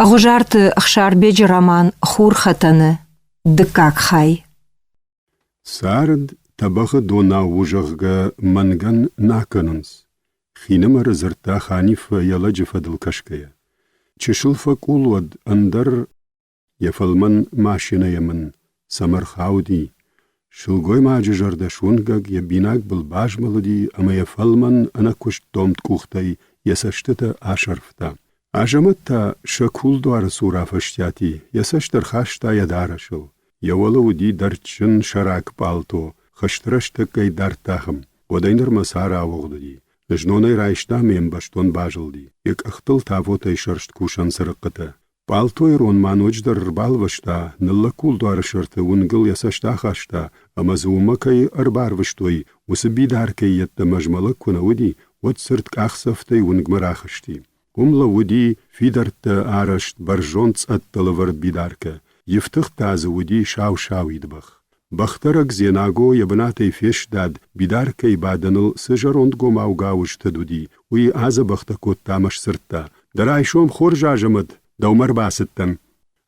Агужарт ахшарбеж роман хур хатаны. Дыкак хай. Сард табағы дона ужағға манган наканынс. Хинымар зырта ханифа яла жифадыл кашкая. Чешылфа кулвад андар яфалман машина ямын. Самар хауди. Шылгой мажы жарда шунгаг я бинак был бажмалыди, ама яфалман ана кушт домт кухтай ясаштыта ашарфта. Ажаматта шакулдуар сурафаштяти, ясаштар хашта ядарашыл. Явалы уди дарчын шарак палто, хаштырашты дартахым, одайныр масара авоғдыди. Жнонай райшта мен баштон бажылди, ек ақтыл тавотай шаршт кушан сырыққыты. Палтой рон маночдар рбалвашта, нылла кулдуар шырты унгыл ясашта хашта, ама зумакай арбарваштой, усы бидаркай етті мажмалы кунауди, от сырт кахсафтай унгмарахашти. Умла уди фидартты арашт баржонц аттылывыр бидарка, ефтық тазы уди шау-шау идбах. Бахтарак зенаго ябынатай фештад, бидаркай баданыл сыжарондго маугауышты дуди, уи азы бахтакот тамаш сыртта. Дарайшом хор жажымыд, даумар басыттан.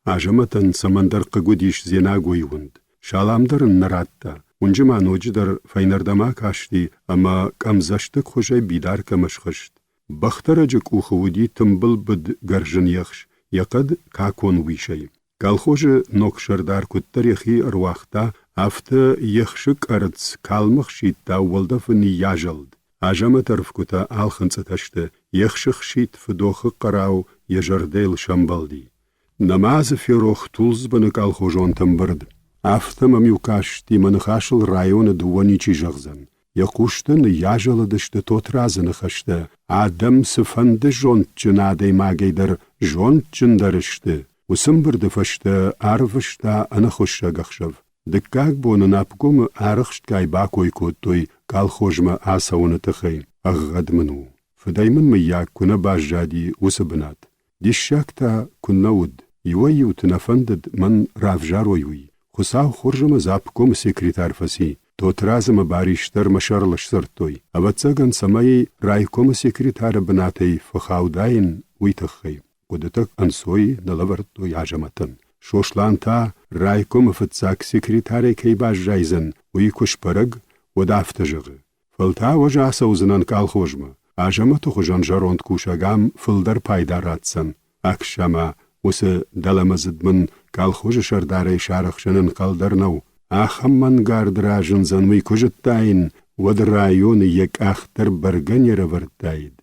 Ажымытын самандар қыгудиш зенаго юнд. Шаламдарын наратта. Унжыма ночдар файнардама кашти, ама камзаштык хожай бидарка мышхышт. Бахтарачык ухауди тымбыл бід гаржын яхш, яқад какон вишай. Калхожы нокшардар куттарихи руахта, афты яхшык арыц калмық шитта уалдафыни яжалд. Ажама тарфкута алхынцаташты, яхшық шит фыдохы қарау яжардейл шамбалди. Намазы ферох тулзбаны калхожон тымбырд. Афты мамюкаш тиманхашыл районы дуаничи жағзан. Яқуштын яжаладышты тотразыны хашты. Адам сыфанды жонтчынадай магайдар жонтчындарышты. Усымбырды фашты арвышта анахуша гахшав. Дыккак боны напгумы арықшткай бакой коттой калхожма асауны тыхай. Ағғадмыну. Фыдаймын мыяк күна бажжади усыбынат. Дишшакта күннауд. Юай ютынафандыд ман равжар ойуй. Хусау хоржымы запком секретар фаси. Тотразымы бариштар машарлыш сырттой. Аватсаган самай райком секретары бынатай фахаудайын уйтықхай. Кудытык ансой налавартой ажаматын. Шошланта райком фыцак секретаре кейбаж жайзын уй кушпарыг одафтыжығы. Фылта ожа асаузынан калхожмы. Ажаматы хожан жаронд кушагам фылдар пайдар атсын. Акшама осы даламазыдмын калхожы шардарай шарықшынын қалдарнау. Ахамман гардра жынзанмый кожыттайын, вад районы ек ахтар барганера вартайд.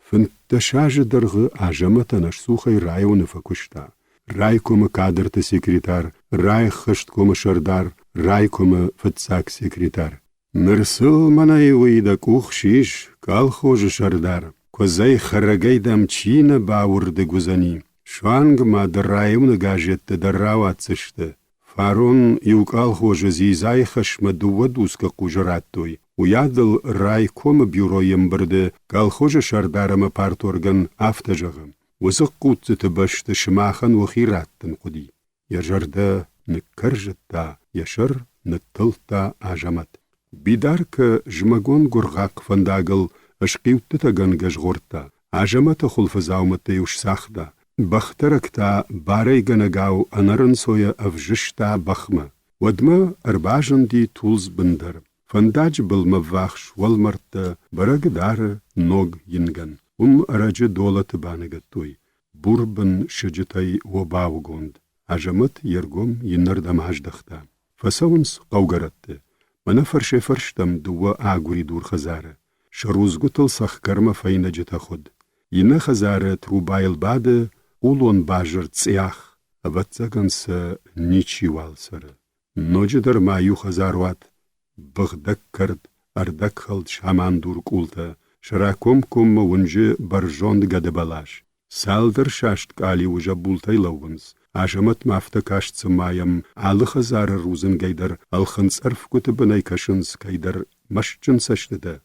Фынтташа дырғы ажаматанаш сухай районы факушта. Райкомы кадрты секретар, рай хышткомы шардар, райкомы фыцак секретар. Нырсыл манай уйда кухшиш, калхожы шардар. Козай харагайдам чина бауырды гузани. Шуангма да районы гажетті даррау атсышты. Фарон юкал хожы зизайхашма дуадуска кужараттой. Уядыл райкомы бюро ембірді калхожы шардарымы парторган автажығым. Усық кутцыты башты шымахан ухираттын құди. Яжарды ныккаржытта, яшыр ныттылта ажамат. Бидарка жмагон гурғақ фандагыл ашқиутты таган гажғорта. Ажаматы хулфызаумыты юшсахда. Бахтаракта барай ганагау анарын соя авжышта бахма. Вадма арбажынди тулз бындар. Фандаж былма вахш валмарта барагдары ног инган. Арачы долаты баныгаттой. Бурбын шыжытай обаугонд. Ажамыт ергом иннардам аждахта. Фасауынс қаугаратты. Мана фаршам дуа агури дур хазары. Шарузгутыл сахкарма файна жыта ход. Ина хазары трубайл бады улон бажыр цях, аватсаганса ничивалсары. Ночыдар маю хазаруат, бұғдак кырд, ардак халд шаман дур култа, шараком комма унжы баржонд гады балаш. Салдыр шашт кали уже бултайлауынс, ажамат мафта кашцы маям, алы хазары рузын гайдар, алхынс арфкуты бынай кашынс кайдар, машчын саштыда.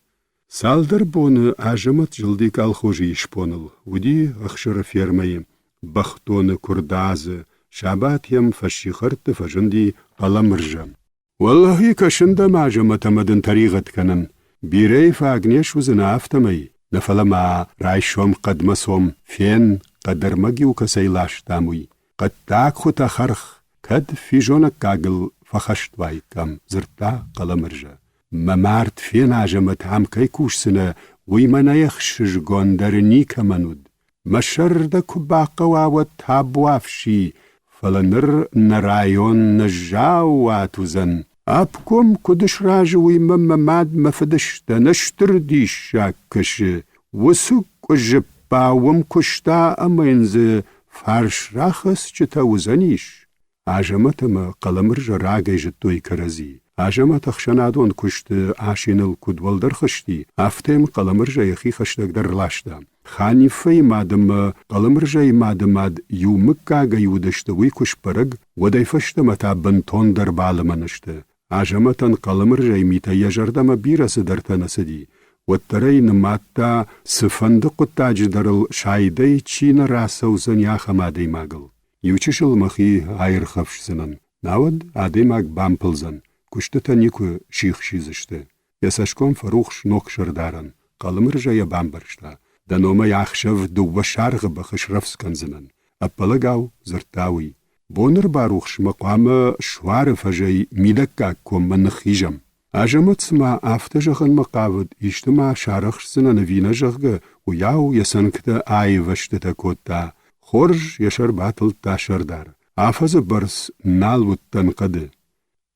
Салдыр боны ажамат жылды калхожи ишпоныл, уди ахшыры фермайым. Бахтоны курдазы, шабат ям фашихарты фажынди аламыржам. Валлахи кашында мажаматамадын таригат канан. Бирей фагнеш узына автамай. Нафалама райшом қадмасом фен قدر مجيو كسيلاش تاموي قد تاك خطا خرخ كد في جونك كاقل فخشت واي كم زرتا قلمرجا ممارت فين عجمت عم كيكوش سنة ويمنا يخشش قندرني كمنود مشر دا كباقا واوت هابوافشي فلنر نرايون نجاو واتوزن أبكم كدش راجوي مماد مفدشتا نشتر ديش شاكش وسوك جبا ومكشتا أمينز فارش راخس چتاوزنيش عجمتما قلمرج راقي جتوي كرزي عجمت خشنادون كشت عاشين الكدول در خشتي افتهم قلمرج يخي خشتك در لاشتا خاني في مادم قلمرج مادماد يومكا يودشتوي كش برق وداي فشت متا بنتون در بالمنشت عجمتن قلمرج ميتا يجردم بيرس درتا نسدي والتري نماتا سفندق التاجدر شايدي چين راسوزن يا خمادي ماغل يوچشل مخي عير خفش زنن ناود عدي ماغ بامپلزن كشتتا نيكو شيخ شيزشته يساشكم فروخش نوكشر دارن قلمرجا يا بامبرشتا دنوما يخشف دو شارغ بخشرفس كنزنن أبلغاو زرتاوي بونر باروخش مقام شوار فجي ميدكا كوم من خيجم عجمت سما افتجغن مقاود اجتماع شارخ سنة نوينة جغ وياو يسنكتا آي وشتتا كوتا خورج يشر باتل تاشر دار آفز برس نالوت تنقد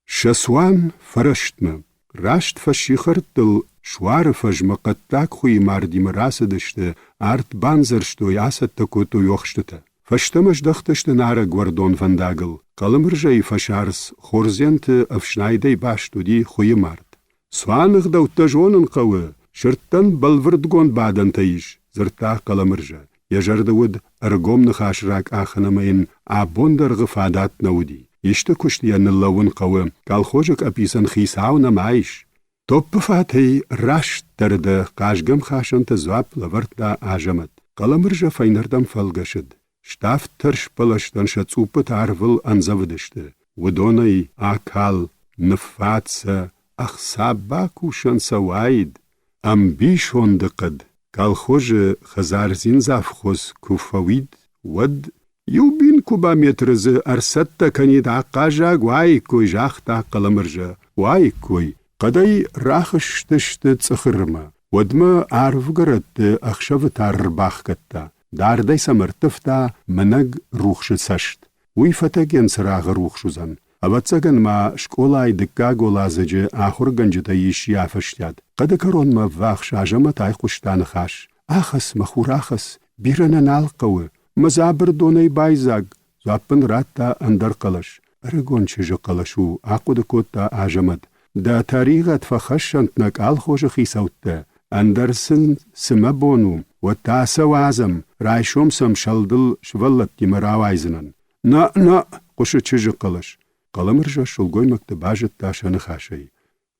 شسوان فرشتنا راشت فشيخر دل شوار فج مقتاك خوي ماردي مراس دشت ارت بانزرشتو ياسد تكوتو يوخشتتا فشتمش دختشت نارا گوردون فنداغل قلمرجي فشارس خورزينت افشنايدي باشتو دي خوي مارد سوانغ دو تجونن قوة شرطن بلوردگون بعدن تيش زرتا قلمرجا يجردود ارگوم نخاش راك آخنمين عبوندر غفادات نودي يشتا كشتيان اللون قوة قال خوجك ابيسن خيساونا معيش توب فاتي راش ترد قاشگم خاشن تزواب لورتا عجمت قلمرجا فينردم فلگشد شتاف ترش پلشتن شتسوپت عرول انزودشته ودوني آكال نفاتسا اخسابا كوشن سوايد ام بيشون دقد قال خوج خزار زنزاف خوز كوفويد ود يوبين كوبا مترز ارسدتا كنيد عقاجا واي كوي جاختا قلمرجا واي كوي قداي راخش تشت تسخرما ودما عرف قرد اخشفت عرباخ كتا داردي سمرتفتا منگ روخش سشت وي فتاگين سراغ روخشوزن ابتساگن ما شكولاي دكاگو لازجه آخر گنجتا يشيا فشتاد قد كرون ما واخش عجمت آي قشتان خاش آخس مخور آخس بيرنا نالقوه مزابر دوني بايزاگ زابن راتا اندر قلش ارگون چجه قلشو آقو دكوتا عجمت دا تاريغت فخشنتنك آل خوش خيسوتا اندرسن سمبونو وتاسا وازم رايشوم سم شلدل شولت تيمراوايزنن نا قوش چجه قلش قلمرجا شلگوي مكتباجت تاشن خاشي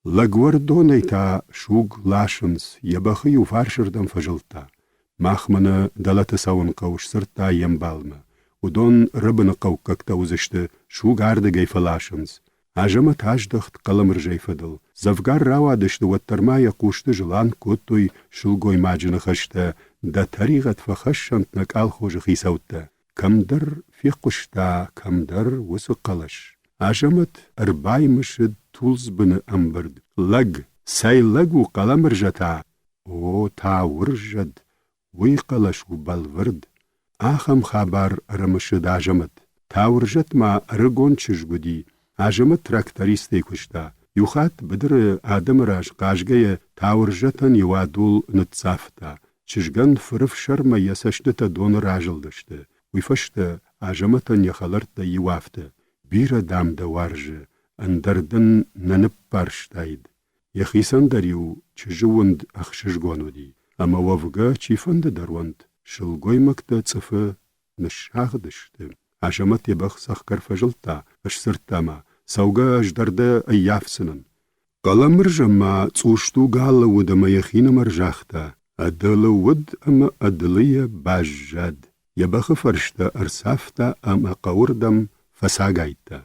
لگور دوني تا شوگ لاشنس يبخي وفارشردم فجلتا ماخمنا دلت ساون قوش سرتا يمبالما ودون ربنا قوكك توزشت شوگ عردگي فلاشنس عجمت عجدخت قلمرجي فدل زفگار راوا دشت وترما يقوشت جلان كوتوي شلگوي ماجن خشتا دا تاريغت فخشنت نكال خوش خيسوتا كم در في قشتا كم در وسقلش عجمت ارباي مشد تولز بن امبرد لگ ساي لگو قلمرجتا او تا ورجد وي قلش وبالورد آخم خبر رمشد عجمت تا ورجت ما ارگون چشگودي عجمت تراكتريستي كشتا يوخات بدر آدم راج قاشگه تاورجتن يوادول نتصافتا چشگن فرف شرم يسشتتا دون راجل دشتا ويفشتا عجمتن يخلرت يوافتا بير دام دوارج اندردن ننب پارشتايد يخيسن دريو چجوند اخششگونو دي اما وفگا چيفند دروند شلگوي مكتا صفه نشاغ دشتا عجمت يبخ سخكر فجلتا اشسرتاما سوغا اجدرده ايافسنن قلمرجا ما تسوشتو قال ودما يخين مرجاختا ادل ود اما ادلية باجاد يبخ فرشتا ارسافتا اما قوردم فساقايتا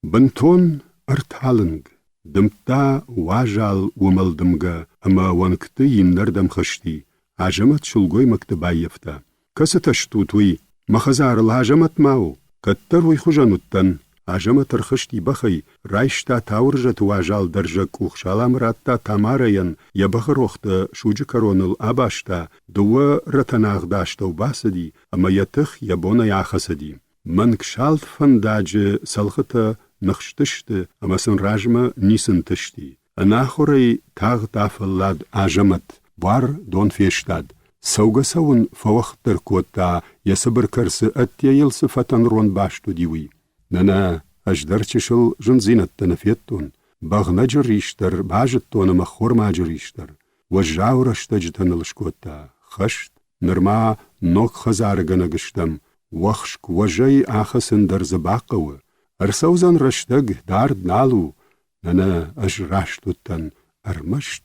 بنتون ارتالنگ دمتا واجال وملدمگا اما وانكتي يمنردم خشتي عجمت شلگوي مكتبا يفتا كستشتو توي مخزار الهاجمت ماو كتر ويخجنوتن هاجمت رخشتي بخي رايشتا تاورجت واجال درجك وخشالام راتا تامارين يبخر وقت شوجكرون الاباشتا دو رتناغ داشتو باسدي اما يتخ يبونا ياخسدي من كشالت فنداج سلختا نخشتشت اما سن راجما نيسن تشتي اناخوري تاغ تافلاد هاجمت بار دون فيشتاد سوغا سون فوختر كوتا يسبر كرس اتيل صفتن رون باشتو ديوي نانا أجدر تشل جنزينة تنفيتون باغنا جريشتر باجتون مخور ما جريشتر وجاو رشتجتن الشكوتا خشت نرما نوك خزارغنا گشتم وخشك وجي آخسن در زباقو ارسوزن رشتگ دارد نالو نانا أجراشتوتن أرمشت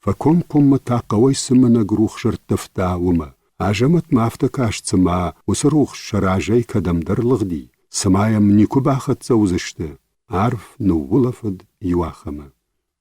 فكم متاقوي سمنا گروخ شرطفتا وما عجمت مافتكاشت سما وسروخ شراجي كدم در لغدي سمايم نيكو باخت زوزشت عارف نولفد يواخما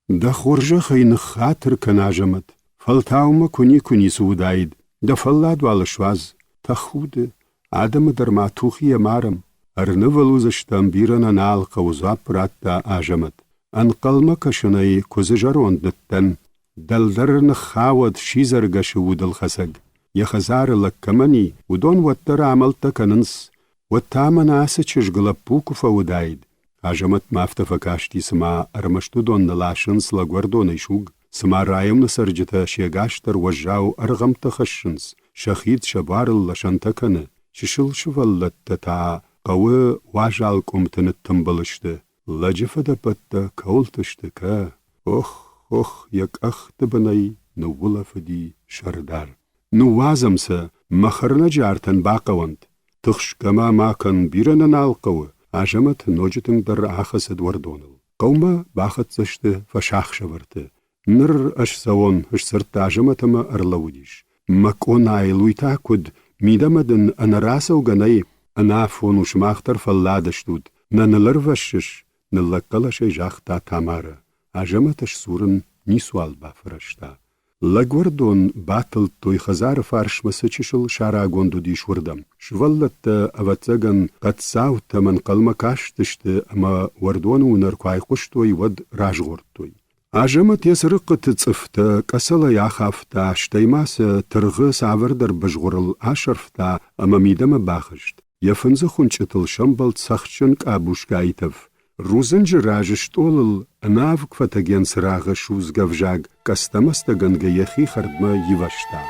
دا خورجة خين خاطر كناجمت فلتاوما كوني سودايد دا فلاد والشواز تخود عدم درماتوخي مارم ارنولوزشتم بيرنا نالقا وزاب راتا آجمت انقلما كشناي كوزجرون دتن دلدر نخاود شيزرگش ودل خسگ يخزار لكمني ودون وتر عملتا كننس وتامن آسچش گلپوكو فودايد آجمت مافتفكاشتي سما ارمشتو دون نلاشنس لگوردون شوگ سما رايم نسرجتا شيگاشتر وجاو ارغم تخشنس شخيد شبارل لشنتكن ششل شفلت تا قوي واجال كومتن تنبلشت لجفدا بتا كولتشتكا اخ يك تبني نولفدي شردار نوازمسا مخرنا جارتن باقوانت تخش كما ما كان بيرنا نالقو عجمت نوجتن در آخسد وردونل قوما باخت زشت فشاخ شورت نر اش سوون اش سرت عجمت ما ارلوديش مكون عيلويتا كد ميدمدن انا راسو غناي انا فونو شماختر فلادشتود ننلرفشش نلقلش جاختا تامارا عجمتش سورن نيسوال بافرشتا لگوردون باتل توي خزار فارش مسچشل شارا گوندو ديش وردم شولت اواتزگن قد ساوت من قلما كاشتشت اما وردونو نركواي قشتوي ود راجغورتوي عجمت يسرقت تصفت قسلا ياخافتا شتيماس ترغ ساور در بجغورل اشرفتا اما ميدم باخشت يفنز خونچتل شمبل سخچن قابوشگايتف روزنج راجشتولل انافك فتاگين سراغ شوز گفجاگ كستمستگن گيخي خردما يوشتا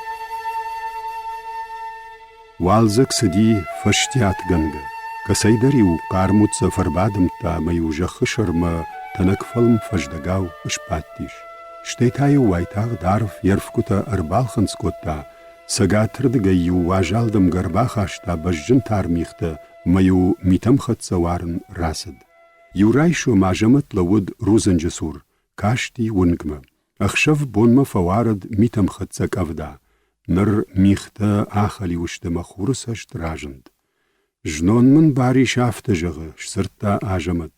والزك سدي فشتيات گنگ كسيدري و قارموت سفر بادم تا ميوجخ شرما تنكفلم فجدگاو اشپاتيش شتيتاي وايتاغ دارف يرفكوتا اربالخنس كوتا سگاتر دگيو واجالدم گرباخاشتا بجن تارميختا ميو ميتم خد سوارن راسد يورايشو ماجمت لود روزن جسور كاشتي ونقمة اخشف بونما فوارد ميتم خدسك افدا نر ميختا آخلي وشتما خورسش تراجند جنون من باري شافت جغ شسرتا آجمت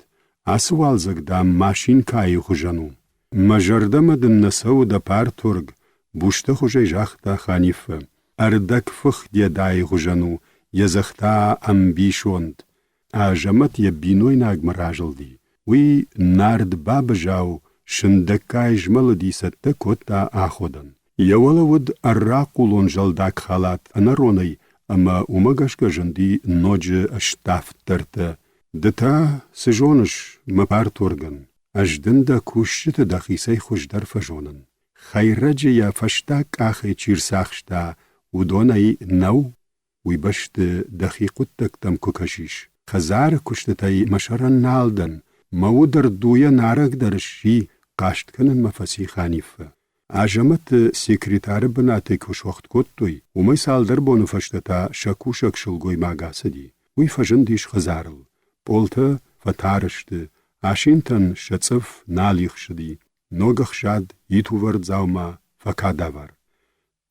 اسوال زگدام ماشين كاي خجانو مجردم دن نسو دا پار ترگ بوشت خجي جاختا خانيفة اردك فخ دي داي خجانو يزختا امبيشوند آجمت يبينوي ناگ مراجل دي وي نارد باب جاو شندكاي جمل دي ستا كوتا آخودن يولا ود الراقولون جلداك خالات انا روني اما ومغشك جندي نوج اشتاف ترتا دتا سجونش مبار تورغن اجدن دا كوشت دخيسي خوش در فجونن خيرج يا فشتاك آخي چير ساخشتا ودوني نو ويبشت دخيقوتك تم كوكشيش خزار كشتتاي مشرن نالدن مودر دويا نارك درشي قاشت كنن مفسي خانيفة عجمت سيكريتار بناتي كوش وقت كوتوي ومي سالدر بونو فشتتا شكوشك شلغوي ماغاسدي وي فجن ديش خزارل بولتا فتارشت عشينتن شتصف ناليخ شدي نوغخ شاد يتوورد زاوما فكاداور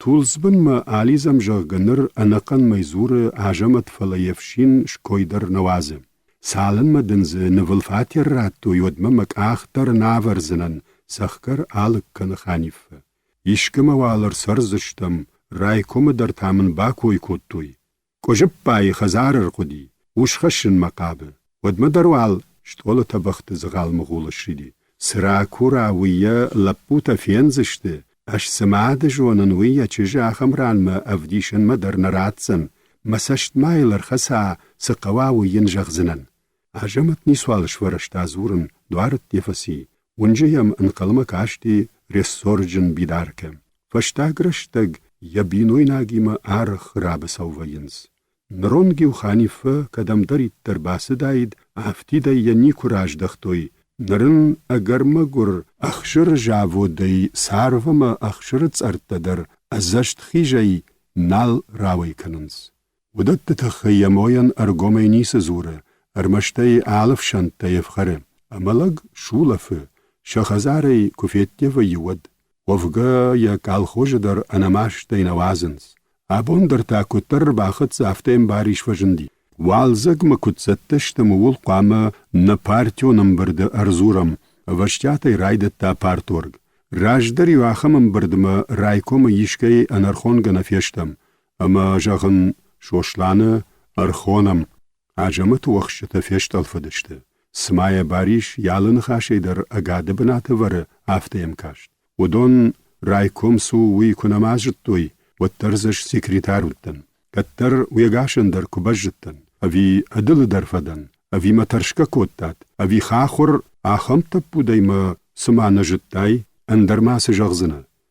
تولزبن ما عاليزم جغنر انقن ميزور عجمت فلايفشين شكويدر نوازم سالن مدنز نولفاتي راتو يودممك آختر ناورزنن سخكر آلك كن خانيفة يشكم والر سرزشتم رايكم در تامن باكوي كوتوي كوجب باي خزار القدي وش خشن مقابه ودم دروال شتولة بخت زغال مغول شدي سرا كورا ويا لبوتا فينزشته اش سمعاد جونن ويا چجا خمران ما افديشن مدر نراتسن مسشت مايلر خسا سقوا وينجغ زنن عجمت نسوال شورشتا زورن دوارت يفسي ونجيم انقلمك عشتي رسورجن بيداركم فشتاگرشتگ يبينوي ناگيما آرخ رابساووينز نرونگي وخانيفة كدم دريد ترباس دايد عفتي دا يني كوراج دختوي نرن اگر مگر اخشر جاوو دي ساروما اخشر تسارتدر ازشت خيجي نال راوي كننز ودت تخيموين ارگومي نيس زوره ارمشتي عالف شنت يفخره املغ شولفه شخزاري كوفيتي ويود وفقا يا كالخوجدر انماشتي نوازنز ابوندر تا كتر باخت سافتين باريش وجندي والزق ما كتستشت مول قامة نبارتيو نمبرد ارزورم وشتاتي رايدت تا بارتورغ راجدر يواخم بردما رايكوم يشكي انرخون غنفيشتم اما جاغن شوشلانه ارخونم عجمت وخشت فيشت الفدشت سمايا باريش يالن خاشي در اگاد بنات ور افتيم كاشت ودون رايكوم سو وي كنماجتوي والترزش سكرتار ودن كتر ويغاشن در كوبجتن أبي أدل درفدن أبي ما ترشكا كوتات أبي خاخر آخم تبو دايما سمعنا جتاي اندر ماس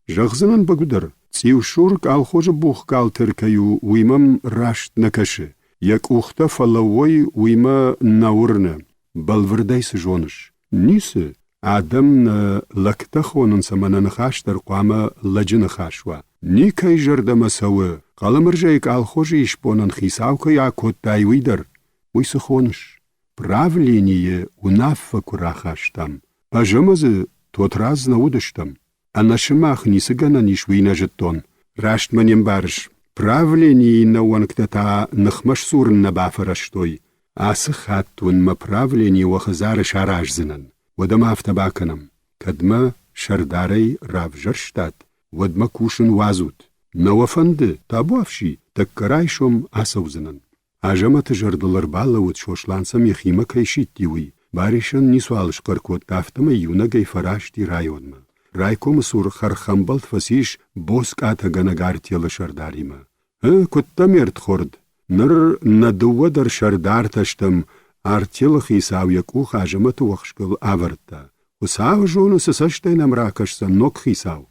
جغزنن بقدر تسيو شورك آل خوج بوخ قال تركيو ويمم راشت نكشه يك اوختا فلووي ويما ناورنا بلورداي سجونش نيسه آدم لكتخونن سمنا نخاش در قوامه لجن خاشوا نيكي جردما سوا قال مرجايك آل خوج يشبونن خيساوكا يا كوت دايوي در ويسخونش правление унаффа курахаштам. Ажамазы тот раз наудыштам. А нашимах нисыгана нишвина жеттон. Рашт манем барыш. Правление науанктата нахмаш сурн набафараштой. Асы хаттун ма правление вахазары шаражзынан. Вадама автабаканам. Кадма шардарай равжарштат. Вадма кушын вазут. Науафанды табуавши таккарайшом асаузынан. Ажамат жардылар баллавут шошлансам яхима кайшиттиуи. Баришан нисуалыш каркот тафтама юнагай фарашти районма. Райком сур хархамбалт фасиш боск атаганагар тела шардарима. Куттамерт хорд. Нар надуадар шардар таштам артел хисав якух ажамат вахшкал аварта. Усав жону сасаштайнам ракашса нок хисав.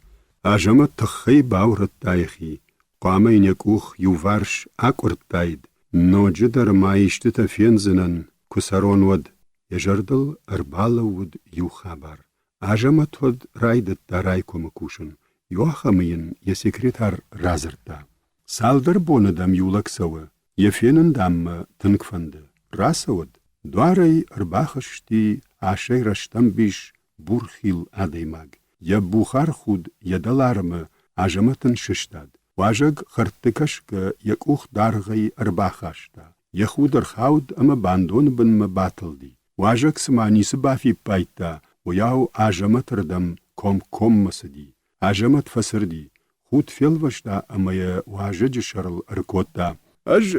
Ажамат тахай баурат тайхи. Qamay yakух юварш акурттайд. Но джидар маиштита фензинан кусарон вад ежардал арбалавуд ю хабар. Ажамат вад райдат та райкома кушан. Юахамин я секретар разырта. Салдар бонадам юлаксава. Ефенен дамма тынкфанды. Расавад дуарай арбахашти ашай раштам биш бурхил адаймаг. Я бухар худ ядаларма ажаматан шиштад. Важаг хартыкашка якух даргай арбахашта. Яхудар хауд ама бандон бан ма баталди. Важаг смани сбафи пайта. Уяу ажаматардам ком масади. Ажамат фасарди. Худ фелвашта амая важаджи шарл аркота. Аж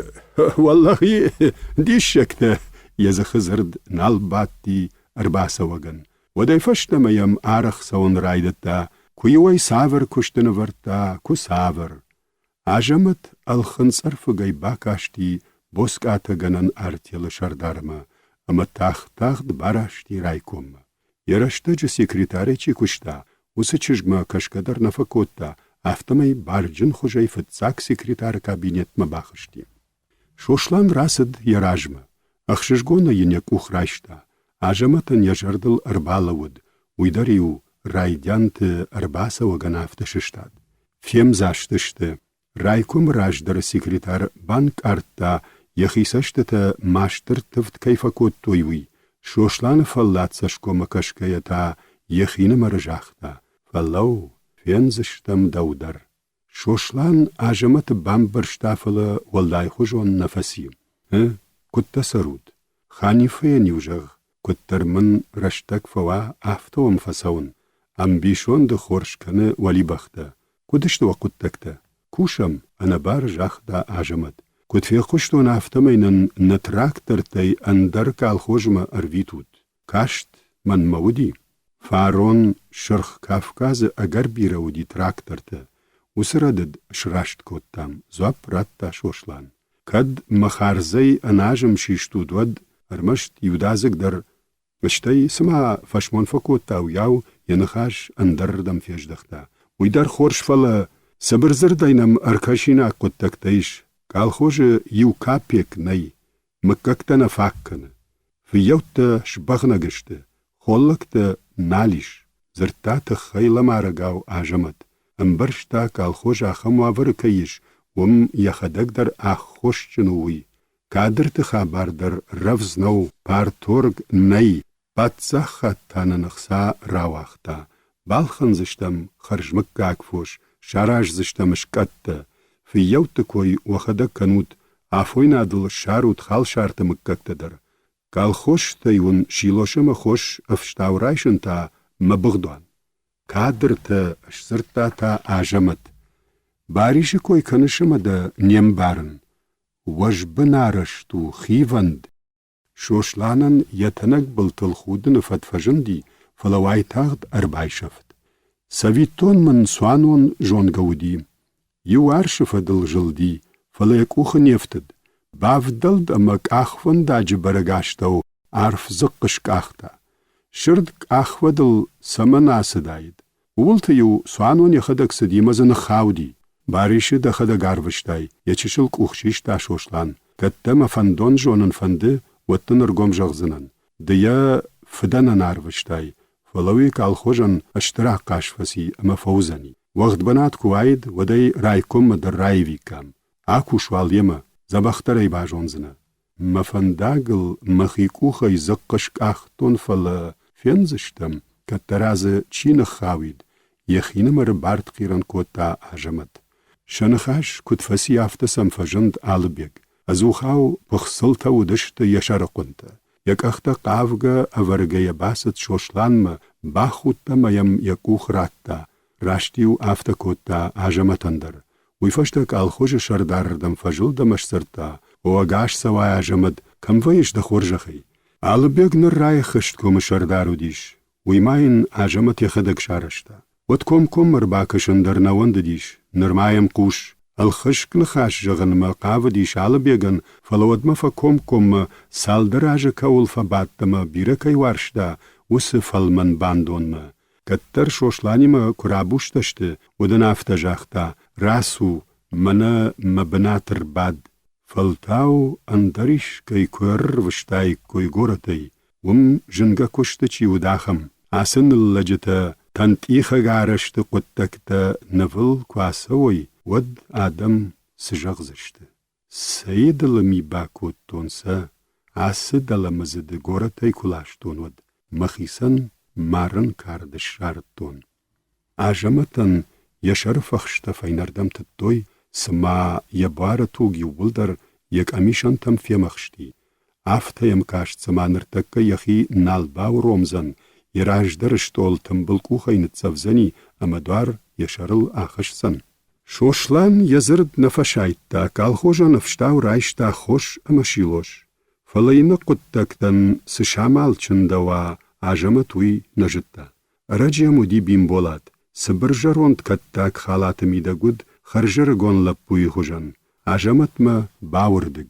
валлахи дишшакта. Язахазард налбатти арбасаваган. Waday fashta mayam arach saun raidata. Kuyuay savar kushtana varta ku savar. Ajamat alkhansar fugay bakashti boskata ganan artiyala shardarma. Ama taht barashti raikom. Yarashtaja sekretarichi kushta. Usachishgma kashkadar nafakota. Aftamay barjin khujay fatsak sekretar kabinet mabakashti. Shoshlan rasad yarajma. Akhshishgona yinyak ukhrashta. Ажаматан яжардал арбалавуд, уйдариу райдянты арбаса ваганафта шиштад. Фем заштышты, райком раждар секретар банк артта, яхисаштата маштыр тывт кайфакот тойвуй, шошлан фаллат сашкома кашкаята, яхина маржахта. Фаллау, фен заштам даудар. Шошлан ажамат бамбар штафала валдай хужон нафаси. Кутта сарут, ханифе нюжаг. كتر من رشتك فوا افتوم فسون امبيشون ده خورشكنه ولي بخته كدشت وقتكته كوشم انا بار جاخدا عجمت كنت في خشتو نافتمين نتراكترتي أندر كالخوجما أرفيتوت كاشت من مودي فارون شرخ كافكاز أجر بيرودي تراكترته وسردد شراشت كوتام زواب راتا شوشلان كد مخارزي أناجم شيشتو دود أرمشت يودازك در اشتي سما فشمون فكوتا وياو ينخاش أندر دم فيش دختا ويدار خورش فلا سبرزر داينم أركاشينا قدتك تايش كالخوش يو كابيك ناي مككتنا فاكنا في يوتا شبغنا قشت خولكتا ناليش زرتات خيلا مارقاو آجمت امبرشتا كالخوش آخم وافركيش وم يخدق در آخوش جنوي كادر تخابار در رفز نو پارتورگ ناي باتساخت تانا نخسا راواختا بالخنزشتم خرجمك كاكفوش شاراج زشتم شكتا في يوتا كوي وخدق كنوت عفوين عدل شارو تخال شارت مككتا در كالخوش تايون شيلوشم خوش افشتاو رايشن تا مبغدوان كادر تا اشزرتا تا آجمت باريش كوي كنشم دا نيم بارن وجبنارشتو خيوند شوشلانن يتنك بلتلخودن فتفجندي فلواي تاغد أربعي شفت سويتون من سوانون جون قودي يو عرش فدل جلدي فليكوخ نيفتد بافدلد أمك أخفن داج برقاشتو عرف زقش كاختا شردك أخفدل سمن آسدايد وولت يو سوانون يخدك سديمزن خاودي باريش دخدك عرفشتاي يچشل كوخشيش تا شوشلان كتما فندون جونن فنده وطن رقوم جغزنن ديا فدنا عرفشتاي فلوي كالخوجن اشتراك قاشفسي اما فوزني وقت بنات كوايد ودي رايكم در رايوي كام اكو شوال يما زبختري باجونزنا مفنداقل مخيكوخ يزقش كاختون فلا فينزشتم كتراز چين خاويد يخينمر بارد قيران كوتا آجمت شنخاش كتفسي افتسم فجند آلبيك ازوخاو بخصلتا ودشت يشارقونتا يك اختا قافغا أورغي باسط شوشلان ما باخوتا ميم يكوخ راتا راشتيو افتا كوتا آجمتندر ويفشتك الخوش شردار دم فجل دمش سرتا وغاش سوا آجمد كم ويش دخورجخي آلبيك نر راي خشتكم شردارو ديش ويماين آجمت يخدك شارشتا وتكم مرباكشن در نوند ديش نرمايم قوش الخشك لخاش جغن ما قاو ديش آلبيغن فلود ما فكم سالدراج كول فبات ما بيركي وارشتا وسفل من باندون ما كتر شوشلاني ما كرابوش تشت ودن افتجاختا راسو منا مبناتر باد فلتاو اندريش كي كور وشتاي كوي غورتي وم جنگا كشتچي وداخم آسن اللجتا تنتيخ غارشت قدتكتا نفل كواسوي ود آدم سجغزشت سيد لمي باكوت تونسا آسد لمزد غورتي كلاشتون ود مخيسن مارن كاردش شارتون آجمتن يشرف اخشت فينردم تتوي سما يبارتوغ يولدر يك اميشن تم في مخشتي آفتا يمكاشت سما نرتك يخي نالباو رومزن يراج درشتول تنبلكوخي نتسفزني اما دوار يشرل آخشسن شوشلان يزرد نفشايتا كالخوجا نفشتاو رايشتا خوش اما شيلوش فلين قدتكتن سشامال چندوا آجمتوي نجتا رجي مودي بيمبولات سبرجروند كتاك خالات ميداگود خرجرگون لپوي خوجن آجمت ما باوردگ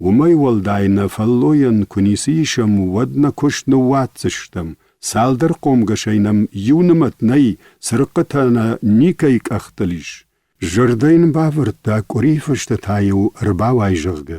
وما يولداينا فلوين كنيسيشم ودنا كش نواتسشتم سالدر قوم گشينم يونمت ناي سرقتنا نيكيك اختليش جردين باورتا كوريفشت تايو رباواي جغگ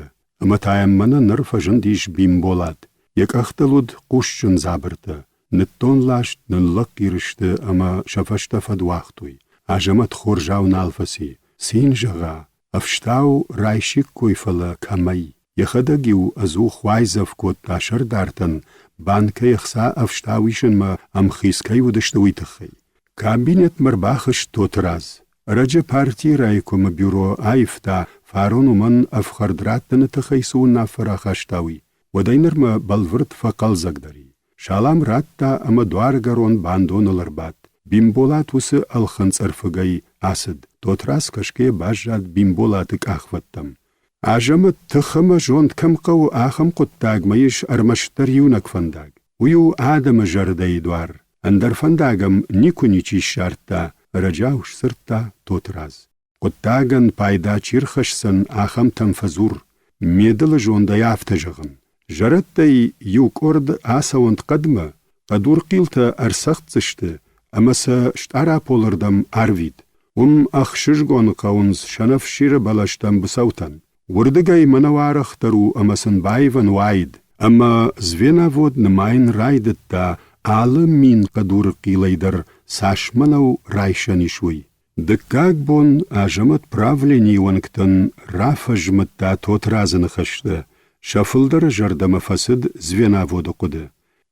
اما تايم منا نرفجن ديش بيمبولات يك اختلود قوشچن زابرتا نتون لاشت نلق يرشت اما شفشت فدواختوي آجمت خورجاو نالفسي سين جغا افشتاو رايشيك كويفلا كامي يخدگيو ازو خوايزف كوت تاشر دارتن بانكي يخسا افشتاويشن ما ام خيسكي ودشتوي تخي كابينت مرباخش توتراز رجا بارتي رايكم بيرو آيفتا فارونو من افخردراتن تخيسو نافراخشتاوي ودينر ما بلورد فقل زقدري شالام راتا اما دوارگرون باندون لربات بيمبولات وس الخنص ارفگي اسد توتراس كشكي باجاد بيمبولاتك اخوتم Ajamıt tıxımı jont kımqı ahım quttagmayış armaştır yunak fandag. Uyu adamı jarday duar. Andar fandagam nikuniçi şartta, racavş sırtta totraz. Quttagan payda çirxaşsın ahım tanfazur. Medylı jonda yaftajağın. Jarattay yuk ord asavant qadmı. Qadur qilta arsaqtsıştı. Amasa ştara polardam arvid. Axşıжгон qawns şanaf şir balaştam bısautan. Вурдыгай манаварахтару амасын байван вайд. Ама звенавод нмайн райдытта алы мин qadur qilайдар сашманау райшанишуй. Дыккак бон ажымыт правлени ванктан рафажмытта тотразыны хашты. Шафылдар жардама фасыд звенаводы қуды.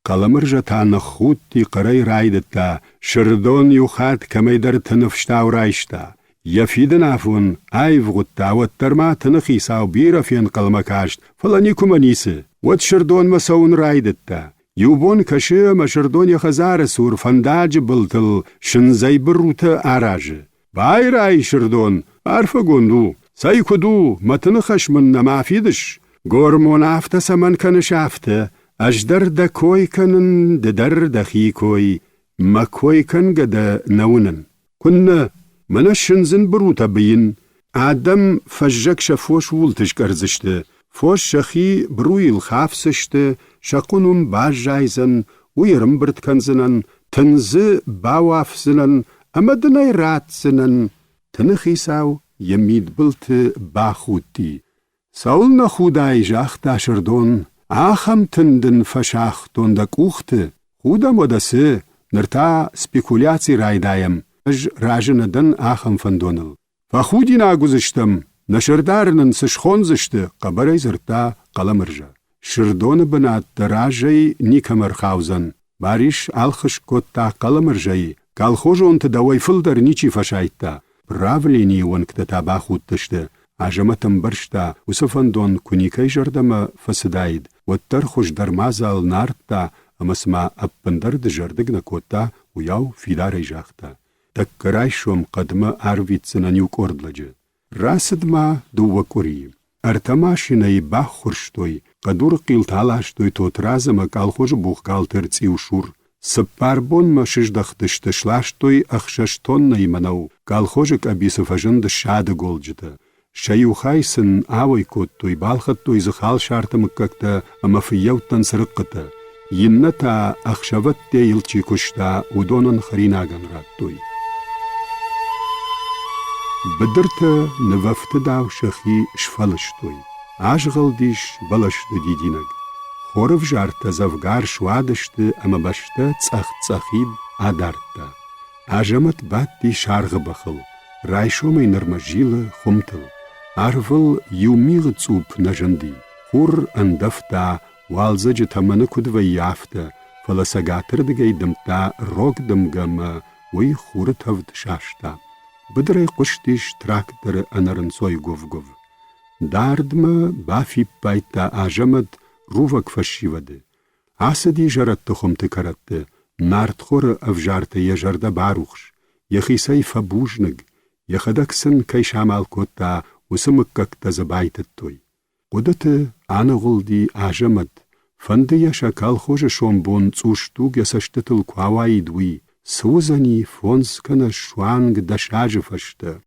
Қаламыр жатаны хутти қарай райдытта шырдон юхат камайдар тыныфштау райшта. Яфиден афун айвгутта ваттарма тынықи сау бирафен қалма кашт. Фалани куманисы. Вот шырдон масаун райдытта. Юбон кашы ма шырдон яхазары сур фандаджы былтыл шынзай бұруты аражы. Бай рай шырдон арфа гонду. Сай куду матыны хашмынна мафидыш. Гормон афта саман каныш афта. Аждар да койканын дедар да хикой. Ма койкан гада наунын. Кунна Mana şınzın buruta biyin. Adam fajjak şafoş vultiş karzıştı. Foş şahi bruyil xafsıştı. Şakunum bajjayzın. Uyarım bırtkanzınan. Tınzı bawafzınan. Amadınay ratsınan. Tını xisav yemid bıltı baxuti. Saulna xuday jaxta şırdon. Aham tındın faşax dondak uxtı. Xuda modası. Nırta spekulaci raydayım. Ражынадан ахам фандоныл. Фахудина гузыштым, нашырдарнын сышхонзышты, қабарай зырта қаламыржа. Шырдоны бынатты ражай никамар хаузан. Бариш алхыш котта қаламыржай, колхожу онты давай фылдар ничи фашайтта. Правлени онкта таба хуттышты. Ажыматым біршта, усы фандон куникай жардама фасыдайд. Оттар хуждармазал нартта, амасма аппындарды жардыгна котта уяу фидарай жахта. Таккарай шом қадма арвитсынан юкордладжы. Расыдма дува кури. Артамашинай бах хурштой, қадур қилталаштой тотразыма колхожы бухгалтер циушур. Сыппарбонма шыждақтыштышлаштой ақшаштоннай манау, колхожык абисов ажынды шады голджыты. Шаюхайсын авой коттой балхаттой зыхал шартымы какта амафияуттан сырыққыты. Йинната ақшаватте илчи кушта удонын хринаган раттой. Бдырты нывафты дау шахи шфалыштой. Ажғалдиш балашты дидинаг. Хоров жарта завгар шуадышты амабашты цах-цахид адарта. Ажамат батти шарғы бахыл. Райшомай нырмажилы хумтыл. Арвыл юмиғы цуп нажынди. Хур андафта валзаджы таманы кудвай яфта. Фаласагатырдыгай дымта рог дымгама уй хуры тавд шашта. Быдрай куштиш трактор анарын сой гов-гов. Дардма бафи пайта ажамат рувак фашивады. Асади жаратты хумты каратты. Нартхоры авжарты ежарда барухш. Яхисай фабужныг. Яхадаксын кайшамал котта усымык какта забайтыттой. Кудаты анығылди ажамат. Фанды яша колхожы шомбон цуштуг ясаштытыл куавайдуи. Сузани фонскана шуанг дашажы фашты.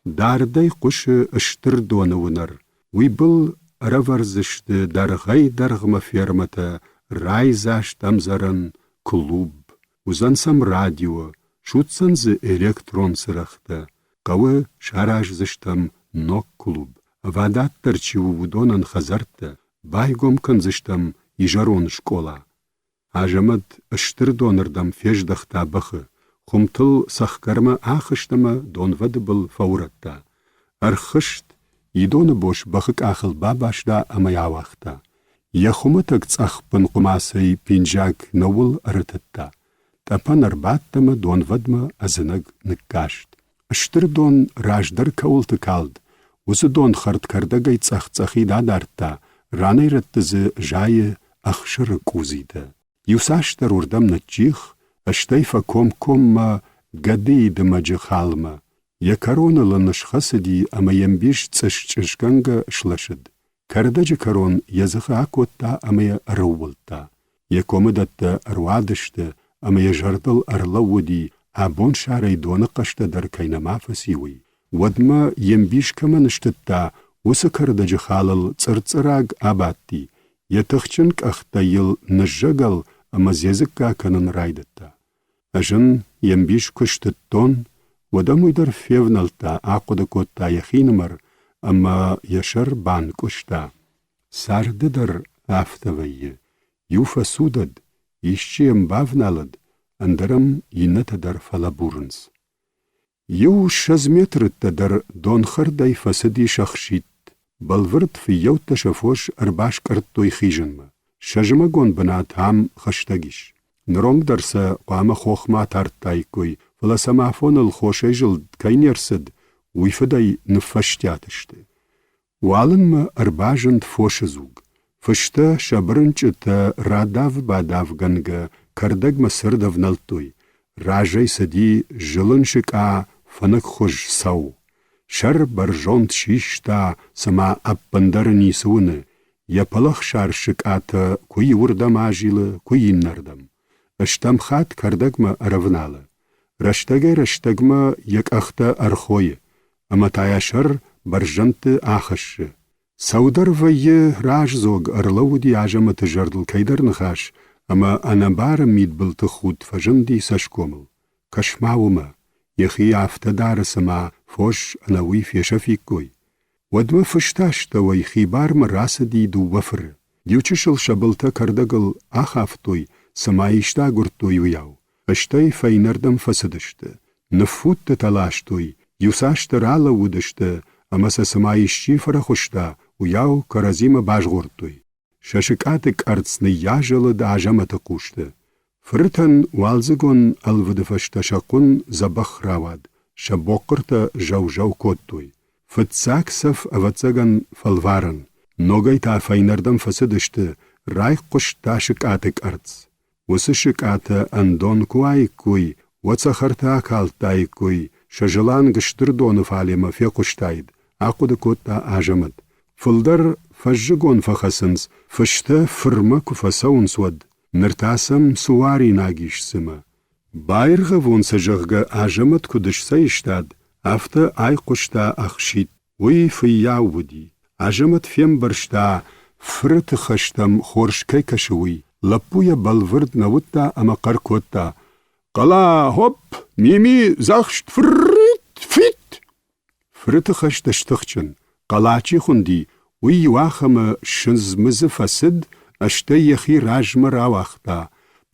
Дардай кушы ыштыр донывынар. Уй был раварзышты дарғай дарғма фермата райзаш тамзаран клуб. Узансам радио, шутсанзы электрон сырахта. Кавы шаражзыштам нок клуб. Вадаттар чивудонан хазарта. Байгом канзыштам ижарон школа. Ажамат ыштыр донырдам феждахта бахы. Хумтыл сахкарма ахыштама донвады был фауратта. Архышт идоны бош бахык ахыл бабашда амаявахта. Яхумытык цахпын кумасай пинжак наул арытытта. Тапан арбаттама донвадма азыныг ныккашт. Ыштыр дон раждар каулты калд. Усы дон харткардагай цах-цахи дадарта. Ранай рыттызы жайы ахшыры кузиды. Юсаштар урдам начих, аштайфа ком-комма гады идыма джихалма. يكرون لنشخصدي أما ينبيش تشكنغ شلشد كردج كرون يزخ أكوتا أما أرولتا يكومدت أروادشت أما يجردل أرلودي أبون شاري دونقشت در كينما فسيوي ودما ينبيش كما نشتتا وسكردج خالل ترتراغ أباتي يتخچنك أختيل نجغل أما زيزكا كنن رايدتا أجن ينبيش كشتتون ودمو در فيونلتا عقد كوتا يخينمر أما يشر بان كشتا سارد در آفتوي يوفا سودد يشيم بافنالد اندرم ينت در فلابورنس يو 6 متر در دون خردي فسدي شخشيت بلورد في يو تشفوش 4 كرتوي خيجنما شجما گون بنات هم خشتگيش نرونگ درسا قام خوخما تارتايكوي فلسمافون الخوشيجل كينيرسد ويفداي نفشتياتشت والن 4 فوشزوگ فشتا شبرنچ تا راداف باداف گنگا کردگ مسردف نلتوي راجي سدي جلنشكا فنك خوش سو شر برجونت شيشتا سما ابندرني سونه يپلخ شار شكاتا كوي وردم عجيل كوي نردم اشتم خات كردگ ما اروناله رشتگ ما يك اختا ارخوي اما تايا شر برجنت آخش سودر وي راج زوگ ارلودي عجم تجردل كيدر نخاش اما انا بار ميد بلت خود فجندي سشكومل كشماوما يخي عفتدار سما فوش انا ويف يشفيك كوي ودما فشتاشتا ويخي بار مراسدي دو وفر ديوچشل شبلتا كردگل آخافتوي سمايشتا گرتوي وياو اشتاي فاينردم فسدشتا نفوت تلاشتوي يوساشتا رالا ودشتا اما سمايشچي فرخشتا وياو كرازيما باش غرتوي ششكاتك ارتسني ياجل دا عجمة قوشتا فرتن والزگون الودفشتا شاقون زبخ راواد شبوقرتا جو كوتوي فتساك سف اواتزگن فالوارن نوغي تا فاينردم فسدشتا رايق قشتا شكاتك ارتس وسشكاتا اندون كواي كوي وڅخرتا كالتاي كوي شجلان گشتر دون فاليما في قشتايد عقد كوتا عجمت فلدر فجگون فخسنس فشتا فرمك فسون سود نرتاسم سواري ناگيش سما بايرغ وون سجغ عجمت كدش سيشتاد افتا اي قشتا اخشيت وي فياو ودي عجمت فيم برشتا فرت خشتم خورشكي كشوي لپويا بلورد نوتا اما قركوتا قلا هوب ميمي زخشت فرت فيت فرت خشت اشتخچن قلاچي خوندي وي واخم شنزمز فسد اشتي يخي راجم راوختا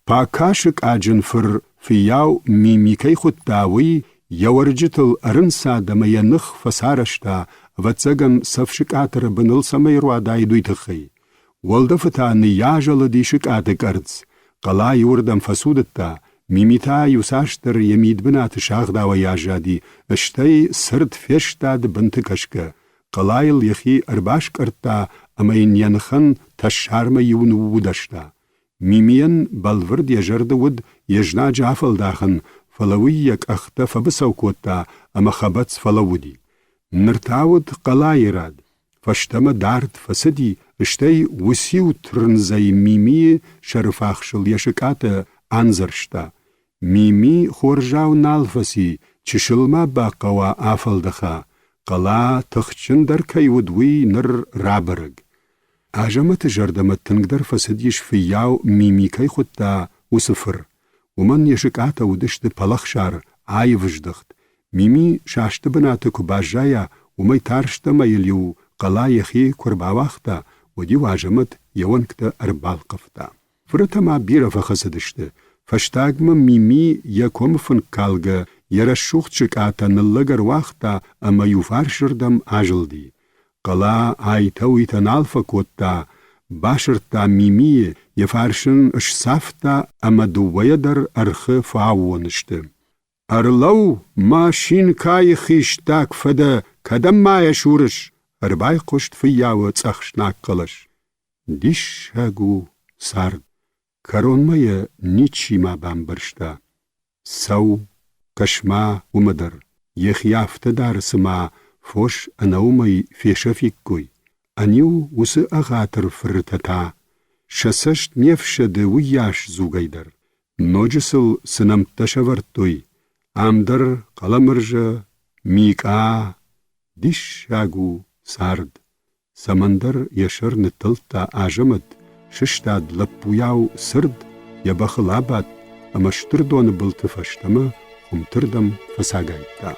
پاکاشك آجن فر فياو ميميكي خطاوي يورجتل ارنسا دمينخ فسارشتا واتزگن سفشك آتر بنل سميروا داي دويتخي والدفتا نياجل ديشك آتك ارز قلا يوردم فسودتا ميميتا يوساشتر يميد بنات شاغدا وياجادي اشتي سرد فيشتاد بنتكشك قلايل يخي ارباش كرتا اما ينخن تشارم يونو ودشتا ميمين بالورد يجرد ود يجنا جافل داخن فلويك اختف بسوكوتا اما خبتس فلودي نرتاود قلايراد فاشتم دارت فسدي اشتي وسيو ترنزي ميمي شرفاخشل يشكاتا انزرشتا ميمي خورجاو نالفسي چشلما باقوا آفل دخا قلا تخچن در كيودوي نر رابرگ آجمت جردمت تنگدر فسديش فياو ميمي كي خطا وصفر ومن يشكاتا ودشت پلخ شار آي وجدخت ميمي شاشت بنات كباجايا ومي تارشت ميليو قلا يخي كرباواختا ودي واجمت يونكتا اربال قفتا فرتما بيرا فخسدشت فشتاگم ميمي يكوم فن كالغا يرشوخ چكاتا نلگر واختا اما يوفار شردم عجل دي قلا آيتوي تنالفا كوتا باشرتا ميمي يفارشن اشسافتا اما دووية در ارخ فاوونشت ارلو ماشين كاي خيشتاك فدا كدم ما يشورش ارباي قشت فياو تسخشناك قلش ديش هاگو سارد كارون مايا نيچي ما بامبرشتا سو كشما ومدر يخيافت دار سما فوش أنومي في شفيكوي أنيو وس أغاتر فرتتا شسشت ميفشد وياش زوغيدر نوجسل سنم تشورتوي عمدر قلمرجا ميكا ديش شاغو سارد سمندر يشر نتلتا آجمد ششتاد لبوياو سرد يبخلابات أمشتردون بلتفشتما خمتردم فساقايتا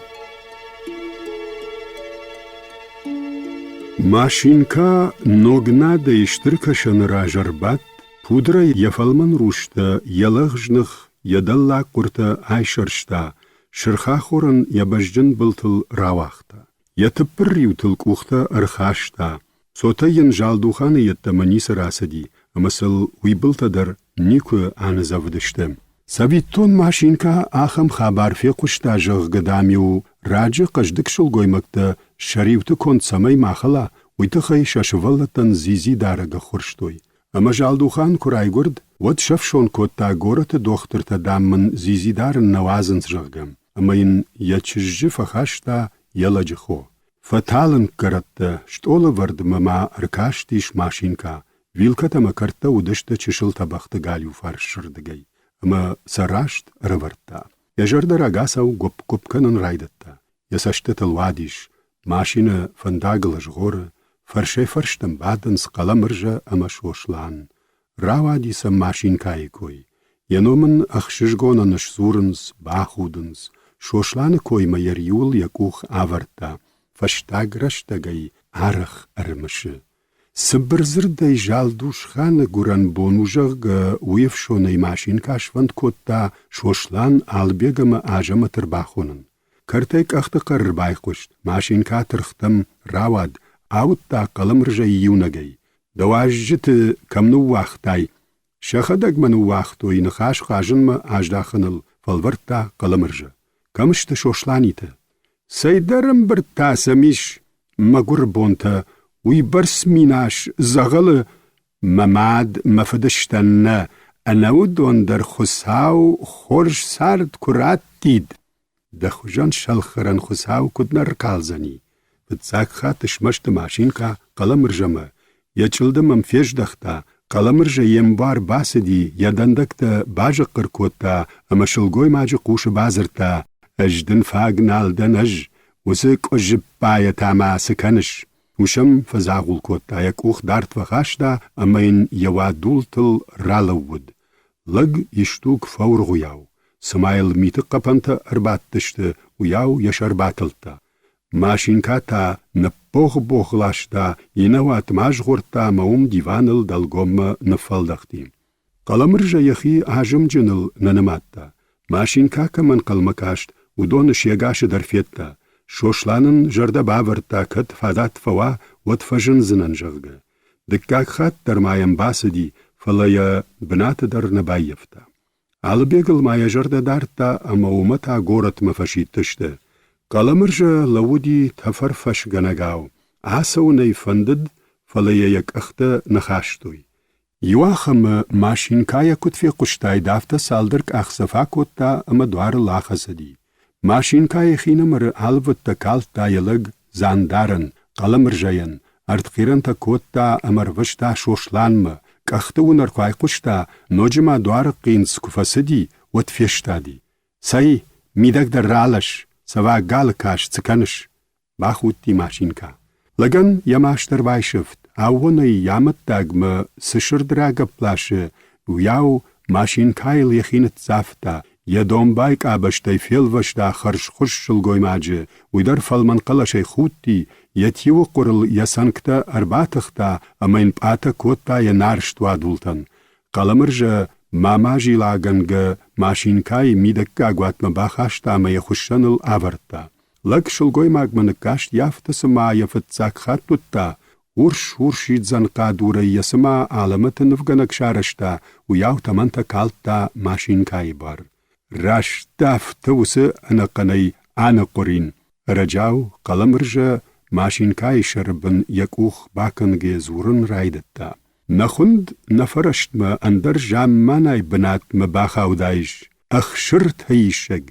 ماشينكا نوغنا يشتركشن راجربات پودرا يفلمن روشتا يلغجنخ يدلا قرتا عايشرشتا شرخا خورن يبجن بلتل راواختا يتبر يوتل كوختا ارخاشتا سوتا ينجالدوخان يتمني سراسدي امسل ويبلتا در نيكو آنزافدشتم سابيتون ماشينكا آخم خبار في قشتا جغ قداميو راجي قجدك شلغوي مكتا شريوتو كونت سمي ماخلا ويتخي شاشولتن زيزي دارغ خورشتوي اما جالدوخان كراي گرد ود شفشون كوتا گورت دوخترتا دامن زيزي دارن نوازن جغم اما ين يتشجي فخاشتا يلجخو فتالن كرتا شتولا ورد مما اركاشتيش ماشينكا ويلكتا مكرتا ودشتا چشل تبخت غاليو فرشردگي اما سراشت رورتا يجرد راغاساو گوب كنن رايدتا يساشتت الواديش ماشينة فنداغلش غور فرشي فرشتم بعدن سقلمرجا اما شوشلان راوادي سم ماشينكاي كوي ينومن اخششگونا نشزورنس باخودنس شوشلان كوي ما يريول يكوخ آورتا فشتاگ رشتاگي عرخ ارمش سبرزرداي جالدوش خان گوران بونوجغ ويفشوني ماشينكاش فند كوتا شوشلان آلبيگم آجم ترباخونن كرتيك اختقر بايخوشت ماشينكا ترختم راواد آوتا قلمرجا يونگي دواجت كمنو واختاي شخدق منو واختو ينخاش خاجن ما آجداخنل فالورتا قلمرجا كمشت شوشلانيتا سيدرم برتا سميش مغور بونتا ويبرس ميناش زغل مماد مفدشتن اناودون در خساو خورش سارد كرات تيد دخجان شلخرن خساو كدنر كالزني بتساكخا تشمشت ماشينكا قلمرجما يچلدم مفيش دختا قلمرجا يمبار باسدي يدندكتا باجقر كوتا اما شلگوي ماجي قوش بازرتا اجدن فاقنال دنج وسك اجب بايا تاما سكنش وشم فزاغول كوتا يكوخ دارت وخاشتا اما ين يوادولتل رالود لگ يشتوك فور غياو سمايل ميت قپنتا اربات تشت وياو يشر باتلتا ماشينكا تا نبوخ بوخلاشتا ينوات ماج غورتا موم ديوانل دالگوم نفالدختي قلمرجا يخي عجم جنل ننماتا ماشينكا كمن قلمكاشت ودون شيغاش درفيتا شوشلانن جردا باورتا كت فادات فوا وتفجن زنن جغا دكاك خات در مايم باسدي فلايا بنات در نبايفتا عالبيقل مايا جردا دارتا اما ومتا غورت مفشيت تشتا قلمرجا لودي تفرفش غنغاو عاسو نيفندد فلايا يك اختا نخاشتوي يواخم ماشينكايا كت في قشتاي دافتا سالدرك اخصفا كوتا اما دوار لاخصدي ماشينكاي خينمر الوتا كالتا يلگ زاندارن قلمرجاين ارتقيرن تا كوتا امر وشتا شوشلانم كختو نرخواي قشتا نوجما دوار قينس كفاسدي وتفيشتادي ساي ميدك در رالش سوا غالكاش تسكنش باخوتي ماشينكا لگن يماشتر بايشفت اووني يامت داگم سشر دراغ بلاش وياو ماشينكاي ليخينت زافتا يدوم بايك آبشتاي فيل وشتا خرش خش شلگوي ماجه ويدر فالمن قلشي خوتي يتيو قرل يسانكتا ارباتختا امين باتا كوتا ينارشت وادولتن قلمرجا ماماجي لاغنگ ماشينكاي ميدك اگوات مباخاشتا ما يخشنل آورتا لگ شلگوي ماگمنكاشت يافتسما يفتساك خاتوتا ورش يدزنقا دورا يسما عالمت نفغنك شارشتا وياو تمنتا كالتا ماشينكاي بار راش داف توس انا قني انا قرين رجاو قلمرجا ماشينكاي شربن يكوخ باكن زورن رايدتا نخند نفرشت ما اندر جام ماناي بنات مباخاو دايش اخشرت هيشق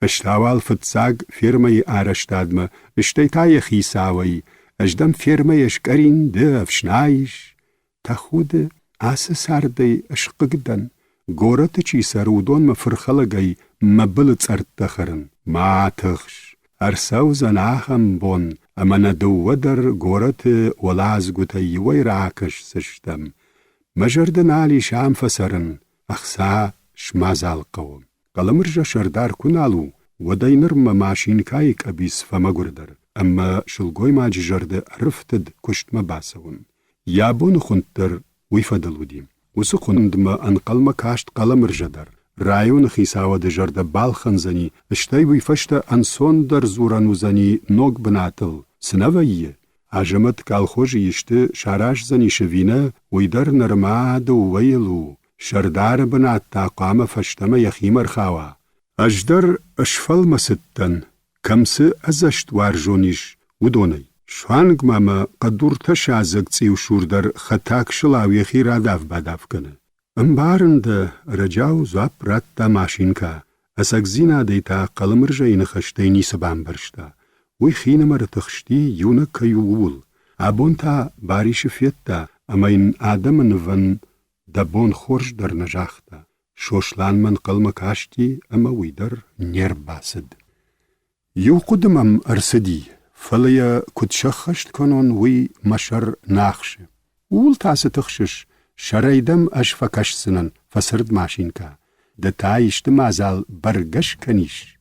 اشتاوال فتساگ فرمای آرشتادمه اشتیتای خیساوی اجدم فرمایش کرین ده افشنایش تا خود آس سردی اشقگدن گورت چی سرودون مفرخلگی مبلت ارتخرن ما تخش ارساو زناهم بون اما ندودر گورت ولازگوتی وی راکش سشتم مجردن آلی شام فسرن اخسا شمازال قوم قلمرجا شردار کنالو ودای نرم ماشین کایک ابیس فمگردر اما شلگوی ما جرده رفتد کشت مباسون یابون خونتر ویفدلو دیم وسو خوندم انقل ما کاشت قلمرجا در رایون خیساو ده جرده بالخن زنی اشتای ویفشت انسون در زورانو زنی نوگ بناتل سنویه عجمت کالخوش یشته شاراش زنی شوینه ویدر نرماد ویلو شردار بنات تاقام فشتم یخیمر خاوا اجدر اشفل مستن کمس ازشت وارجونیش ودونی شوانگ ماما قدور تشازگ تیو شوردر خطاک شلاو یخی راداف باداف کنه امبارند رجاو زواب رات تا ماشین که اساق زینا دیتا قلمرجا این خشتینی سبان برشتا وی خینمر تخشتی یونه کیوول ابون تا باریش فیتا اما این آدم نون دبون خورش در نجاختا شوشلان من قلم کاشتی اما وی در نیر باسد یو قدمم ارسدی فلیا کد شخشت کنون وی مشر ناخش اول تاس تخشش شرایدم اش فکش سنن فسرد ماشین که ده تایشت مازال برگش کنیش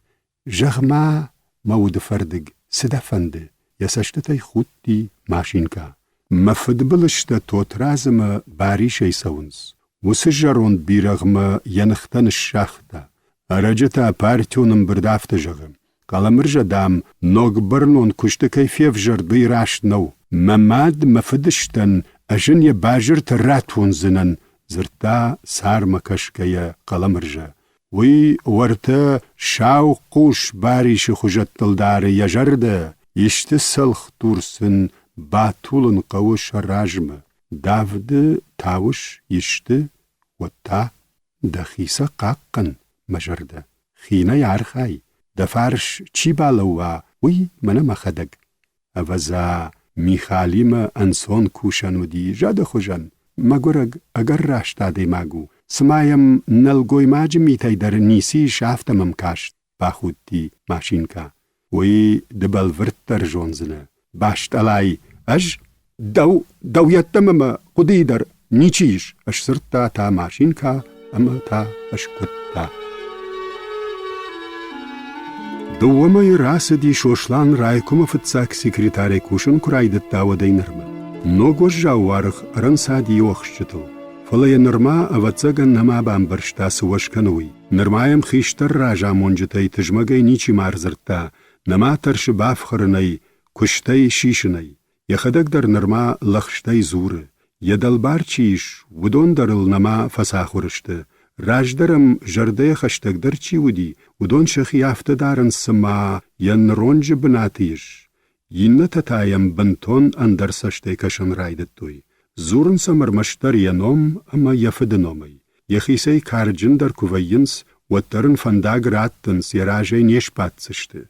جغما مود فردگ سدفنده یسشت تای خود دی ماشین که مفد بلشت توترازم باریش ایساونز وسجرون بیرغم ینختن الشاخته ارجتا پارتیونم بردافت جغم قلمرجا دام نوگ برنون کشت کیفیف جردی راشت نو مماد مفدشتن اجن ی باجر تراتون زنن زرتا سار مکشکه قلمرجا وی ورته شاو قوش باریش خوجت دلدار یجرده یشت سلخ تورسن باتولن قوش راجمه دافد تاوش یشته و تا دخیسه قاقن مجرده خینه یارخای دفارش چی بالوا وی منه مخدگ اوزا میخالیم انسان کوشنو دی جاده خوشن مگرگ اگر راشتاده ماگو سمایم نلگوی ماج میتای در نیسی شافتمم کاشت با خود دی ماشین که وی دبل ورد در جونزنه باشت علای اج دو یتمم قدی در نیچیش اش سرتا تا ماشین که اما تا اش کتا دوامای راس دی شوشلان رایکوم فتساک سیکریتاری کوشن کرایدت داو دی نرمه نوگوش جاوارخ رنسا دی وخشتو فلای نرما اواتزگن نما بامبرشتا سوشکنوی نرمایم خیشتر راجا منجتای تجمگای نیچی مارزرتا نما ترش بافخرنی کشتای شیشنی یخدک در نرما لخشتای زوره یدلبار چیش ودون درل نما فساخورشته راجدرم جرده خشتک در چی ودی ودون شخ یافته دارن سما ین رونج بناتیش ین تتایم بنتون اندر سشته کشن رایدت دوی زورن سمر مشتر ینوم اما یفد نومی یخیسی کارجن در کووینس و ترن فنداگ راتنس یراجه نیش پاتسشته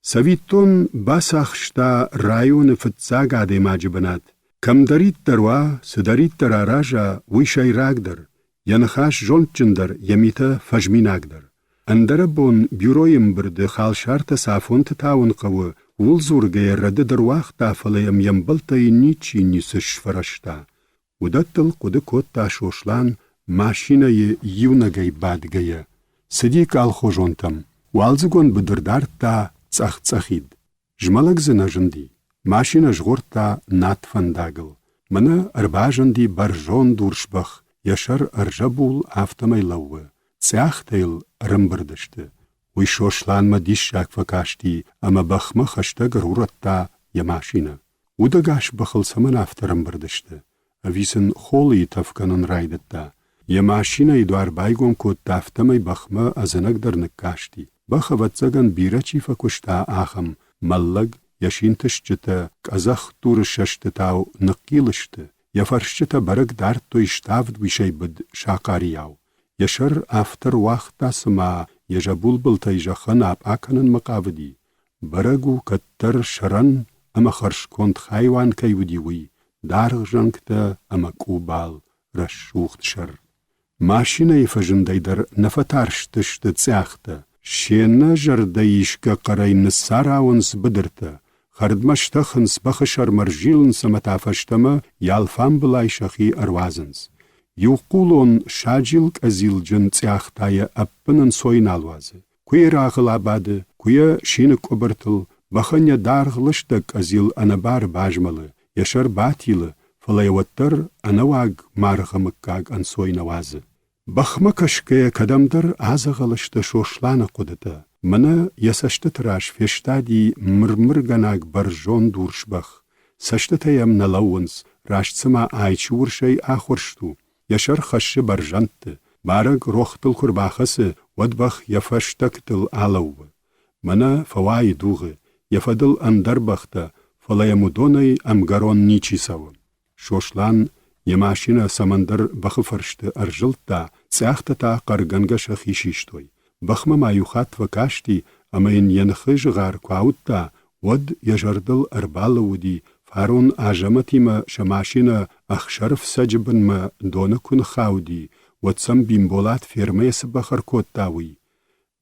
سویتون باساخشتا رایون فتساگ آده ماج بنات کم دارید دروا سدارید در آراجا ویشای راگ در ینخاش جونت جندر یمیتا فجمیناگ در اندر بون بیرویم برده خالشارت سافون تتاون قوه ولزورگه رده در وقت تافلیم یمبلتای نیچی نیسش فرشتا ودتل قده کود تا شوشلان ماشینه یونگای بادگه سدیک آل خوشونتم والزگون بدردار تا تسخید جمالک زنجندی ماشینه جغور تا نات فنداگل منه ارباجندی برجون دورشبخ یشر ارجبول آفتمی لوه تساختیل رمبردشته وی شوشلان ما دیش شاک فکاشتی اما بخمه خشته گرورت تا ی ماشینه و دگاش بخل سمن آفترم بردشته اویسن خولی تفکنن رایدت تا ی ماشینه دوار بایگون کود تافتمی بخمه ازنگ در نکاشتی بخ واتزگن بیره چی فکشتا آخم ملگ یشینتش جتا کازخ دور ششت تاو نقیلشته یفرشتا برگ دارت تو اشتافد ویشی بد شاقاریاو یشر آفتر وقتا سما Yeja bulbulta yeja khanab akanan maqavdi. Baragu kattar sharan ama kharshkont haywan kayudiwi. Dargjankta ama kubal rashucht shar. Maschine yfajndaider nafatarshtisht tsaachta. Shena jardayishka qarayn sarawns bidirta. Khardmashtachns bakhshar marjilns matafashtama yalfam blay shahi arwazens. Yuqulon shajilk aziljan tsachtaya appenen soynalwaze. Kuya raghlabade, kuya shinek obertel, bakhanya darglishtak azil anabar bajmale, yashar batile, falayawattar anawag marghamkag an soynawaze. Bakhmakashke kadamdar azaghalishta shoshlana qudata. Mana yasashtatrash feshtadi mrmrganag barjon durshbach. Sashtatayam nalawans, rashtsama aichwurshay akhurshtu. Yashar khash barjante, barag rochtel kurbachase, wadbach yafashtaktel alaw. Mana fawai duge, yafadil andarbachta, falayamudonay amgaron nichisaw. Shoshlan yamashina samandar bakhfarshte arjilta, tsachtata qarganga shakhishishtoi. Bakhma mayukhat vakashti, amayin yankhijgar kwautta, wad yajardil arbalawdi, Farun ajamatima shamashina akhsharf sajban ma donakun khawdi, watsam bimbolat firmes bakhar kottawi.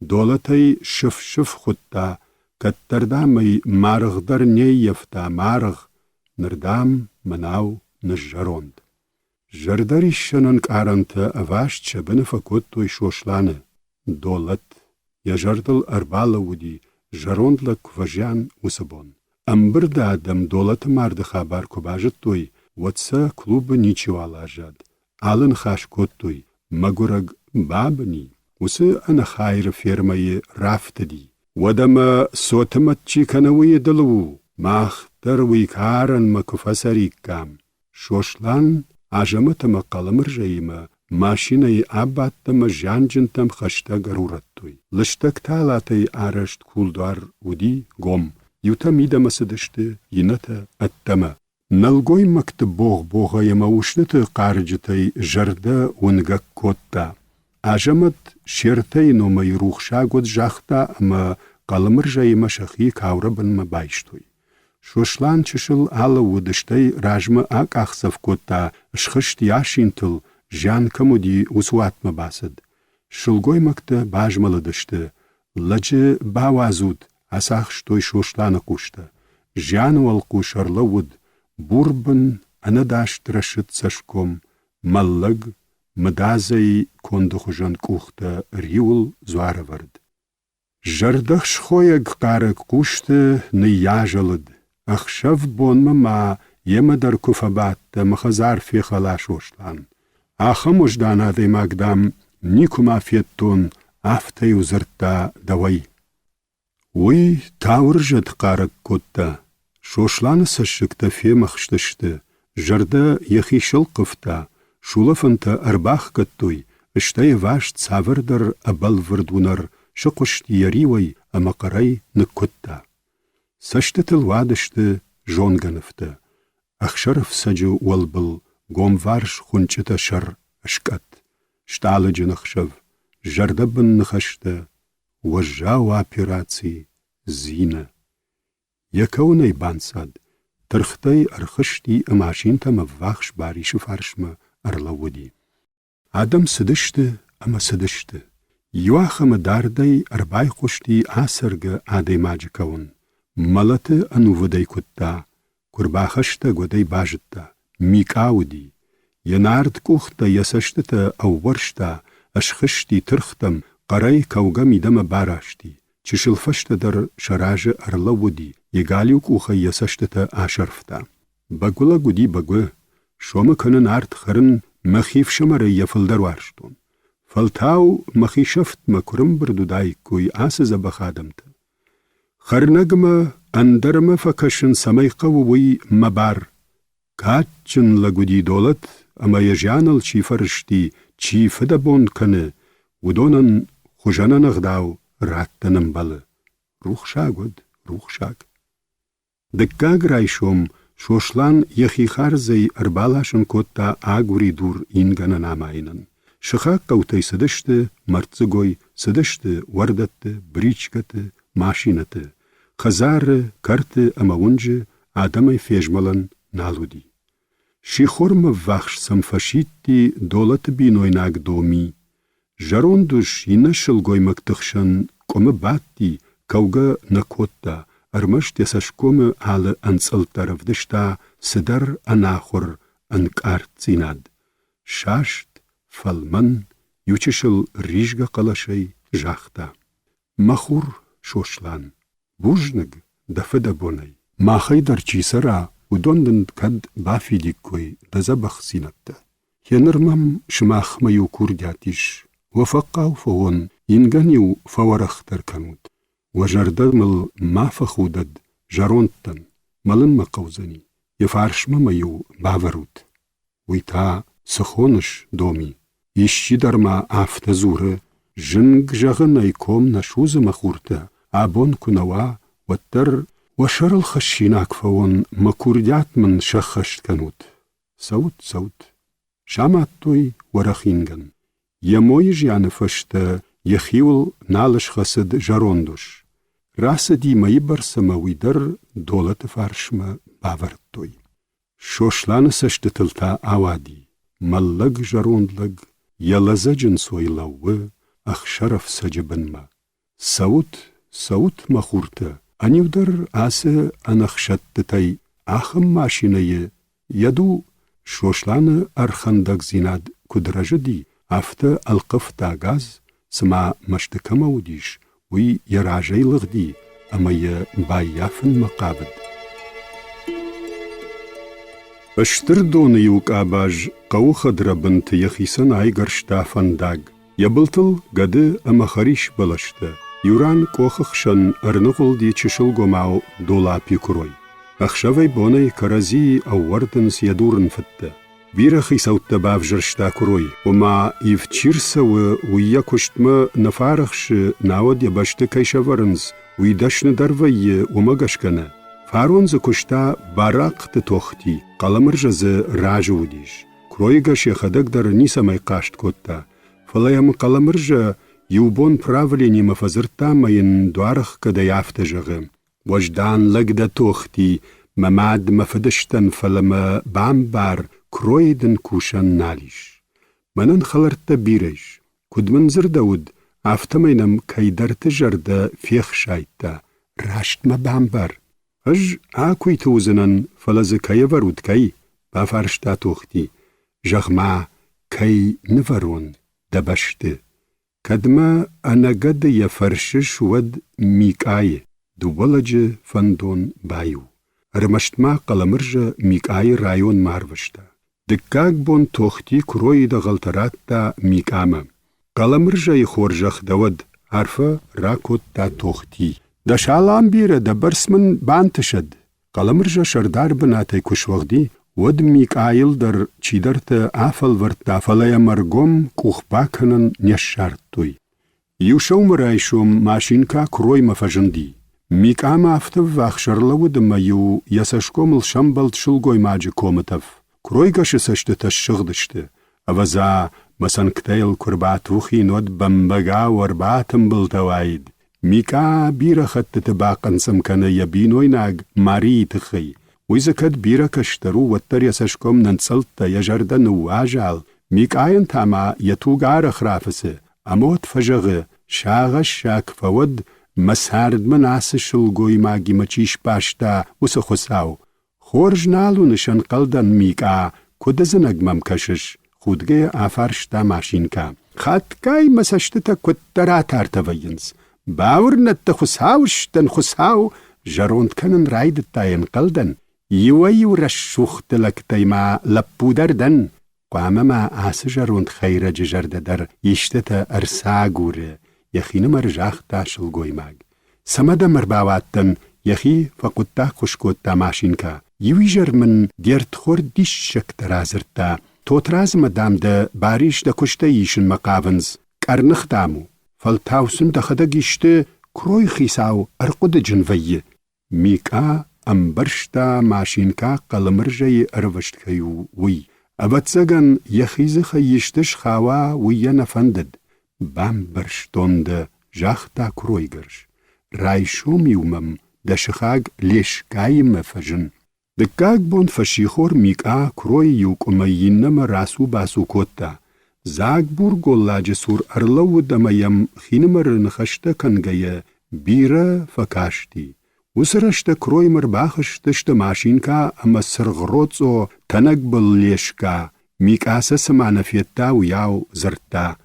Dolatay shif khutta, kattardamay margdar neyefta marg, nerdam manaw njarond. Jardari shanan karanta avash chabana fakottoy shoshlane. Dolat, yajardal arbalawdi, jarondla kvajan usabon. Ambrda adam dolat marde khabar kubajtoy, watsa klub nichiwalajad. Alın khashkottoy, magurag babni. Usı ana khayr firmayı raftedi. Wadama sotamatchi kanawi dalwu. Makhtarwi karan makufasarikam. Shoshlan ajamatama qalamrjayma. Maşinayı abattama janjintam khashta garurattoy. Lishtak talatay arasht kuldar udi gom. Yuta midamasıdıştı, yinata attama. Nalgoy maktı boğ yamavuşnıtı qarjıtay jarda ungak kotta. Ajamat şertay nomay ruhşagot jahta ama qalımırjayma şahi kavrabanma bayştoy. Şoşlan çışıl ala udıştay rajma ak aksaf kotta şkhışt yaşintıl jan kamudi uswatma basad. Şılgoy maktı bajmalıdıştı. Lacı bawazud. Asach shtoy shoshlan kushta. Jan wal kusharlawud, burban anadash trashit sashkom, mallag, madazay kondukhujan kuchta riul zwaravard. Jardach shkhoyag qarak kushta niyajalad. Akhshav bonma ma yemadar kufabat makhazar fi khala shoshlan. Akhamujdana de magdam nikuma fietton aftay uzarta dawai. Uy tawrjat qarak kotta. Shoshlan sashikta fe makhshtashta. Jarda yakhishal qifta. Shulafanta arbakh kattoy. Ishtay vash tsavardar abalvardunar. Shaqusht yariway amaqaray nikotta. Sashtatil wadishta jonganifta. Akhsharf saju walbal. Gomvarsh khunchita shar ashkat. Shtalajin akhshav. Jarda bin khashta. Wajjaw operacii zina. Yakawnay bansad. Tarhtay arkhshti amashinta mavvakhsh barish farshma arlawudi. Adam sidishte ama sidishte. Yuakham darday arbay khushti asarga aday majikawun. Malate anuvuday kutta. Kurbakhashta goday bajitta. Mikawdi. Yanard kukhta yasashtata awwarshta. Ashkhshti tarkhtam. Qaray kawga midama barashti. Chishilfashta dar sharaja arlawudi. Yegaliuk uha yasashtata asharfta. Bagula gudi bagwa. Shoma kanan art kharan makhif shamara yafildar warshton. Faltaw makhishafت makurum berduday kuy asaza bakhadamta. Kharnagma andarma fakashin samayqa wuwi mabar. Kachin lagudi dolat ama yajanal chi farishti chi fadabon kane. Udonan khujana nagdaw rattanam bala. Rukhshagod, rukhshag. Dekkag raishom shoshlan yakhi kharzay arbalashon kotta aguri dur ingana namaynan. Шыха қаутай сыдышты, марцыгой, сыдышты, вардатты, бричкаты, машинаты. Хазары, карты, амаунжы, адамай фежмалан налуди. Шихорма вахш самфашитти долаты бинойнаг доми. Жарондуш инашыл гоймактықшан комы батти, кауга накотта, армаш тесашкомы алы анцалтаравдышта сыдар анахор анкар цинад. Шашт, фалман, ючышыл рижга қалашай жахта. Махур шошлан. Бужныг дафыда бонай. Махай дарчисара удондын кад бафидиккой дазабах синатта. Хенермам шмахмаю курдятиш. Вафақау фоон инганиу фаварахтар канут. Важардамыл мафахудад жаронттан малын мақаузани. Ефаршмамаю баварут. Уйта сахоныш доми. Ищидарма афтазуры. Жынг жағынай ком нашузы махурта. Абон кунава ваттар وشرل خشيناك فون مكوردات من شخشت كنوت. صوت شاماتوي ورخينغن. يمويج يعني فشت يخيول نالش خسد جاروندوش. راسدي ما يبرس ما ويدر دولة فارشما باورتوي. شوشلان سشتتلتا آوادي. ملق جاروندلق يلزجن سوي لو أخ شرف سجبن ما. صوت مخورتا. Анивдар асы анахшаттытай ахым машинайы яду шошланы архандак зинад кудражыди афты алқыфта газ сыма маштыкамаудиш уй яражайлығди амайы байяфын мақабыд. Аштыр доны юк абаж қауы драбын тыяхисан айгар штафандаг. Ябылтыл гады амахариш балашты. Юран кохахшан арнығылди чышыл гомау дола пикурой. Ахшавай бонай карази ауардын сядурын фытты. Бирахи саутта бавжыршта курой. Ома ивчирсавы уйя куштмы нафарахшы навод ябашты кайшаварынз. Уйдашны дарвайы омагашканы. Фаронзы кушта барақты тохти. Қаламыржазы ражы удиш. Кройга шехадагдар нисамай кашт котта. Фалаямы қаламыржа Юбон правлени мафазыртамайын дуарах када яфтажығы. Вождан лагда тохти, мамад мафадыштан фалама бамбар кройдын кушан налиш. Манан халарта биреш. Кудманзыр дауд, афтамайнам кайдарты жарда фех шайтта. Раштма бамбар. Аж акуй тузынан фалазы кая варуд кай, бафаршта тохти. Жағма кай ныварон дабашты. Кадма анагады яфаршиш вад микай, дубаладжы фандон баю. Рымаштма қаламыржа микай район марвышта. Дыккак бон тохти кройда галтаратта микама. Қаламыржа и хоржах давад арфа ракотта тохти. Да шалам бире да барсман бантышад. Қаламыржа шардар банатай кушвагди, вад микайылдар чидарта афал варта фалая маргом кухпаканан нешартуй. Юшаумрайшум машинка крой мафажанди. Микама афтав вахшарлавуд маю ясашкомыл шамбалт шулгой маджи коматав. Кройгаши саштыта шыгдышты. Аваза масанктайл курбат вухи нод бамбага варбатым былтавайд. Мика бирахатты табакан самкана ябинойнаг мари тыхай. Уйзакад бира каштару ваттар ясашком нанцалта яжардан уажал. Микаyan тама ятугара храфысы. Амот фажагы шагаш шак фавад масардман асышыл гойма гимачиш пашта усахосау. Хоржналу нышан қалдан мика кудазынагмам кашыш. Худге афаршта машинка. Хаткай масаштыта куттара тартавайынс. Бауырнатта хусауштан хусау жаронтканын райдыттайын қалдан. Юайу рашухтылактайма лаппудардан. Қуамама асы жаронт хайра жажардадар иштата арсагуры. Яхины маржах ташыл гоймаг. Самада марбаваттан яхи факутта хушкотта машинка. Юи жармын дертхор дишшак таразырта. Тотraz мадамда бариш да кушта ишын мақавынз. Карнық даму. Фалтаусын дахада гишты крой хисау арқуды джинвайы. Мика амбаршта машинка қаламыржай арвашткаю уй. أبتزغن يخيزخ يشتش خاوا ويانا فندد بام برشتوند جاختا كرويغرش رايشوم يومم دشخاغ ليش كايم فجن دكاغ بون فشيخور ميكا كروي يوك أمينم راسو باسو كوتا زاغ بورغولا جسور أرلو دميم خينمر نخشتا كنغيا بيرا فكاشتي وسرشتا كروي مرباخش تشتا ماشينكا أما سرغروتسو تنقبل ليشكا ميكا سسمعنا فيتا وياو زرتا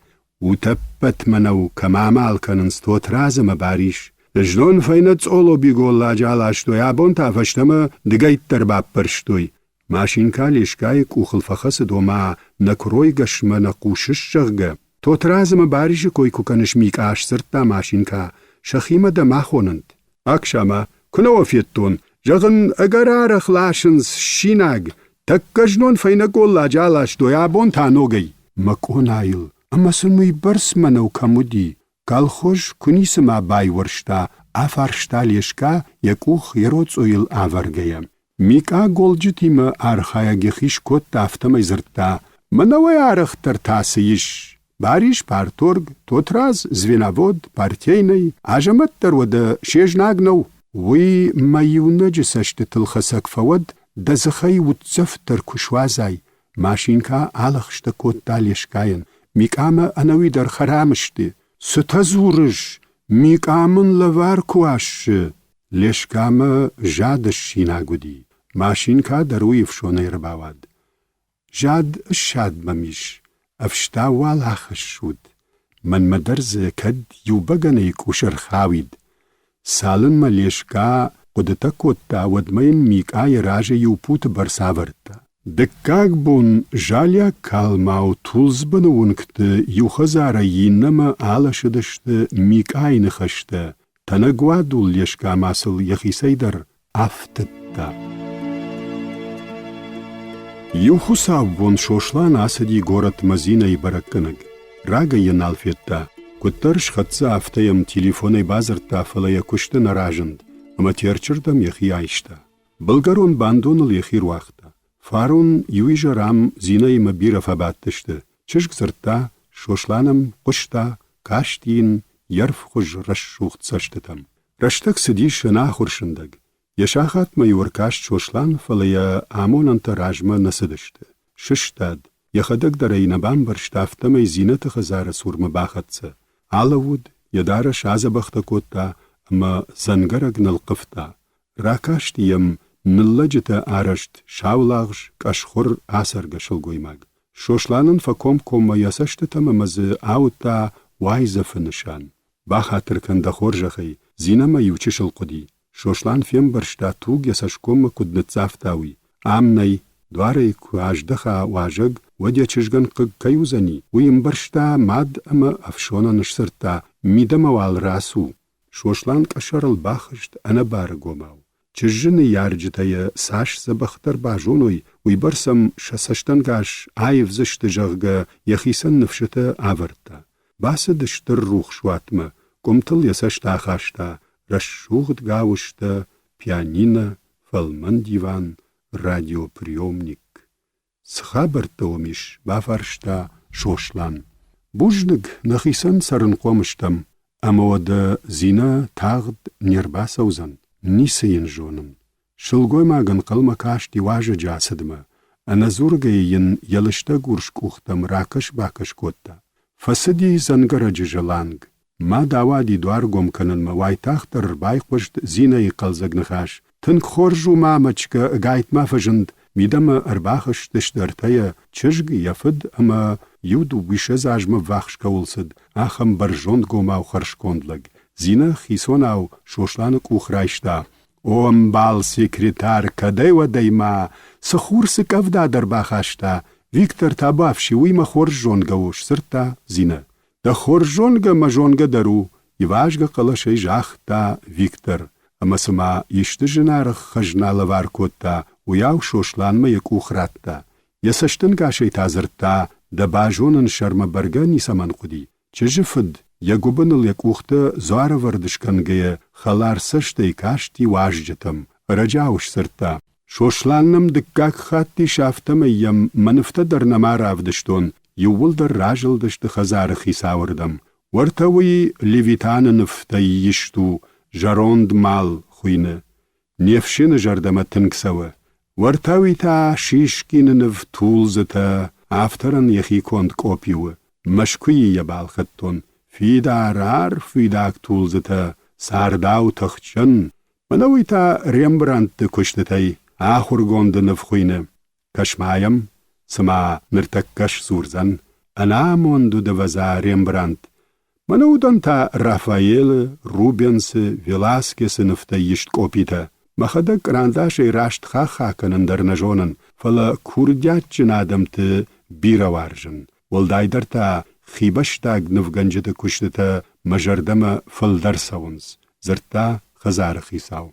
وتبت منو كمامال كننستو ترازم باريش جنون فاينت اولو بيقول جالاشتو يا بونتا فشتما دقايت ترباب برشتوي ماشينكا ليشكاي كوخل فخص دوما نكروي قشما نقوشش شغا تو ترازم باريش كوي كوكنش ميكاش سرتا ماشينكا شخيمة دماخونند اكشاما كنو فيتون جغن اقرار خلاشنز شيناغ تك جنون فاينقول جالاشتو يا بونتا نوغي مكونايل اما سنوي برس منو كمودي قال خوش كنيسما باي ورشتا افارشتا ليشكا يكوخ يروتسويل افرغيا ميكا غولجتيما ارخايا گخيش كوت تافتما زرتا منوي ارخ ترتاسيش باريش بارتورغ توتراز زوينавод партийный ажаматтар ودا شيجناغنو وي مايونج سشت تلخسك فود دزخي وتسفتر كشوازاي ماشينكا алахشت كوت تاليشكاين ميكاما انوي در خرامشتي ستزورش ميكامن لوار كواش ليشكاما جاد شيناغودي ماشينكا دروي فشوني رباواد جاد الشاد مميش افشتا والاخش شود من مدرز كد يوبغني كوشر خاويد سالن مليشكا قدتا كوتا ودمين ميكا يراجي يوبوت برساورتا دكاك بون جاليا كالماو تولز بنونكت يوخزارا ينما على شدشت ميكاي نخشت تنقوادو ليشكا ماسل يخي سيدر افتتا يوخسا بون شوشلان اسدي город مزينة يبركنگ راغا ينالفيتا كترش خدسا افتيم تليفوني بازرتا فلايا كشت نراجند اما تيرچردم يخي عيشتا بلغارون باندون يخي رواختا فارون يويجا رام زيناي مبيرا فباتشت چشك زرتا شوشلانم قشتا كاشتين يرف خج رشوخت سشتتم رشتك سديش ناخورشندگ يشاخات ما يوركاش شوشلان فليا آمون انت راجما نسدشت ششتاد يخدق دري نبان برشتافتما زينت خزار سور مباختسا علود يدارش عزبختا كوتا اما زنگرق نلقفتا راكاشت يم نلجتا آرشت شاولاغش كاشخور آسر گشلگويماگ شوشلانن فكوم كوم يسشتتم مز آوتا وايزة فنشان باخاتر كندخور جخي زينما يوچش القدي شوشلان فيم برشتا توگ يسشكوم كدنتزافتاوي آمني دواري كواجدخا واجگ وديا چشگن قگ كيوزني ويم برشتا ماد اما افشونا نشسرتا ميدموال راسو شوشلان كشر الباخشت انا بارگوماو چجن يارجتايا ساش زبختر باجونوي ويبرسم شسشتنگاش آيف زشت جغگا يخيسن نفشتا آورتا باسدشتر روخ شواتما قمتل يسشتا خاشتا رشوخت گاوشتا пианино, фалман диван, радиоприемник. Схабартомиш бафаршта шошлан. Бужнык нахисан сарын қомыштам, амавада зина тағд нербасаузан, нисайын жонын. Шылгоймаган қылма кашти важа жасыдыма, аназургайын ялышта гуршк ухтам ракаш бакаш котта. Фасади зангараджы жаланг. ما داوادي دوارگم کنن ما وای تاختر بایقوشت زینای قلزگ نخاش. تنک خورجو ما مچکا گایت ما فجند میدم ارباخش تشدرتایا چشگ یفد اما یودو بیشز آجم وخش کولسد آخم برجوند گوما و خرش کندلگ. زینا خیسون او شوشلانک اوخرایشتا. اوم بال سیکریتار کدای و دایما سخور سکفدا در باخشتا. ویکتر تاباف شوی ما خورجون گوش سرتا زینا. دا خورجونگا مجونگا درو یواجگا قلاشای جاختا ویکتر اما سما یشت جنارخ خجنا لوار کوتا و یاو شوشلان ما یک اوخراتا یسشتنگا شای تازرتا دا باجونن شرم برگا نیسا من قدی چجفد یگوبنل یک اوختا زوار وردشکنگا خلار سشتی کاشتی واججتم رجاوش سرتا شوشلانم دکاک خاتی شافتم یم منفته در نمار آفدشتون یول در راجل دشت خزار خیساوردم. ورتوی لیویتان نفته یشتو جروند مال خوینه. نیفشین جردم تنکسوه. ورتوی تا شیشکین نف تولزتا آفترن یخی کند کوپیوه. مشکوی یبال خطون. فیدا رار فیداک تولزتا سارداو تخچن. منوی تا ریمبرانت کشتتای آخور گوند نف خوینه. کشمایم سما مرتکش سورزن. انا موندو دوزا ریمبرانت. منودن تا رافائیل، روبنس، ویلاسکس نفته یشت کوپیتا. مخدک رانداش راشت خاخا کنن در نجونن. فلا کوردیات جنادم تا بیروارجن. ولدایدر تا خیبشتاگ نفگنجت کشتتا مجردم فل درسونز. زرتا خزار خیساو.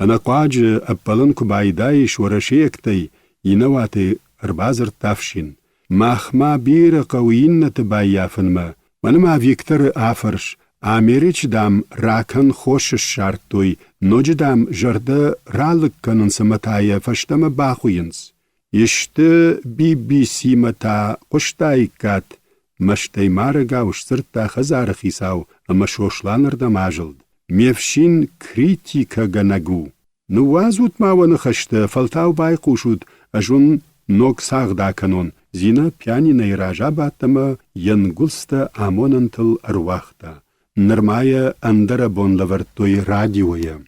انا قاج اپلن کبایدایش ورشیکتی ینواتی اربازر تافشین. ماخما بیر قوین نتبایافن ما. منما ویکتر آفرش آمیریچ دام راکن خوشش شارتوی نوج دام جرده رالک کنن سمتای فشتم باخوینز. یشت بی سی متا قشتای کات مشتی مارگاوش سرتا خزار خیساو اما شوشلانر دم آجلد. میفشین کریتیکا گنگو. نوازوت ماوان خشت فلتاو بای قوشود اجون نوک ساغ دا کنون. زینا پیانی نیراجا باتما ینگلستا آموننتل ارواختا. نرمای اندر بون لورتوی رادیویا.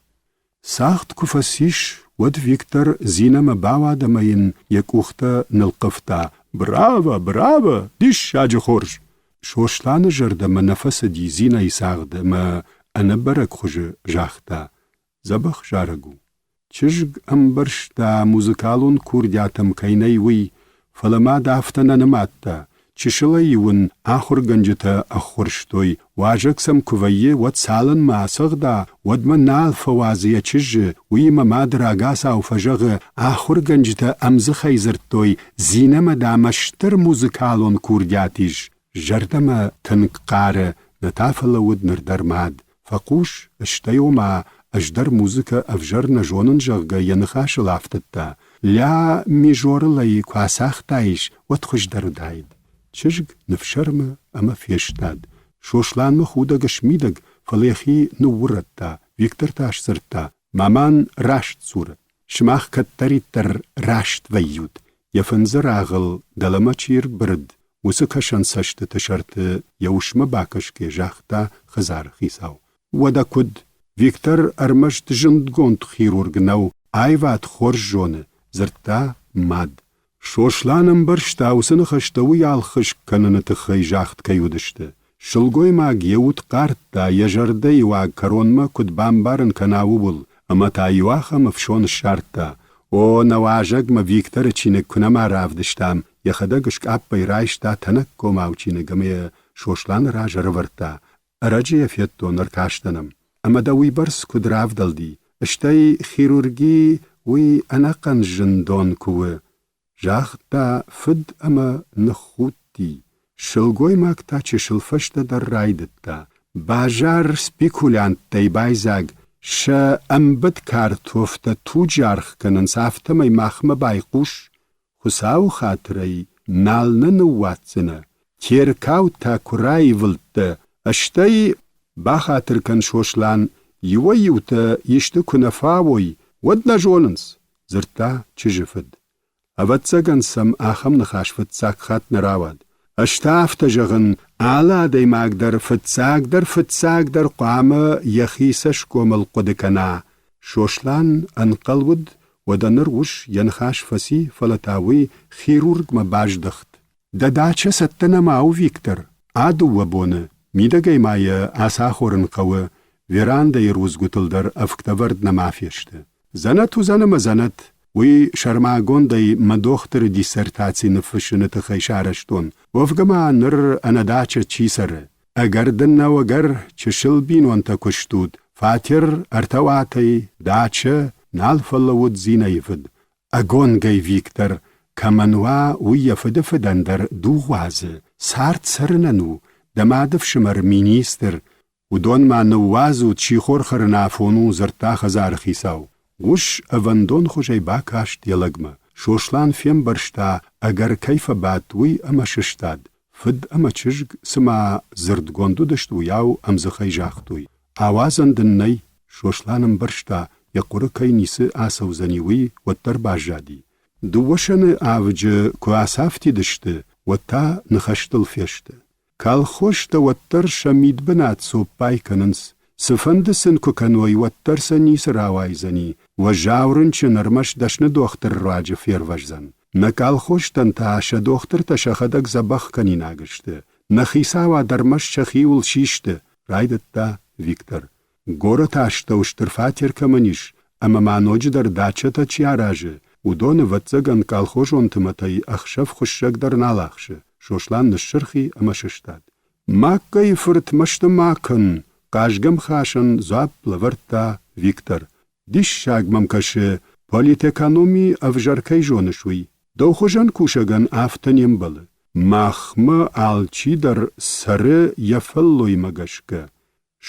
ساخت کفاسیش ود ویکتر زینا مباوا دماین یک اختا نلقفتا. براوا دیش شاج خورش. شوشلان جردم نفس دی زینای ساغد ما انا برک خوش جاختا. زبخ جارگو. چشگ امبرشتا موزیکالون کوردیاتم کینای وی فلما دافتنا نماتا. چشلایون آخر گنجتا اخورشتوی واجکسم کویه ود سالن ما سغدا ود من نال فوازیه چش وی ما دراگاسا و فجغ آخر گنجتا امز خیزرتوی زینم دامشتر موزیکالون کوردیاتیش جردم تنقاره نتافل ود نردرماد فقوش اشتیو ما اجدر موزیکا افجر نجونن جغگا ینخاش لافتتا لا میجور لای کواساختایش ود خوش درو داید. چشگ نفشرم اما فیشتاد. شوشلان مخودا گشمیدگ فلیخی نورتا ویکتر تاش سرتا مامان راشت صورت. شماخ کتری تر راشت ویود. یفنزر آغل دلما چیر برد. وسکشن سشت تشرت یوشم باکش که جاختا خزار خیساو. ودا کد ویکتر ارمشت جند گوند خیرورگ نو آیوات خورش جونه. زرتا ماد. شوشلانم برشتا وسن خشتوی آلخش کنن تخی جاخت کیودشته. شلگوی ماگ یود قارت دا یجرده یواگ کرون ما کد بامبارن کناو بول. اما تا یواخا مفشون شارت دا. او نواجگ ما ویکتر چینک کنما رافدشتام. یخدگشک آپ بیرایش دا تنک کوماو چینگمی شوشلان راج رورتا. اراجی فیتو نرکاشتنم. اما دا وی برس کد رافدل دی. اشتای خیرورگی وی اناقن جندون کوه. جاختا فد اما نخوتی. شلگوی ماکتا چه شلفشت در رایدتا. باجار سپیکولانت دی بایزاگ شا امبد کارتوفتا تو جارخ کنن سافتا می مخم بایقوش. خساو خاطری نالن نواتسنه. تیرکاو تا کرای ولتا. اشتای با خاطر کن شوشلان یویوتا یشت کنفاوی ود نجوننس. زرتا چجفد. اواتساگن سم آخم نخاش فتساگ خات نراواد. اشتاف تجغن آلا دی ماگ در فتساگ در قامه یخیسش کومل قدکنا. شوشلان انقلود ودنر وش ینخاش فسی فلتاوی خیرورگ مباج دخت. داچه ستنا ماو ویکتر. آدو وبونه. میدگی مایه آسا خورن قوه. ویران دی روز گتل در افکتورد نمافیشته. زنت و زنم زنت. وی شرماگون دی مدوختر دیسرتاسی نفشنت خیشارشتون. وفگما نر انداچه چی سره. اگر دن و اگر چشل بینوان تا کشتود. فاتر ارتواتی داچه نالفلود زینه فد. اگون گی ویکتر کمنوا وی فدفدن در دوغوازه. سارت سرننو دمادف شمر مینیستر و دون ما نوازو چی خور خرنافونو زرتا خزار خیساو. وش ئەڤەندۆن خۆشەی با کاشت یەڵەگمە شۆشلان فێم بەرشتا ئەگەر کەیفە باتووی ئەمە ششتاد فد ئەمە چژگ سما زردگۆندو دەشت و یاو ئەمزخەی ژاختووی ئاوازن دنەی شۆشلانم بەرشتا یەقورەکەی نیسە ئاسەوزەنیوی وەتەر باژادی دووەشەنە ئاوجە کواسافتی دشتە وەتا نخەشتڵ فێشتە کاڵ خۆشتە وەتەر شەمید بنات سۆپای کەننس سفەندسن کوکەنۆی وەتەرسە نیسە راوایزەنی وە ژاورن چ نەرمەش دەشنە دۆختر ڕاجە فێرڤەژزەن نەکاڵ خۆشتەن تاشە دۆختر تەشەخەدەک زەبەخکەنی ناگشتە نەخیساوا دەرمەش چەخیول شیشتە ڕایدتتا ڤیکتەر گۆرە تاشتە و شترفاتێرکەمەنیش ئەمە مانۆجی دەرداچەتە چیاراژە و دۆنە ڤەتزەگەن کاڵخۆشۆن تمەتەی ئەخشەف خوشەک دەرناڵاخشە شۆشلان نشرخی ئەمە ششتاد ماکەی فرت مەشتە ماکن قاژگەم خاشن زواب لەڤەرتا ڤیکتەر دیش شاگمەم کەشە پۆلیتێکانۆمی ئەڤژەرکەی ژۆنشووی دەوخۆژەن کوشەگەن ئافتەنیم بڵە ماخمە ئاڵچی دەر سەرە یەفەڵۆی مەگەشکە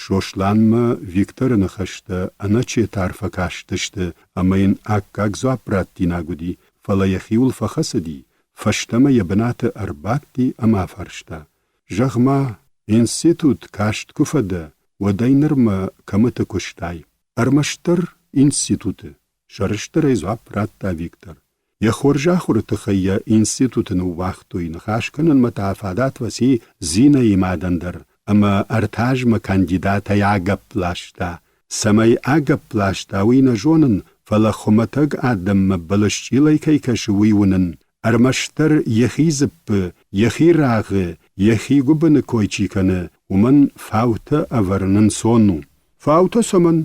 شۆشلانمە ڤیکتەر نەخەشتە ئەنە چێ تارفە کاشتشتە ئەمەین ئاکاک زواب پراتی ناگودی فەڵە یەخیول فەخەسەدی فەشتەمە یەبناتە ئەرباکتی ئەما فەرشتا ژەغما ئینسیتوت کاشت کوفەدە وەدەینرمە کەمەتە کوشتای ئەرمەشتر ئینسیتوتە شەرشترەی زواب پراتا ڤیکتەر یەخۆرژا خورتەخەیە ئینسیتوتن و واختوی نەخاشکەنن مەتافادات وەسی زینەی مادەندەر ئەمە ئەرتاژمە کاندیداتە یاگە پلاشتا سەمەی ئاگە پلاشتاوی نەژۆنن فەلە خومەتەگ ئادەممە بەلەشچیڵەی کەیکەشوی ونن ئەرمەشتەر یەخی زپە یەخی ڕاغە یەخی گوبنە کۆیچیکەنە ومن فاوتە ئەڤەرنن سۆنو فاوتە سەمن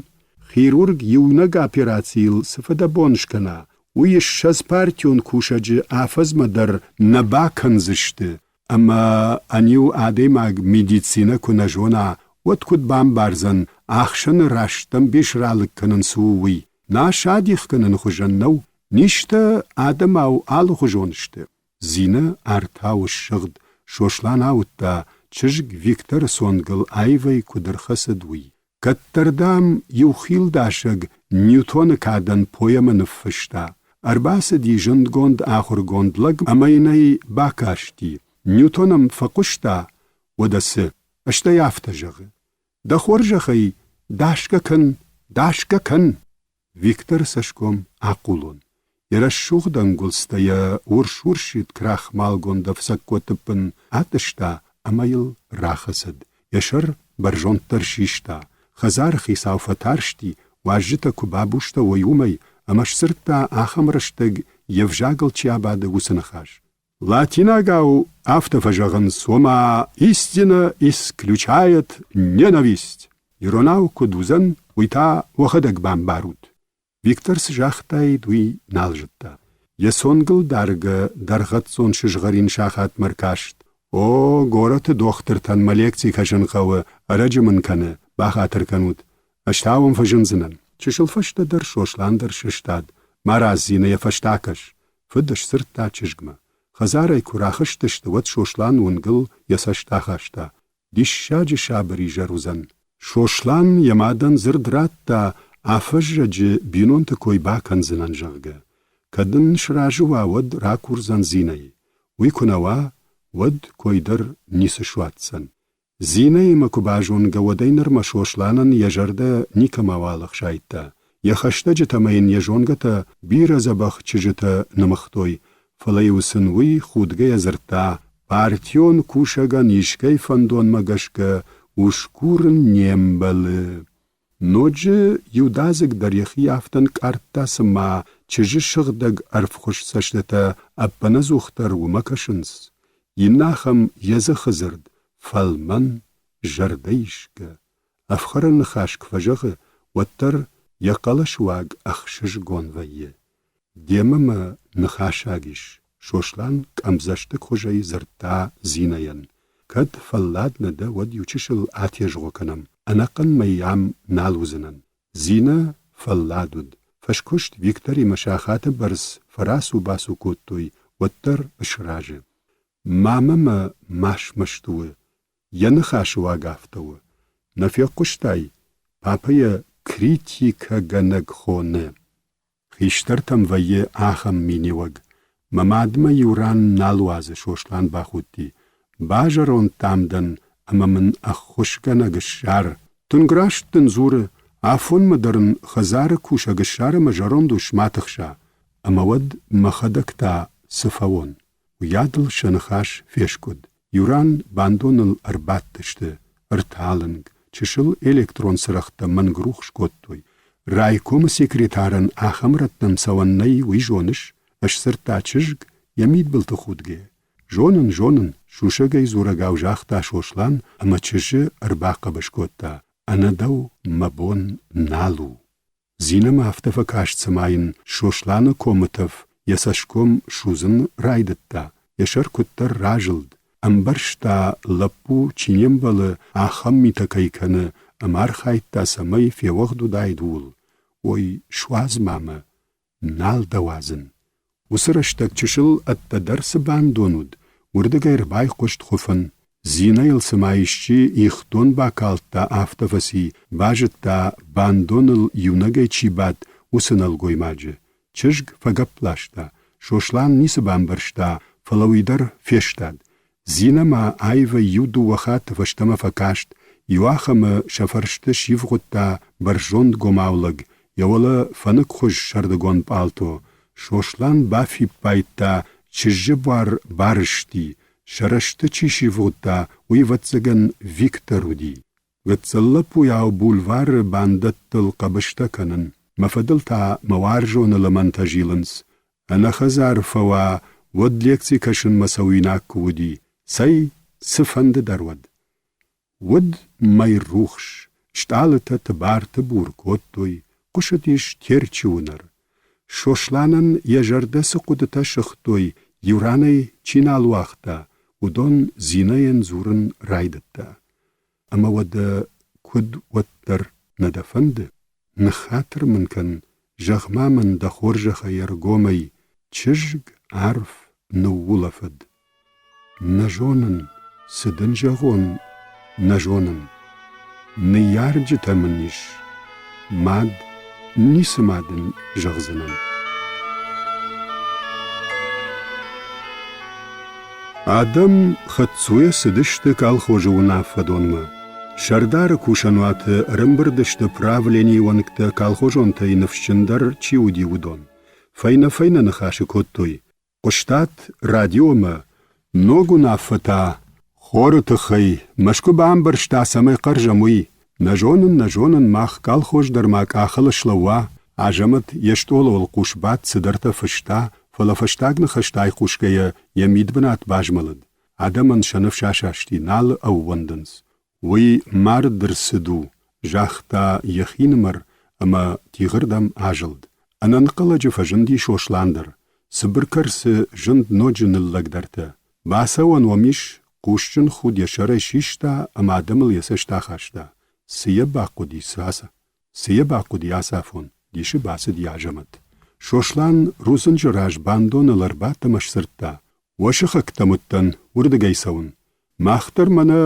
خیرورگ یونەگا پێراتیل سفەدە بۆنشکەنا ویش شەزپارتیۆن کوشەجە ئافەزمە دەر نەباکەن زشتە ئەمە ئەنیو ئادەی ماگ میدیسینە کونەژۆنا وەتکوت بام بارزن ئاخشەنە ڕاشتەم بێشرالکەنن سووی ناشادیخکەنن خوژەنە و نیشتە ئادەما و ئاڵ خوژۆنشتە زینە ئارتا و شغد شۆشلان ئاوتتا چژگ ڤیکتەر سۆنگڵ ئایڤەی کودرخەسە دوی کەتەردام یوخیل داشەگ نیوتۆنە کادەن پۆیەمە نفشتا ئەرباسە دیژند گۆند ئاخور گۆندلەگ ئەمەینەی باکاشتی نیوتۆنم فەقوشتا وەدەسە ئەشتە یافتە ژەغە دەخۆر ژەخەی داشکەکەن داشکەکەن ڤیکتەر سەشکۆم ئاقوڵۆن یەرە شوخ دەنگوڵستەیە ورشورشیت کراخ ماڵگۆن دەفسەک کۆتپن ئاتشتا ئەمەیڵ ڕاخەسەد یەشەر بەرژۆنتەر شیشتا خەزار خیساوفەتارشتی واژتە کوبابوشتە وەیومەی ئەمەش سرتا ئاخەم ڕشتەگ یەڤژاگڵ چیابادە وسنەخاش Латинага автофажаган сома истина исключает ненависть. Иронау кудузан уйта вахадак бамбарут. Виктор сжахтай дуй налжытта. Ясонгл дарга даргатсон шижгарин шахат маркашт. О, город дохтыртан малекци кашанхавы араджымын каны бахатыр канут. Аштауым фажынзынан. Чышыл фашта дар шошландар шиштад. Маразина я фаштакаш. Фыдыш сырта чижгма. خزارای کوراخشتشت وەت شۆشلان ونگڵ یەسەشتاخاشتا دیشاجی شابری ژەروزەن شۆشلان یەمادەن زردراتتا ئافەژەجە بینۆنتە کۆی باکەن زنان ژەغگە کەدن شراژوا وەد ڕاکورزەن زینەی وی کونەوە وەد کۆی دەر نیسە شواتسەن زینەی مەکوباژۆنگە وەدەی نەرمە شۆشلانن یەژەردە نیکەماواڵەخشایتتا یەخەشتەجە تەمەین یەژۆنگەتە بیرە زەبەخ چژتە نمەختۆی فەڵەیوسنوی خودگەیە زرتا پارتیۆن کوشەگە نیشکەی فەندۆن مەگەشکە وشکورن نێمبەلە نۆجە یودازک دەریەخی یافتن کارتا سما چژە شغدەگ ئەرف خوش سەشتەتە ئەپەنە زوختەر ومەکەشنس ییناخەم یەزە خزرد فەلمەن ژەردەیشکە ئەفخەرە نخاشک فەژەغە وەتەر یەقەلەش واگ ئەخشش گۆنڤەیە دێمەمە نخاشاگیش شۆشلان کەمزەشتک خۆژەی زرتا زینەیەن کەد فەلاد نەدە وەد یوچشل ئاتێژغۆکەنم ئەنەقن مەیام ناڵوزنن زینە فەلادود فەشکوشت ڤیکتەری مەشاخاتە بەرز فەراس و باس و کۆتۆی وەتەر ئشراژە مامەمە ماش مەشتووە یە نەخاش واگافتەوە نەفێ قوشتای پاپەیە کریتی کە گەنەگ خۆنە خیشترتم ویه آخم مینی وگ. ممادمه یوران نالواز شوشلان باخودی. باجرون تامدن اما من اخوشگنه گشار. تنگراشتن زوره آفون مدرن خزار کوشه گشار مجرون دوش ماتخشا. اما ود مخدکتا صفاون. و یادل شنخاش فیش کد. یوران باندون الاربات تشته. ارتالنگ. چشل الکترون سرخت من گروخ شکوت توی. رایکوم سیکریتارن آخمرتنم سواننی وی جونش. اش سرتا چشگ یمید بلت خودگه. جونن شوشگه زورگاو جاختا شوشلان اما چشه ارباقه بشکوتا. انا دو مبون نالو. زینم هفته فکاشت سماین شوشلان کومتف یساشکوم شوزن رایدتا. یشر کتر راجلد. امبرشتا لپو چینیم بله آخم میتکای کنه امار خایتا سمای فی وقتو دایدول. وی شواز ماما نال دوازن. وسرشتک چشل اتا درس باندونود. وردگیر بای قشت خوفن. زینایل سمایشچی ایختون باکالتا آفتفسی باجتا باندونل یونگی چی باد وسنل گوی ماجه. چشگ فگپلاشتا. شوشلان نیس بامبرشتا فلویدر فیشتاد. زینما آیو یودو وخات فشتما فکاشت یواخم شفرشت شیفغوتا برجوند گماولگ یولا فنک خوش شردگون پالتو شوشلان بافی پایتا چجبار بارشتی شرشت چی شیفغوتا وی وطزگن ویکترو دی وطزلپو یاو بولوار باندتل قبشتا کنن مفدلتا موارجون لمن تجیلنس انا خزار فوا ود لیکسی کشن مسویناک ودی سي سفند درود. ود ماي روخش. شتالتا تبار تبور كوتوي. قشتيش تيرچونر. شوشلانن يجردس قدتا شختوي. يوراني چينال واختا. ودون زينين زورن رايدتا. اما ود كد ودتر ندفند. نخاطر منكن جغما من دخورج خير قومي. چجگ عرف نولفد. نجونن سدنجغون نجونن نيارج تمنيش ماد نيسمادن جغزنن آدم خطسوية سدشت كالخوجونا فدونما شردار كوشنوات رمبردشت правлени ونكت كالخوجونتا ينفشندر چيودي ودون فاينا نخاش كوتوي قشتات راديوما نوگو نافتا خورت خی مشکو بامبرشتا سمای قرجموی نجونن ماخ کال خوش در ماک آخل شلوا عجمت یشتول والقوشبات صدرتا فشتا فلا فشتاگ نخشتای قوشگه یمید بنات باجملد آدمن شنف شاشاشتی نال او وندنس وی مار درسدو جاختا یخین مر اما تیغردم عجلد اننقل جفجندی شوشلاندر سبرکرس جند نوجن اللگدرتا باسوان ومیش قوشچن خود یشاره شیشتا اما آدمل یسشتا خاشتا سیه باقودی آسافون دیش باس دیاجمد شوشلان روزنج راج باندون الاربات مشسرتا وشخکتمتن وردگیسون ماختر منا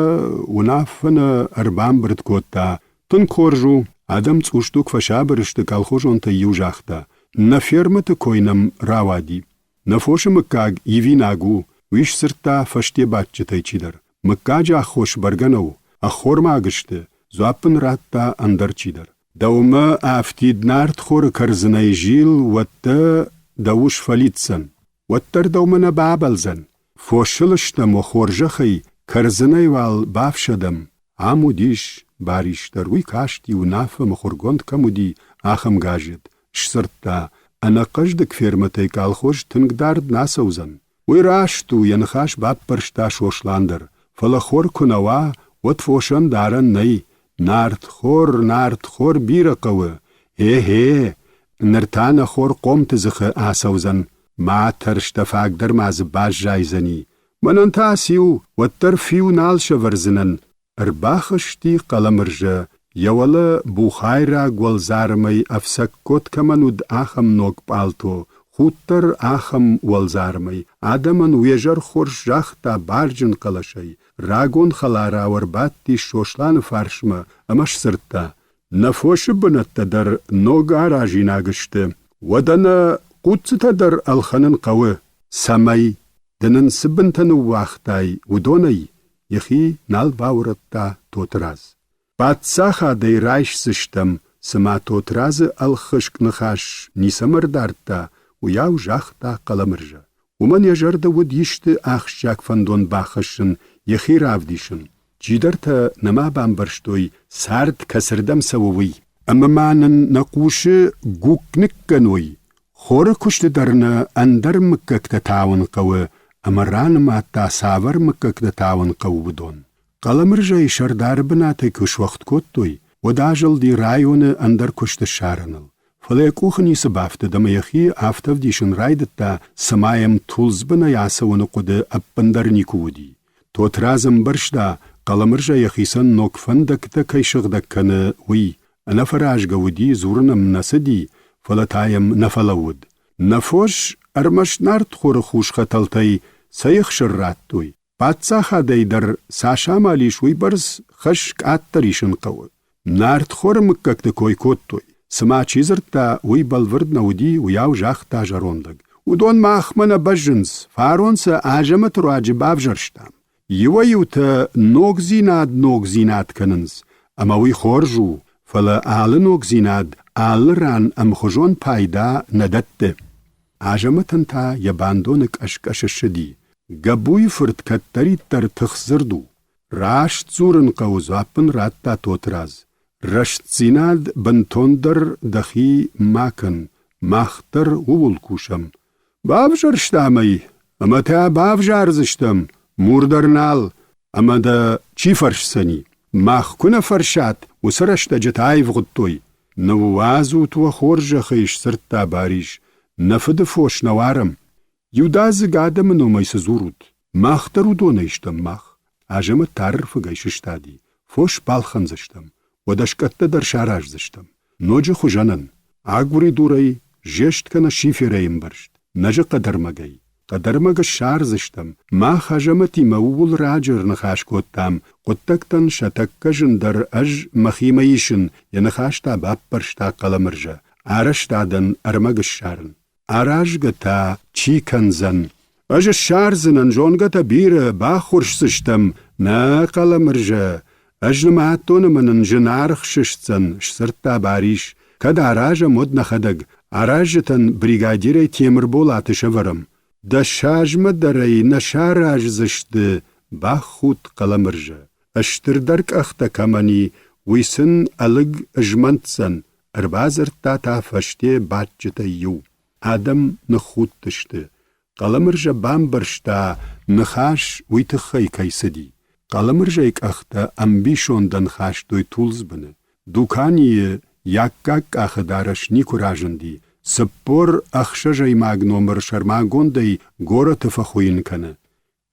ونافن اربام بردکوتا تن کورجو آدم تسوشتوک فشابرشت کالخوشون تا یوجاختا نفرمت کوینم راوادی نفوش مکاگ ایوی ناگو ویش سرتا فشتی بچتای چیدر مکاجا خوش برگنو اخور ماگشته زوابن راتا اندر چیدر دوما افتید نارد خور کرزنای جیل وطا دوش فلیتسن وطر دومنا بابلزن فوشلشتم و خورجخی کرزنای وال بافشدم عمو دیش باریشتر وی کاشتی و نافم خورگوند کمودی آخم گاجد شسرتا انا قجدک فرمتای کالخوش تنگدارد ناسوزن وی راشتو ینخاش باب پرشتا شوشلاندر فلا خور کنوا وط فوشن دارن نی نارد خور بیرقوه هی نرتان خور قوم تزخ آسوزن ما ترشتا فاق در ماز باش جایزنی منن تاسیو وطر فیو نال شورزنن ارباخشتی قلمرجه یولا بوخایرا گولزارمی افسک کت کمنود آخم نوک پالتو خودتر آخم والزارمی آدمن ویجر خورش جاختا بارجن قلشی راگون خلارا ورباتی شوشلان فارشما امش سرتا نفوش بنت در نوگ آراجی ناگشته ودنا قوتتا در الخنن قوه سمي دنن سبنتن واختاي ودوني يخي نال باورتا توتراز باتساخا دي رايش سشتم سما توتراز الخشك نخاش نيسمر دارتا وياو جاختا قلمرجا ومن يجرد ود يشت اخشاك فندون باخشن يخي رافديشن جيدرتا نما بامبرشتوي سارد كسردم سووي اما معنن نقوش قوك نكنوي خور كشت درنا اندر مكك تتاون قوه امران ماتا ساور مكك تتاون قوه بدون قلمرجا شردار بناتي كش وقت كوتوي وداجل دي رايون اندر كشت شارنل فليكوخني سبافت دم يخي افتف ديشن رايدتا سمايم تولز بنا ياسون قد ابندر نيكودي توترازم برشدا قلمرجا يخيسن نوك فندك تكي شغدكن وي انا فراج قودي زورنم نسدي فلتايم نفلود نفوش ارمش نارد خور خوش خطلتي سيخ شراتوي باتساخا دي در ساشا مالي شوي برز خشك اتريشن قوة نارد خور مكك تكوي كوتوي سما چيزرتا وي بلورد نودي وياو جاختا جروندگ ودون ماخمنا بجنس فارونس آجمت رو عجباب جرشتام يويوتا نوك زيناد كننز اما وي خورجو فلا آل نوك زيناد آل ران ام خجون پايدا ندت آجمتن تا يباندونك اشكش الشدي قبوي فرد كتري تر تخزردو راشت زورن قوزابن راتا توتراز رشت زيناد بنتوندر دخي ماكن ماختر وولكوشم بافجر شتامي اما تا بافجر زشتم موردرنال اما دا چي فرش سني ماخ كنا فرشات وسرشت جتايف غطوي نوازو تو خورج خيش سرتا باريش نفد فوش نوارم يوداز قادم نو ميس زورود ماختر ودونيشتم ماخ عجم تعرف قيش شتادي فوش بالخن زشتم ودشكت در شاراج زشتم نوجه خوجنن عقوري دوري جشت كنا شيفيريم برشت نجه قدر مگه شار زشتم ما خجمتي مول راجر نخاش كوتام قدتكتن شتكجن در اج مخيميشن ينخاشتا باب برشتا قلمرجا عرشتادن ارمگ شارن عراجگتا چي كنزن اج شارزنن جونگتا بير باخورش زشتم نا قلمرجا اج نماتون منن جنارخ ششتن شسرتا باريش كد عراجا مد نخدگ عراجتن بريگاديري تيمر بولات شورم دا شاجم دري نشاراج زشت باخود قلمرجا اشتر درك اختا كماني ويسن الگ اجمنتسن اربازر تا فشتي باتجتا يو آدم نخود تشت قلمرجا بامبرشتا نخاش ويتخي كيسدي قلمرجا اك اختا امبيشون دنخاش دوي تولز بنه دوكاني يكاك اخدارش نيكو راجندي سپور اخشجای ماگنومر شرماگوندی گورا تفخوین کنه.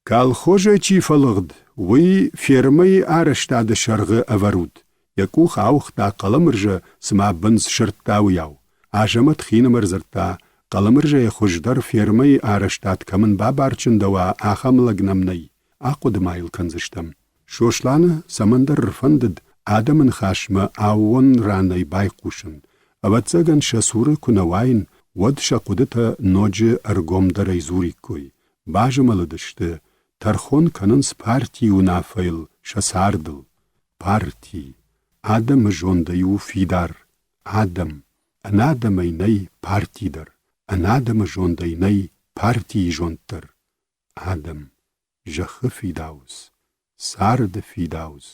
کال خوجه چی فلغد وی فیرمی آرشتاد شرغ اورود. یکو خاوخ تا قلمرجه سما بنز شرطاویاو. آجمت خینمر زرطا قلمرجه خوجدر فیرمی آرشتاد کمن بابارچندوا آخم لگنم نی. آقود مایل کنزشتم. شوشلانه سمندر رفندد آدمن خاشم آون رانی بایقوشن. اواتزگن شسور کنواین ود شقودتا نوج ارگوم در ایزوری کوی. باجمال دشته ترخون کننس پارتی و نافیل شساردل. پارتی آدم جوندیو فیدار. آدم انادمی نی پارتی در. انادم جوندی نی پارتی جوندتر. آدم جخ فیداوز. سارد فیداوز.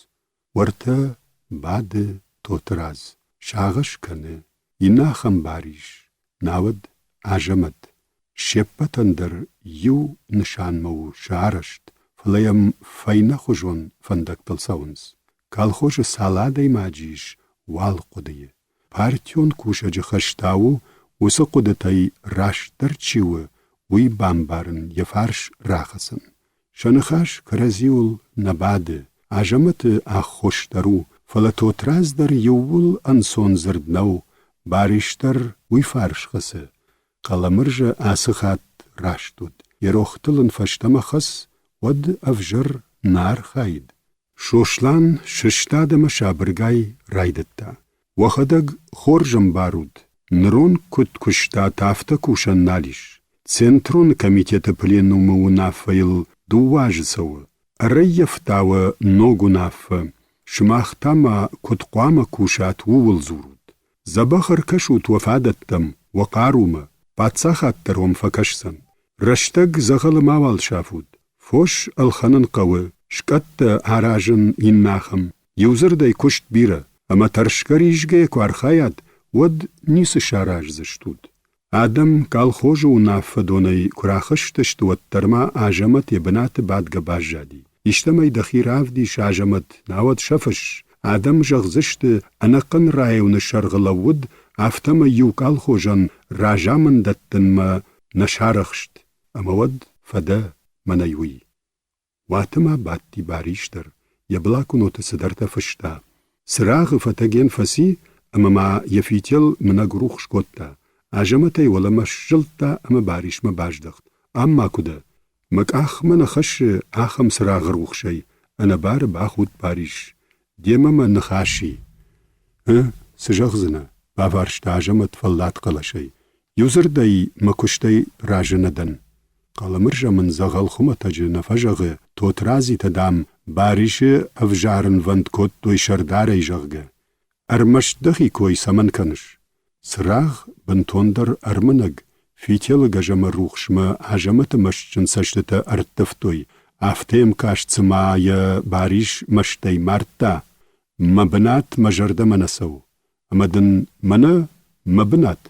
ورته بعد توتراز. شاغش کنه. يناخم باريش ناود عجمت شبتن در يو نشان مو شعرشت فليم فاينة خجون فندق تلساونز كالخوش سالادي ماجيش وال قدية پارتيون كوشة جخشتاو وسا قدتاي راش درچيو وي بامبارن يفارش راخسن شنخاش كرزيول نباده عجمت اخوش درو فلتوتراز در يوول انسون زردنو باريشتر وي فارش خسه قلمرجة آسخات راشتود يروختلن فشتم خس ود افجر نار خايد شوشلان ششتاد مشابرگاي رايدتا وخدق خورجم بارود Нрон кут кушта тафта кушан налиш. Центрон комитета пленума унафаил дуажисова. Рейефтава ногу нафа. Шмахтама кутқуама кушат увыл зуруд. Забахар кашут вафадаттам вақарума. Пацахаттаром факашсан. Раштаг загалымавал шафуд. Фош алханын қавы. Шкатта аражын иннахам. Юзырдай кушт бира. Ама таршкаришге квархаят. Вад нисы шараж заштуд. Адам колхозу унафа донай курахыштышт ваттарма ажамат ебнат бадга бажади. Иштамай дахир авдиш ажамат навад шафыш. Адам жағзышты анақын райуны шарғылавуд автама ю колхозан ражамын даттынма нашарахшт. Амавад фада манайуи. Ватыма батти бариштар. Яблаку ноты садарта фышта. Сырағы фатаген фаси амама яфител мнагрух шкотта. Ажаматай валамаш жылта ама баришма баждахт. Амма куда. Мак ахма нахаш ахам сырағы рухшай. Анабар бахут бариш. Демама нахаши. Сыжағзына. Баваршта ажамат фаллат қалашай. Юзырдай макуштай ражынадан. Қаламыр жамын зағал хуматажы нафажағы тотрази тадам бариші авжарын ванд кот той шардарай жағғы. Армаштдахи кой саман каныш. Сырағ бантондар армынаг, фителы гажама рухшма ажаматы машчын саштыты арттыфтой, афтем кашцымая бариш маштай марта, мабынат мажарда манасау. Амадын мана мабынат.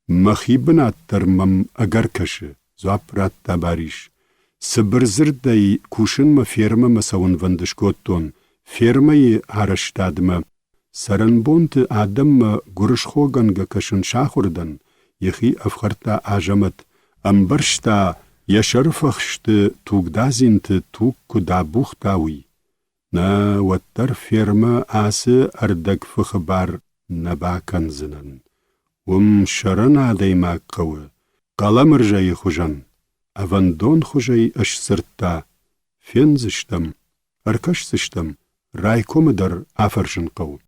Махибынаттар мам агаркашы, зуапратта бариш. Сыбырзырдай кушынма ферма сауын вандышкоттон, фермайы араштадыма. Саранбонты адамма гурышхоганга кашын шахурдан, ехи афхарта ажамат, амбаршта яшарфахшты тугдазинты туг куда бухтауи. На ваттар ферма асы ардак фахбар наба канзынан. Шаран адаймак қауы, қаламыр жайы хужан, авандон хужай аш сыртта, фен зыштам, аркаш зыштам, райкомыдар афаршын қау.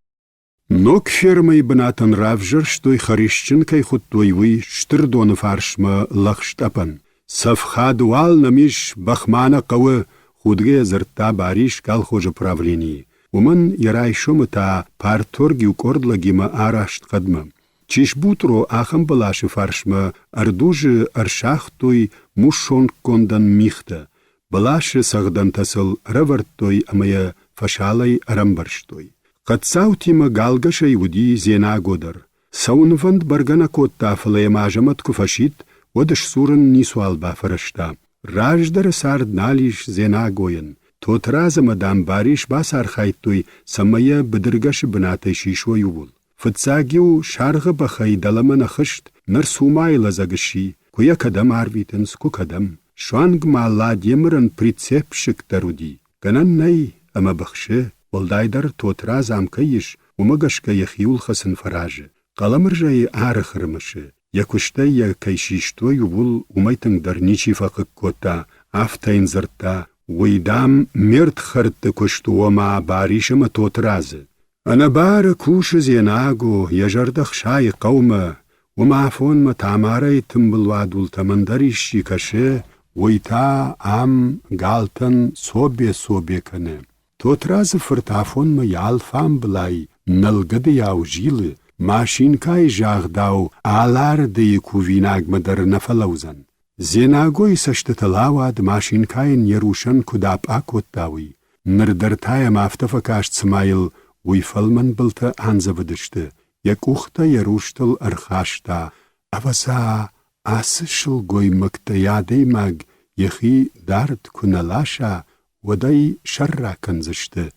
Нок фермай бынатын равжыр, штой харишчын кай хуттойвы, штырдоны фаршма лахштапан. Сафха дуал намиш бахмана қауы, худге зыртта бариш колхозы правлении. Уман ярай шумыта парторги укордлагима арашт қадма. Чиш бутро ахам балаши фаршма, ардужы аршахтой мушон кондан михта. Балаши сағдан тасыл раварттой амая фашалай арамбарштой. Қатсаутима галгашай уди зена годар. Саунванд баргана котта афалая мажамат куфашит, одаш сурын нисуалба фарашта. Раждар сард налиш зена гоян. Тот раза мадам бариш басар хайтой самая бдыргаши бнатай шишой увул. Фыцагиу шарғы бахай даламана хышт, нар сумайла загаши, куя кадам арвитен ску кадам. Шуанг мала демырын прицепшик таруди. Ганан най, ама бахши. Олдайдар тотра замкаиш, умагашка яхиул хасын фаражы. Қаламыр жайы ары хырмышы. Якуштай я кайшиштой увул умайтыңдар ничи фақық кота, афтайын зырта, уйдам мерт хыртты куштуома баришыма тотразы. Ана бары кушы зенагу, яжардах шай қаума, умафонма тамарай тымбылвадул тамандариши каше, уйта ам галтан собе кане. Тот разы фыртафонма ялфам былай, налгады яу жилы, машинкай жағдау аларды кувинагмадар нафалаузан. Зенагой саштаталавад машинкайын ерушан кудап акоттауи. Нырдартая мафтафа кашцмайыл, уйфалман былта анзавадышты. Якухта еруштал архашта. Аваса асышыл гой мактаядеймаг, ехи дарт куналаша, waday sharra kanzıştı.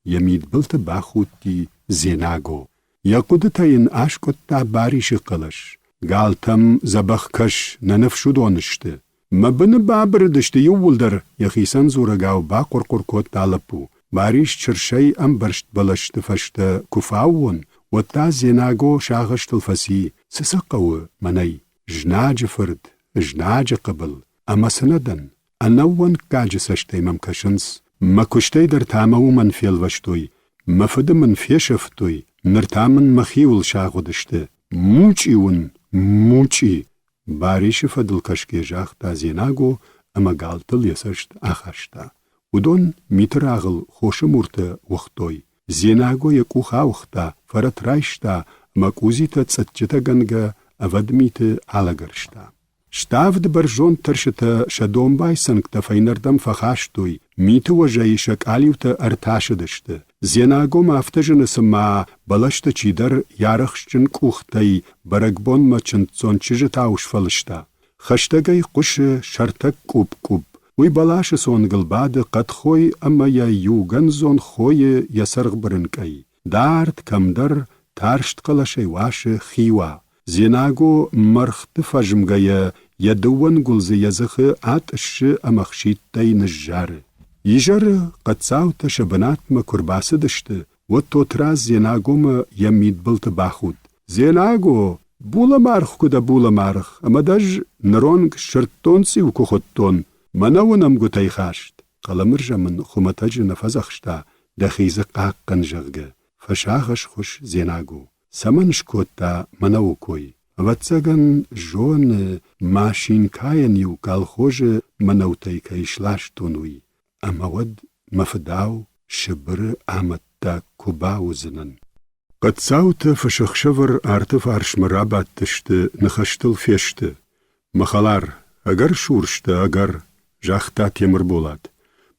Yemid bilti baxutti zenago. Yakuditayin aşkotta barişi qılış. Galtam zabakkaş nanafşu donıştı. Mabını babırdıştı yuvuldur. Yahisan zuragav ba qorqorkot talapu. Bariş çırşay ambarşt balaştı faştı kufavun. Wata zenago şağıştıl fasi. Sısaqavu manay. Jnacı fırd. Jnacı qıbıl. Amasınadan. Anawwan kajisashtay mamkashins, makushtay dar tamawu manfiyal vashtoy, mafada manfiyashaftoy, nirtaman machiul shagudishte, موچی باریش فدل کشکی جاخ تا زیناگو اما گالتل یسشت آخاشتا. ودون میتراغل خوش مورت وقتوی. زیناگو یکو خاوختا فرات رایشتا مکوزی تا تسجتا گنگا اود میت آلگرشتا. شتافد برجون ترشتا شدوم بای سنگتا فینردم فخاشتوی میت وجهی شکالیو تا ارتاش دشتا. زیناگو مافتجن سما بلشتا چی در یارخشچن کوختای برگبون ما چنتزون چیج تاوش فلشتا. خشتگای قش شرتک کوب. وی بلاش سونگل بعد قد خوی اما یا یوگن زون خوی یا سرغ برنکای. دارد کم در تارشت قلشه واش خیوا. زیناگو مرخت فجمگای یا دوان گلز یزخ آتش امخشید تای نجاره. یجر قد ساوت شبنات ما کرباسه دشته و توتراز زیناگو ما یمید بلت باخود. زیناگو بولا مارخ کده بولا مارخ اما داج نرونگ شرطون سی و کخوتون مناونم گوتای خاشت. قلمرجا من خمتاج نفذخشتا دخیز قاقن جغگه. فشاخش خوش زیناگو. سمنش کوتا مناو کوی. واتساگن جون ماشین کاین یو کالخوش مناوتای کایشلاش تونوی. اما ود مفداو شبر آمدتا کباو زنن. قد ساوت فشخشور ارتف عرش مرابات تشت نخشتل فیشت. مخالار اگر شورشت اگر جاختا تیمر بولاد.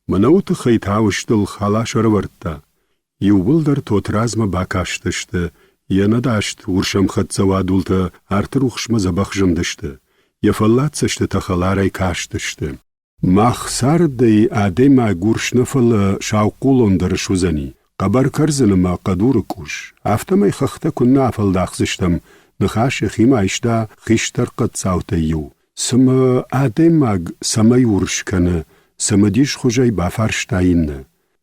مناوت خیتاوشتل خالاش رورتا. یو در توترازم باکاشتشت. یه نداشت ورشم خد زوادولتا ارتروخشم زبخجم دشت. یه فلات سشت تخلاری کاشتشت. مخسار دی آدم گورش نفل شاوقولون در شوزنی. قبر کرزن ما قدور کوش. افتمای خخته کن نفل داخزشتم. نخاش خیما اشتا خیشتر قد ساوتیو. سم آدم سمای ورش کنه. سم دیش خوجای بافرشتاین.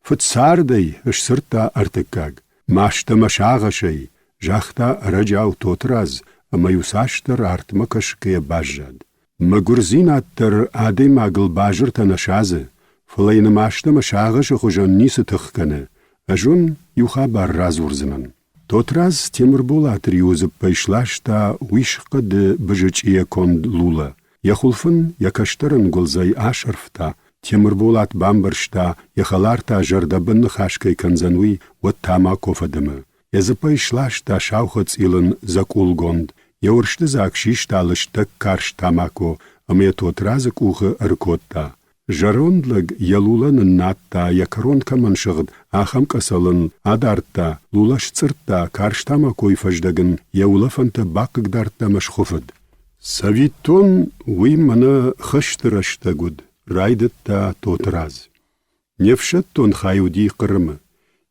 فت سار دی اش سرتا ارتکاگ. ماشتا مشاغشی. جاختا رجاو توتراز. اما یوساشتر ارتمکش که باجد. مگرزینات در آدم گل باجر تا نشازه. فلین ماشتا مشاغش خوجان نیس تخ کنه. اجون یوخا بار راز ورزنن. توتراز تیمر بولات ریوز پیشلاشتا ویش قد بجچیه کند لولا. یخولفن یکشترن گلزای آشرفتا. تیمر بولات بامبرشتا یخالارتا جردبن خاشکی کنزنوی و تاما کوفدمه. یز پیشلاشتا شاوخت ایلن زکول گند. یورشت زاکشیشتا لشتک کارش تاماکو اما توتراز کوخه ارکوتا. جروندلگ یلولن ناتا یکرون کمان شغد آخم کسالن آدارتا لولش цرتا کارشتاما کوی فجدگن یولفنت باقگ دارتا مشخوفد. سویتون وی منا خشت رشتا گود رایدتا توتراز. نفشتون خایودی قرمه.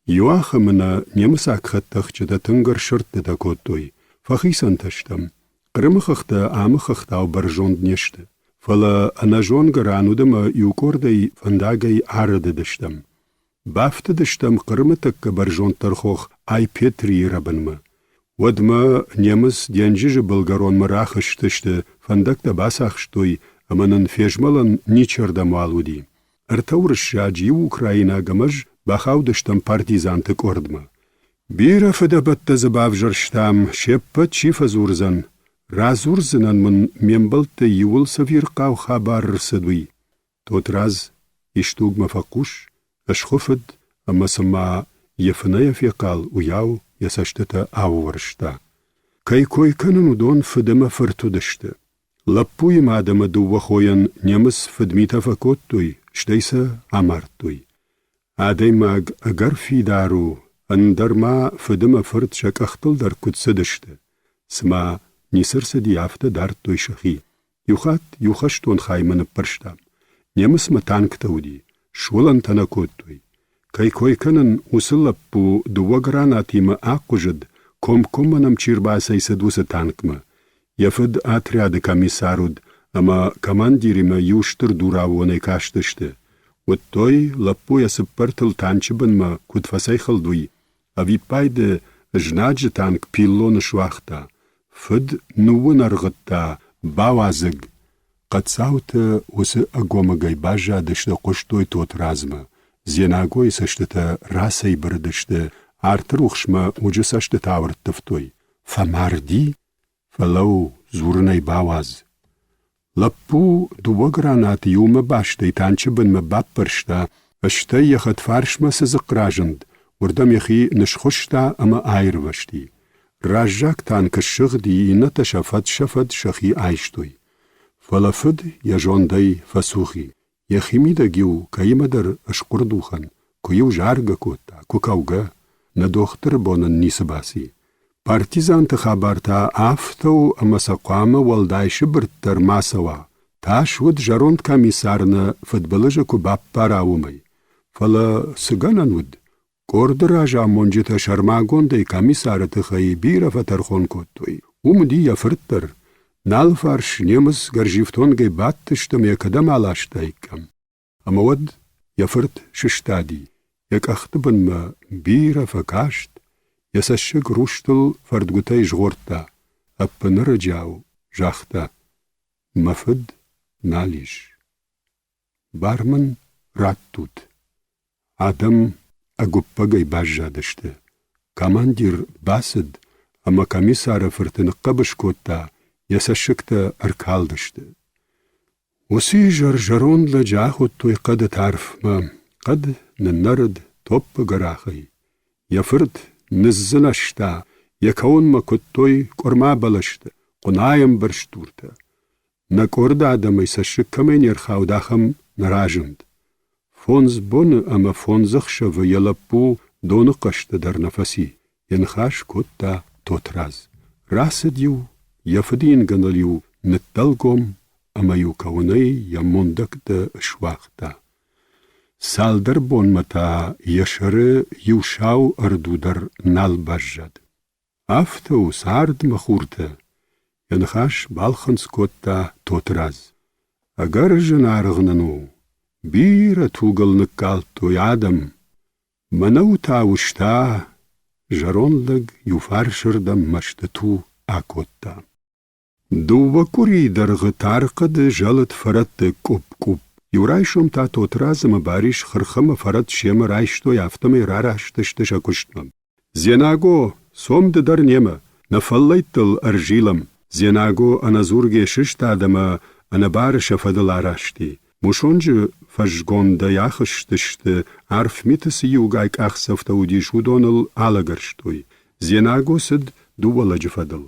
یواخ منا نمساک خطخ چدا تنگر شرط دا کوتوی. فخیسان تشتم. قرم خختا آم خختا و برجوند نشته. فلا انا جون گرانو دم یوکوردی فنداگی آرد دشتم. بافت دشتم قرمتک برجون ترخوخ آی پیتری ربنما. ودما نیمس دینجیج بلگرون مراخش تشته فندک دا باساخشتوی امانن فیجمالن نیچر دا مالودی. ارتورش جاجی اوکراینا گمج بخاو دشتم پارتیزان تک اردما. بیره فده بط زباف جرشتام شپت چیف زورزن. رازورزنن من میمبلت یول سفیر قاو خبر رسدوی. توتراز اشتوگ مفقوش اشخفد اما سما یفنه فیقال ویاو یساشتتا آو ورشتا. کای کوی کنن دون فدم فرتو دشته. لپوی مادم دو وخوین نیمس فدمیتا فکوت توی شتیسا آمارد توی. آدای ماگ اگر فیدارو اندر ما فدم فرد شک اختل در کدس دشته. سما نیسرس دیافته دارد توی شخی. یوخات یوخشتون خایمن پرشتام. نیمس متانک تودی. شولن تنکود توی. کای کوی کنن اصل لپو دو وگراناتی ما آقوجد کم منم چیر باسای سدوس تانک ما. یفد آتریاد کمیسارود اما کماندیری ما یوشتر دوراوانه کاشتشته. و توی لپو یا سپرتل تانچبن ما کود فسای خلدوی. اوی پاید جناج تانک پیلون شواختا. فد نوون ارغتا باوازگ. قد ساوت وس اگومگای باجا دشته قشتوی توترازما. زیناگوی سشتتا راسی بردشته ارتروخشما وجسشت تاورد تفتوی. فماردی فلو زورني باواز. لپو دو گرانات یوم باشتی تانچه بن مبابرشتا اشتا یخت فارشما سزقراجند وردم یخی نشخشتا اما آیر وشتی. راجاک تان کشغ دی نتا شفت شخی آیشتوی. فلفد یجوندی فسوخی. یخیمی دا گیو کایم در اشقردوخن کیو جارگا کوتا کوکاوگا ندوختر بونن نیس باسی. پارتیزان تخابارتا آفتو اما سقوامه والدایش برتر ماسوا. تاش ود جروند کامیسارنا فدبلجا کو باب پاراومی. فلا سگانن ود. کورد راجا منجتا شرماگونده کامیسارت خی بیر فترخون کوتوی. دی یفرتر. نال فارش نیمز گرجیفتونگی باتشتم یکدم آلاشتای کم. اما ود یفرت ششتادی. یک اختبن ما بیر فکاشت. یسشگ روشتل فردگوتای جغورتا. اپن رجاو جاختا. مفد نالیش. بارمن رات توت. آدم اگوپگای باجا دشته. کاماندیر باسد اما کامیسار فرتن قبش کوتا یسشکتا ارکال دشته. وسی جرجرون لجاخود توی قد تعرف ما قد ننرد توب گراخی. یفرد نزلشتا یکون ما کتوی کرما بلشتا قنایم برشتورتا. نکورد آدم یسشک کمین یرخاو داخم نراجند. فونز بون اما فونزخش و یلپو دون قشت در نفسی. ینخاش کتا توتراز. راسد یو یفدین گندلیو نتدلگم اما یو کونی یموندک ده اشواختا. سال در بون متا یشره یو شاو اردو در نال بجد. افتو سارد مخورته. ینخاش بالخنس کتا توتراز. اگر جنارغننو بیر توگل نکال توی آدم منو تاوشتا جرون لگ یو فارشردم مشت تو آکوتا. دو وکوری در غتارقد جلت فرد کوب. یو رایشم تا توترازم باریش خرخم فرد شیم رایشتو یافتم راراشتشتش اکشتم. زیناگو سوم در نیمه نفلیتل ارجیلم. زیناگو انازورگی ششتادم انبارش فدل آراشتی. مشونج فجگونده یاخشتشت عرف میتسی یوگایک اخسفت ودی شودونل آلگرشتوی. زیناگو سد دوولا جفدل.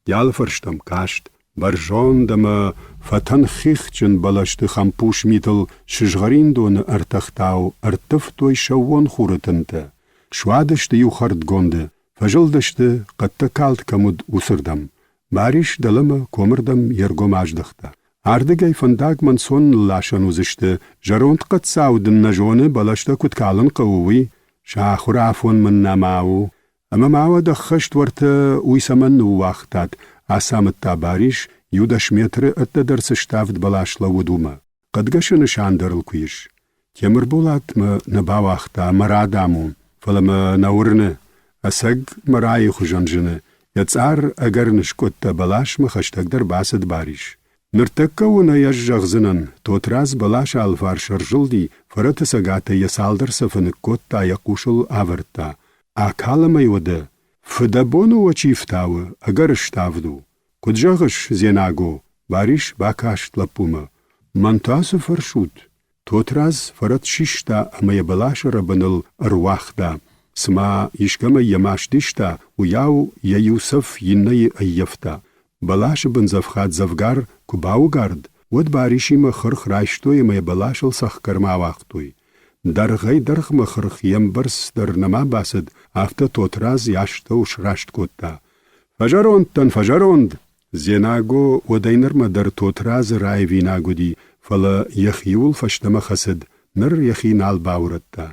یال فرشتم کاشت. برجوندم فتن خیخچن بلشت خمپوش میتل شجغرین دون ارتختاو ارتفتوی شوون خورتنته. شوادشت یو خرد گونده. فجلدشت قد تکالت کمود اسردم. باریش دلم کمردم یرگم آجدخته. آردگای فنداگ من سون لاشنوزشته جروند قد ساودن نجونه بلشته کتکالن قووی شاخور عفون من نماو اما ماو دخشت ورته ویسمن وقتات آسامت تاباریش یودش متر ات درسشتافت بلاش لودوما قد گش نشان درل کویش تیمر بولات ما نباوختا مرادامو فلما نورنه اسگ مرای خوجنجنه یتسار اگر نشکت بلاش مخشتک در باسد باریش نرتکونا یجغزنن توتراز بلاش آلفار شرجلدی فرت سگاته یسالدر سفن کوتا یقوشل آورتا. آکالم ایوده فدبونو و چیفتاو اگر اشتافدو. کدجاغش زیناگو باریش باکاشت لپوما. منتاس فرشود. توتراز فرت شیشتا اما یبلاش ربنل ارواخدا. سما یشکم یماشدیشتا و یاو یوسف ینی ایفتا. بلاش بنزفخات زفگار کباو گرد ود باریشی مخرخ رایشتوی می بلاشل سخ کرما وقتوی. در غی درخ مخرخ یم برس در نما باسد افتا توتراز یاشتو شراشت کتا. فجروند. زیناگو و دینرم در توتراز رای ویناگو دی فلا یخیول فشتم خسد نر یخی نال باورتا.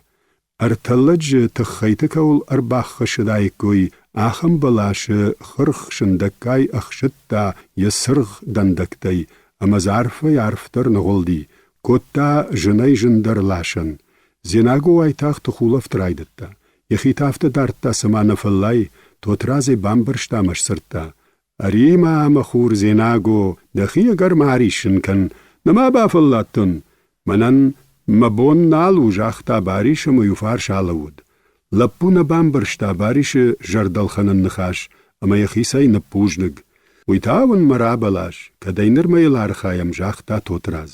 ارتلج تخیتکول ارباخ شدای کوی آخم بلاش خرخ شندکای اخشتا یسرغ دندکتای اما زارف یارفتر نغلدی کتا جنای جندر لاشن. زیناگو ایتاخ تخولف ترایدتا. یخی تافت دارتا سمان فلای توتراز بامبرشتا مشسرتا. اریما مخور زیناگو دخی اگر ماریشن کن نما بافلاتن منن مبون نالو جاختا باریش میوفار شالود. لپونه بامبرشتا باریش جردل خنن نخاش اما یخیسای نپوجنگ. ویتاون مرا بلاش کدینر میلار خایم جاختا توتراز.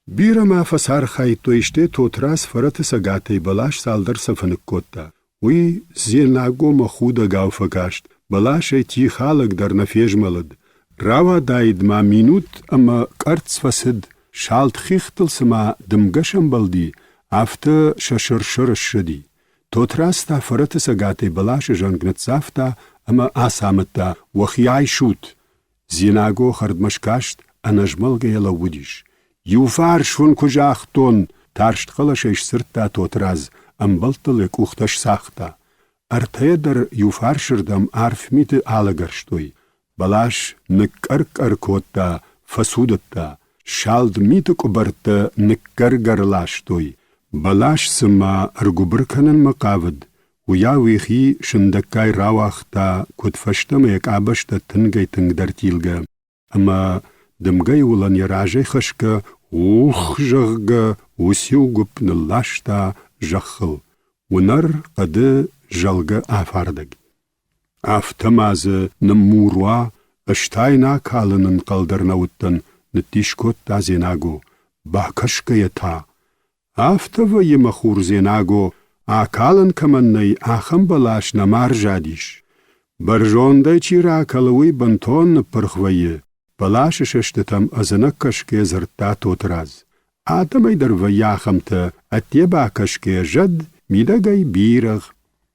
بیرما فسار خای تویشته توتراز فرت سگاتی بلاش سالدر سفنک کوتا. وی زیناگو مخودا گاو فکاشت. بلاش تی خالق در نفیج ملد. راوا داید ما مینوت اما کرتس فسد. شالت خیختل سما دمگشم بلدی. افته ششرشرش شدی. توتراز تا فرت سگاتی بلاش جنگنت زافتا اما آسامتا وخیای شوت. زیناگو خردمشکاشت انجملگه یلودیش. یوفار شون کجاختون تارشت خلشش سرتا توتراز امبلتل اختش ساختا. ارتای در یوفار شردم عرف میت آلگرشتوی. بلاش نکرکر کوتا فسودتا. شالد میت کبرتا نکرگر لاشتوی. بلاش سما ارگوبرکنن مقاود. ویا ویخی شندکای راواختا کدفشتم یک آبشتا تنگی تنگ در تیلگا. اما دمگای ولن یراجی خشکا اوخ جغگا وسیو گب نلاشتا جخل. ونر قد جلگا آفاردگ. آفتماز نموروا اشتاینا کالنن قلدر نوتن نتیشکوت تا زیناگو. باکشکا یتا. آفتوا یمخور زیناگو آکالن کمنی آخم بلاش نمار جادیش. برجونده چی را کلوی بنتون پرخویه. بلاش ششتتم ازنک کشکه زرتا توتراز. آتمی در ویاخم تا اتیبا کشکه جد میدگای بیرغ.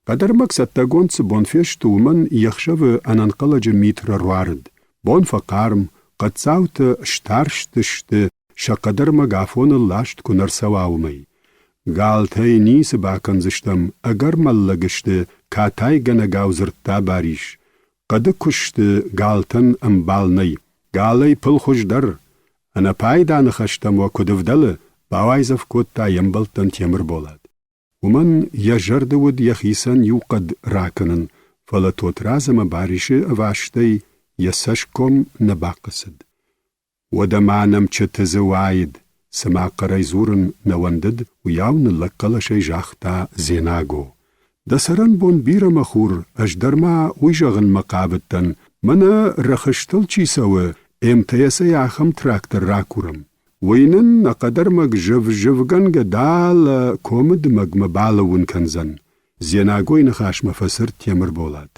قدر مقصد تاگون بونفیش تومن یخشو انانقلج میتر روارد. بون فقارم قد ساوت شتارشتشت شقدر مگافون لاشت کنر سواومی. گالتای نیس باکنزشتم اگر ملگشت کاتای گنگاو زرتا باریش. قد کشت گالتن امبال نی. گالی پل خوش در. انا پایدان خشتم و کدفدل باوایزف کود تا یمبلتن تیمر بولاد. ومن یجرد ود یخیسن یوقد راکنن فلا توترازم باریش اواشتی یسشکم نباقصد. ودمانم چتزواید سما قرای زورن نوندد و یاون لقلش جاختا زیناگو. دسرن بون بیر مخور اجدرما ویجغن مقابتن من رخشتل چی سوه امتیس یاخم تراکتر راکورم. وینن نقدر مگ جوگن گدال کومد مگ مبالون کنزن. زیناگوی نخاش مفسر تیمر بولاد.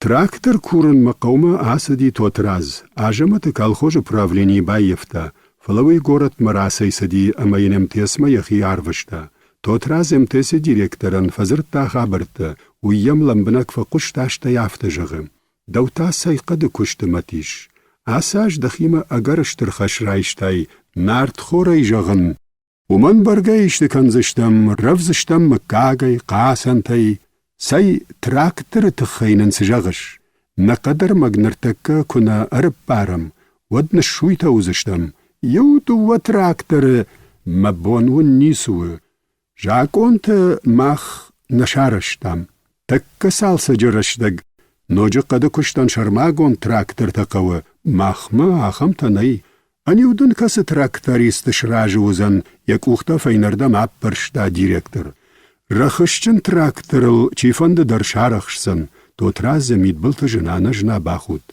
تراکتر کورن مقوم آسدی توتراز. آجمت کالخوش پراولینی بایفتا. فلوی گورت مراسی سدی اما این امتیس ما یخی عرفشتا. توتراز امتیس دیرکترن فزرتا خابرتا و یم لمبنک فقشتاشتا یافت جغم. دوتا سیقد کشت متیش. آساج دخیم اگرشتر خشرایشتای نارد خوری جغن. و من برگایشت کنزشتم رفزشتم مکاگی قاسنتای سی تراکتر تخینن سجغش. نقدر مگنرتکا کنا عرب بارم ودن شوی توزشتم. یو دو تراکتر مبونون نیسو. جاکونت مخ نشارشتم. تک سال سجرشتگ. نوجه قد کشتن شرماگون تراکتر تقوه. مخ ما آخم تنهی. انیودن کس تراکتریستش راجوزن یک اوختا فینردم اپ پرشتا دیرکتر. رخشچن تراکترل چیفند در شارخشسن. توتراز زمید بلت جنانه جنا باخود.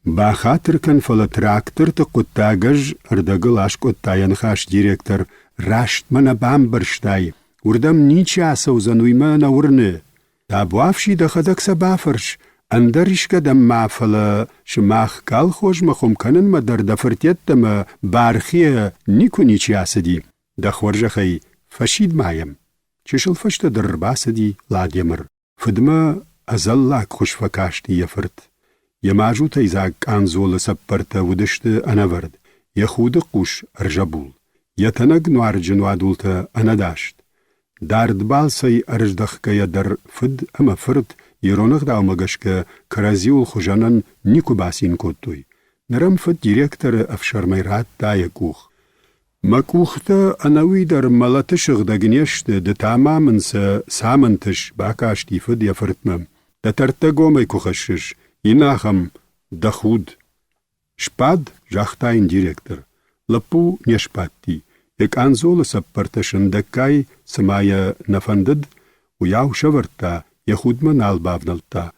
با خاطر کن فلا تراکتر تا قطاگج اردگل عشق قطاین خاش دیرکتر راشت من بام برشتای. وردم نیچی آسوزنوی من ورنه. تا بوافشی دخدک سبافرش. اندرش کدم ما فلا شماخ کال خوش مخوم کنن ما در دفرتیت دم بارخی نیکو نیچی آسدی. دخورج خی فشید مایم. چشل فشت در باسدی لادیمر. فدما ازلاک خوش فکاشتی یفرت. یماجو تیزاک آنزول سپرت ودشت انورد. یخود قوش ارجبول. یتنگ نوار جنوادولت انداشت. دارد بالسی ارجدخ که در فد اما فرد یرونق داو مگش که کرازیول خوشانن نیکو باسین کتوی. نرم فد دیرکتر افشار میرات دای کوخ. مکوختا انوی در ملاتشغ دگنیشت ده تمامنس سامنتش باکاشتی فد یفرتمم. ده ترتگو می کوخشش. ایناخم دخود. شپاد جاختاین دیرکتر. لپو نیشپادتی. یک انزول سپرتشن دکای سمای نفندد و یاو شورتا یخود من آلبافنلتا.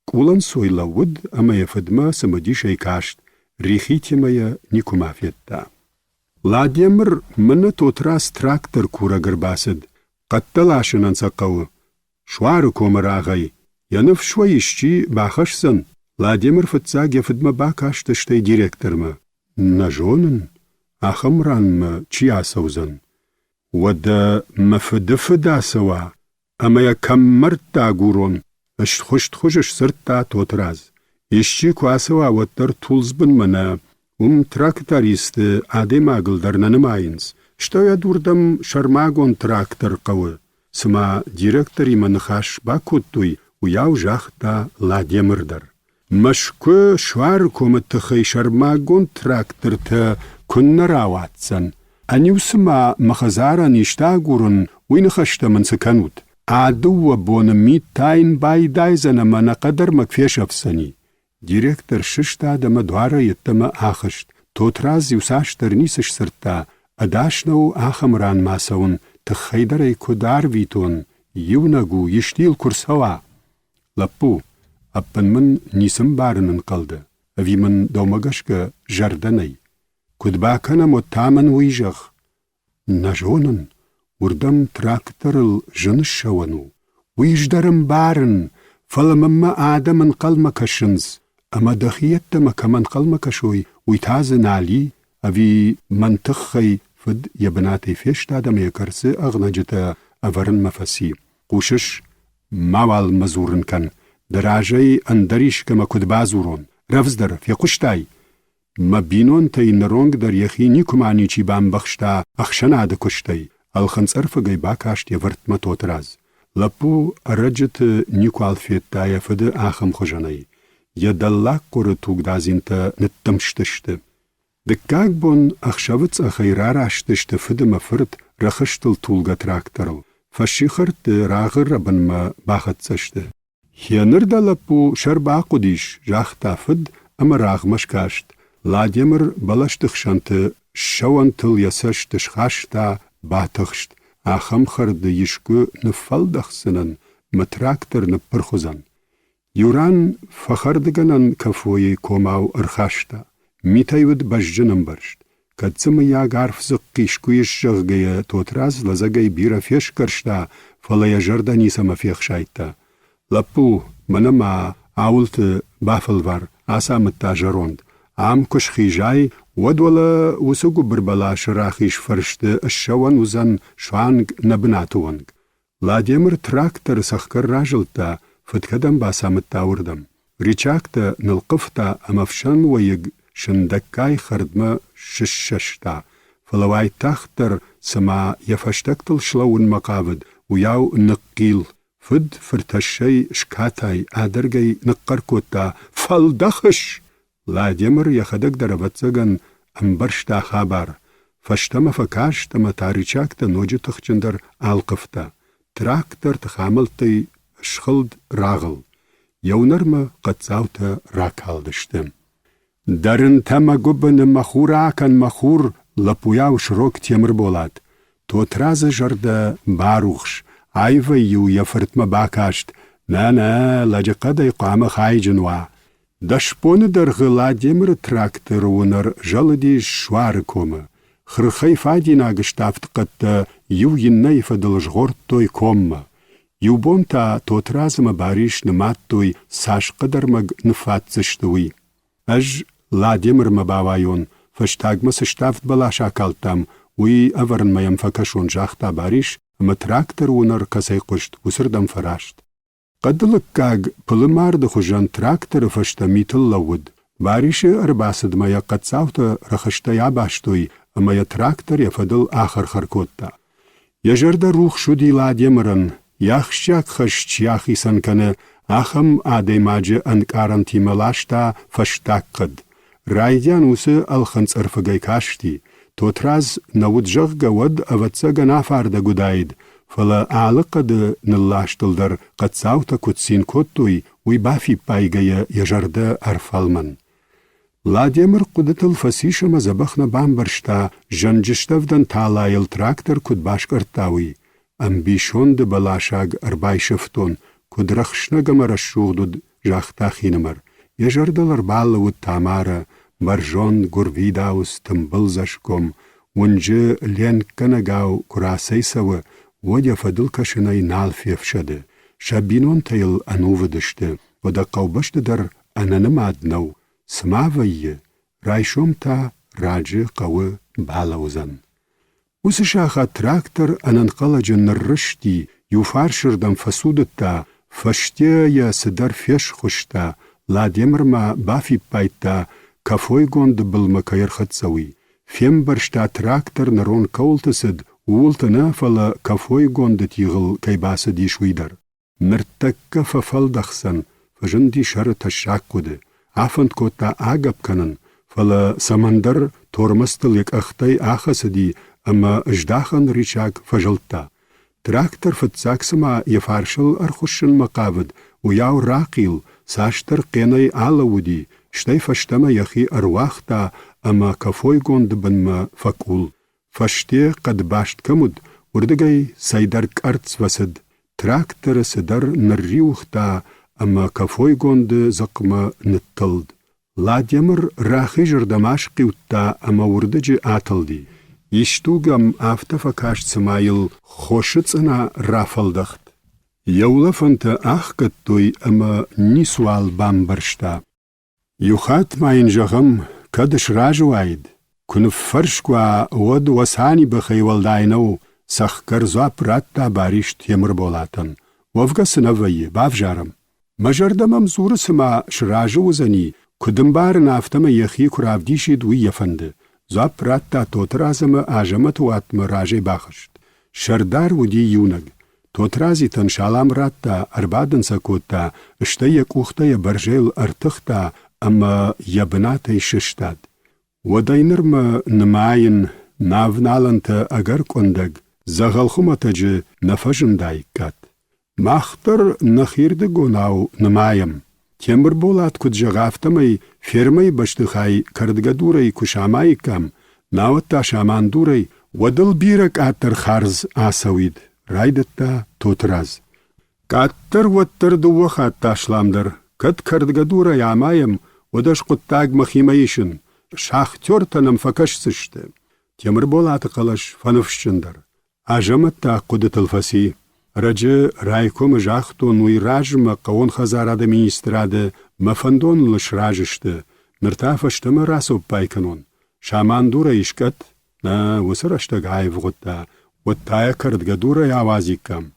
Кулан сойлауд, амая фыдма самадишай кашт, рихитимая никумафетта. Владимир мына тотрас трактор кура гырбасыд, қатталашынан сақауы. Шуары комыр ағай, яныф шуай ішчі бақышсын. Владимир фытса гефыдма бақаштыштай директорма. Нажонын, ахымранмы чиясаузын. Вада мафыды-фыдасыва, амая каммыртта гурон, хұшт-хұшыш сыртта тотраз. Ишчі квасыва ваттар тулзбын мына, трактористы адем агылдарнаным айынс. Что я дурдам шармагон трактор қауы. Сыма директор иманы хаш бакуттуй, уяу жақта Владимирдар. Машкы швар комыттықай шармагон тракторты күннар аватсан. Анюсыма махазаран иштагурын уйнахаштамын сыканут. Адуа боны ми тайн байдайзана мана қадар макфешавсани. Директор шышта адама двара еттама ахышт. Тотраз юсаштар нисыш сыртта. Адашнау ахамран масаун. Тхайдарай кудар витон. Юнагу ештил курсава. Лаппу. Аппанмын нисым барынын қалды. Авимын домагашка жарданай. Кудбакана моттамын уйжақ. Нажонын. Урдам тракторыл жыныш шауану. Уйждарым барын. Фалымымма адамын қалмакашынз. Ама дахиеттама каман қалмакашой. Уйтазын али. Ави мантықхай фыд ябынаты фешт адам якарсы ағнажыта аварын мафаси. Қушыш мавал мазурын кан. Даражай андаришкама кудбазурон. Равздар фекуштай. Мабинон тай наронг дар яхи никумани чи бамбахшта ахшанады куштай. Алханцар фагай бакашт явартма тотраз. Лапу араджыт никуалфеттая фыды ахам хожанай. Ядаллак коры тугдазинта ныттымштышты. Дыккак бон ахшавыц ахайрар аштышты фыдыма фырт рахыштыл тулга тракторыл. Фашихарты рағыр рабынма бахатсашты. Хенырда лапу шарба кудиш жахта фыд ама рағмаш кашт. Владимир балаштықшанты шауан тыл ясаштыш хашта батықшт. Ахам харды ешкі нұфалдақсынын матрактор нұппырхузан. Юран фахардыганан кафойы комау ырхашта. Митайвыд бажжыным баршт. Катцымы ягарф зыққишкуеш жағгая тотраз лазагай бира феш каршта фалая жарда нисама фехшайта. Лапу манама аулты бафыл var асамытта жаронд. Ам күш хижай вадвала усугу бірбала шырахиш фаршты шауан узан шванг набынатуанг. Владимир трактор сахкар ражылта фыткадан басамытта урдам. Ричакта нылқыфта амавшан вайыг шындаккай хардма шышшашта. Фалавай тахтар сама яфаштактыл шлауын мақавыд уяу ныққил. Фыд фырташай шкатай адыргай ныққар котта фалдахыш. Владимир яхадак дарабатсаган амбаршта хабар. Фаштама факаштама таричакта ноджи тахчындар алқыфта. Трактор тахамылтай шхылд рағыл. Яунарма қатсаута ракалдышты. Дарын тама губыны махур акан махур лапуяу шрок темір болад. Тотразы жарда барухш. Айвай ю яфыртма бакашт. На-на, ладжақадай қамы хайжынва. Дашпоны дарғы Владимир трактор унар жалыди швары комы. Хрыхай фадин агыштафт қытты ю еннай фадылжғорт той комма. Юбонта тотразыма бариш ныматтой сашқыдармаг нфатсыштуи. Аж Владимир мабавайон фаштагма сыштафт балаш акалтам уи аварнмаям факашон жақта бариш ама трактор унар касай қышт усырдам фарашт. Қадылықкаг пылымарды хужан трактор фашта митыллауд. Бариши арбасыдмая қатсаута рахыштая баштой амая трактор яфадыл ахар харкотта. Яжарда рух шуди Владимирын яхшак хашчях исанканы ахам адаймаджы анкаран тималашта фаштаккыд. Райдян усы алханц арфагай кашти. Тотраз науджах гавад аватсага нафарда гудайд. Фала алықады ныллаштылдар қатсаута кутсин коттуй уй бафи пайгая яжарда арфалман. Владимир кудытыл фасишама забахна бамбаршта жанжыштавдан талайыл трактор кудбашкартауй. Амбишонды балашаг арбайшыфтон кудрахшнагама расшугдуд жахта хинымыр. Ежардылыр баллы тамара, маржон гурвидаус тымбылзашком, унжы ленканагау курасайсавы, водя фадыл кашынай налфевшады. Шабинон тайыл анувыдышты, ода қаубаштыдар ананым аднау, смавайы, райшомта раджы қауы балаузан. Усы шаха трактор ананқаладжы ныррышти, юфаршырдам фасудытта, фаштея сыдар феш хушта, ладемырма бафи пайта, кафой гонды былма кайырхатсауи. Фембаршта трактор нарон каултысыд, уылтына фала кафой гонды тиғыл кайбасы дишуидар. Мірттакка фафалдақсан, фажын дишары ташаккуды, афанд кота агапканын, фала самандар тормастыл ақтай ахасыди, ама ждахан ричак фажылта. Трактор фатсаксыма ефаршыл архушын мақавыд, уяу рақил, саштыр қенай алауди, штай фаштама яхи арвахта, ама кафой гонды банма факул. Фаште қадбашт камуд, урдыгай сайдар карцвасыд, трактор сыдар нарриухта, ама кафой гонды зақма ныттылд. Ладемыр рахи жырдамаш қиутта, ама урдыжы атылди. Иштугам автофакаш цымайыл хошыцына рафалдахт. Яулафанта ахкаттой, ама нисуал бамбаршта. Юхат майын жағым кадыш ражуайд. Күні фаршква оды васани бахайвалдайнау, сахкар зуап ратта бариш темір болатын. Вовгасына вайы, бавжарым. Мажардамам зурысыма шражы узани, күдімбарын автама яхи куравдишид уйяфанды. Зуап ратта тотразымы ажымы туатмы ражай бахышт. Шардар уди юнаг. Тотразитан шалам ратта арбадын сакотта, ыштая кухтая баржел артықта, ама ябынатай шыштад. Водайнырмы нымайын навналанты агар кондаг, загалхуматаджы нафажындай кат. Махтыр нахирды гонау нымайым. Темір болат күджағафтамай, фермай баштыхай кардгадурай кушамайкам, наватта шамандурай, вадыл бирак аттыр харз асауид, райдытта тотраз. Каттыр ваттырды уақат ташламдыр, кат кардгадурай амайым, одаш құттаг махимайшын, шахтёртаным факашсышты. Темір болаты қалаш фаныфшчындар. Ажаматта құды тылфаси. Раджы райкомы жақтон уйражыма қауын хазарады министрады мафандон лышражышты. Міртафаштымы расып пайканон. Шамандура ишкат, на высыраштаг айвғытта, оттая кардгадура явазикам.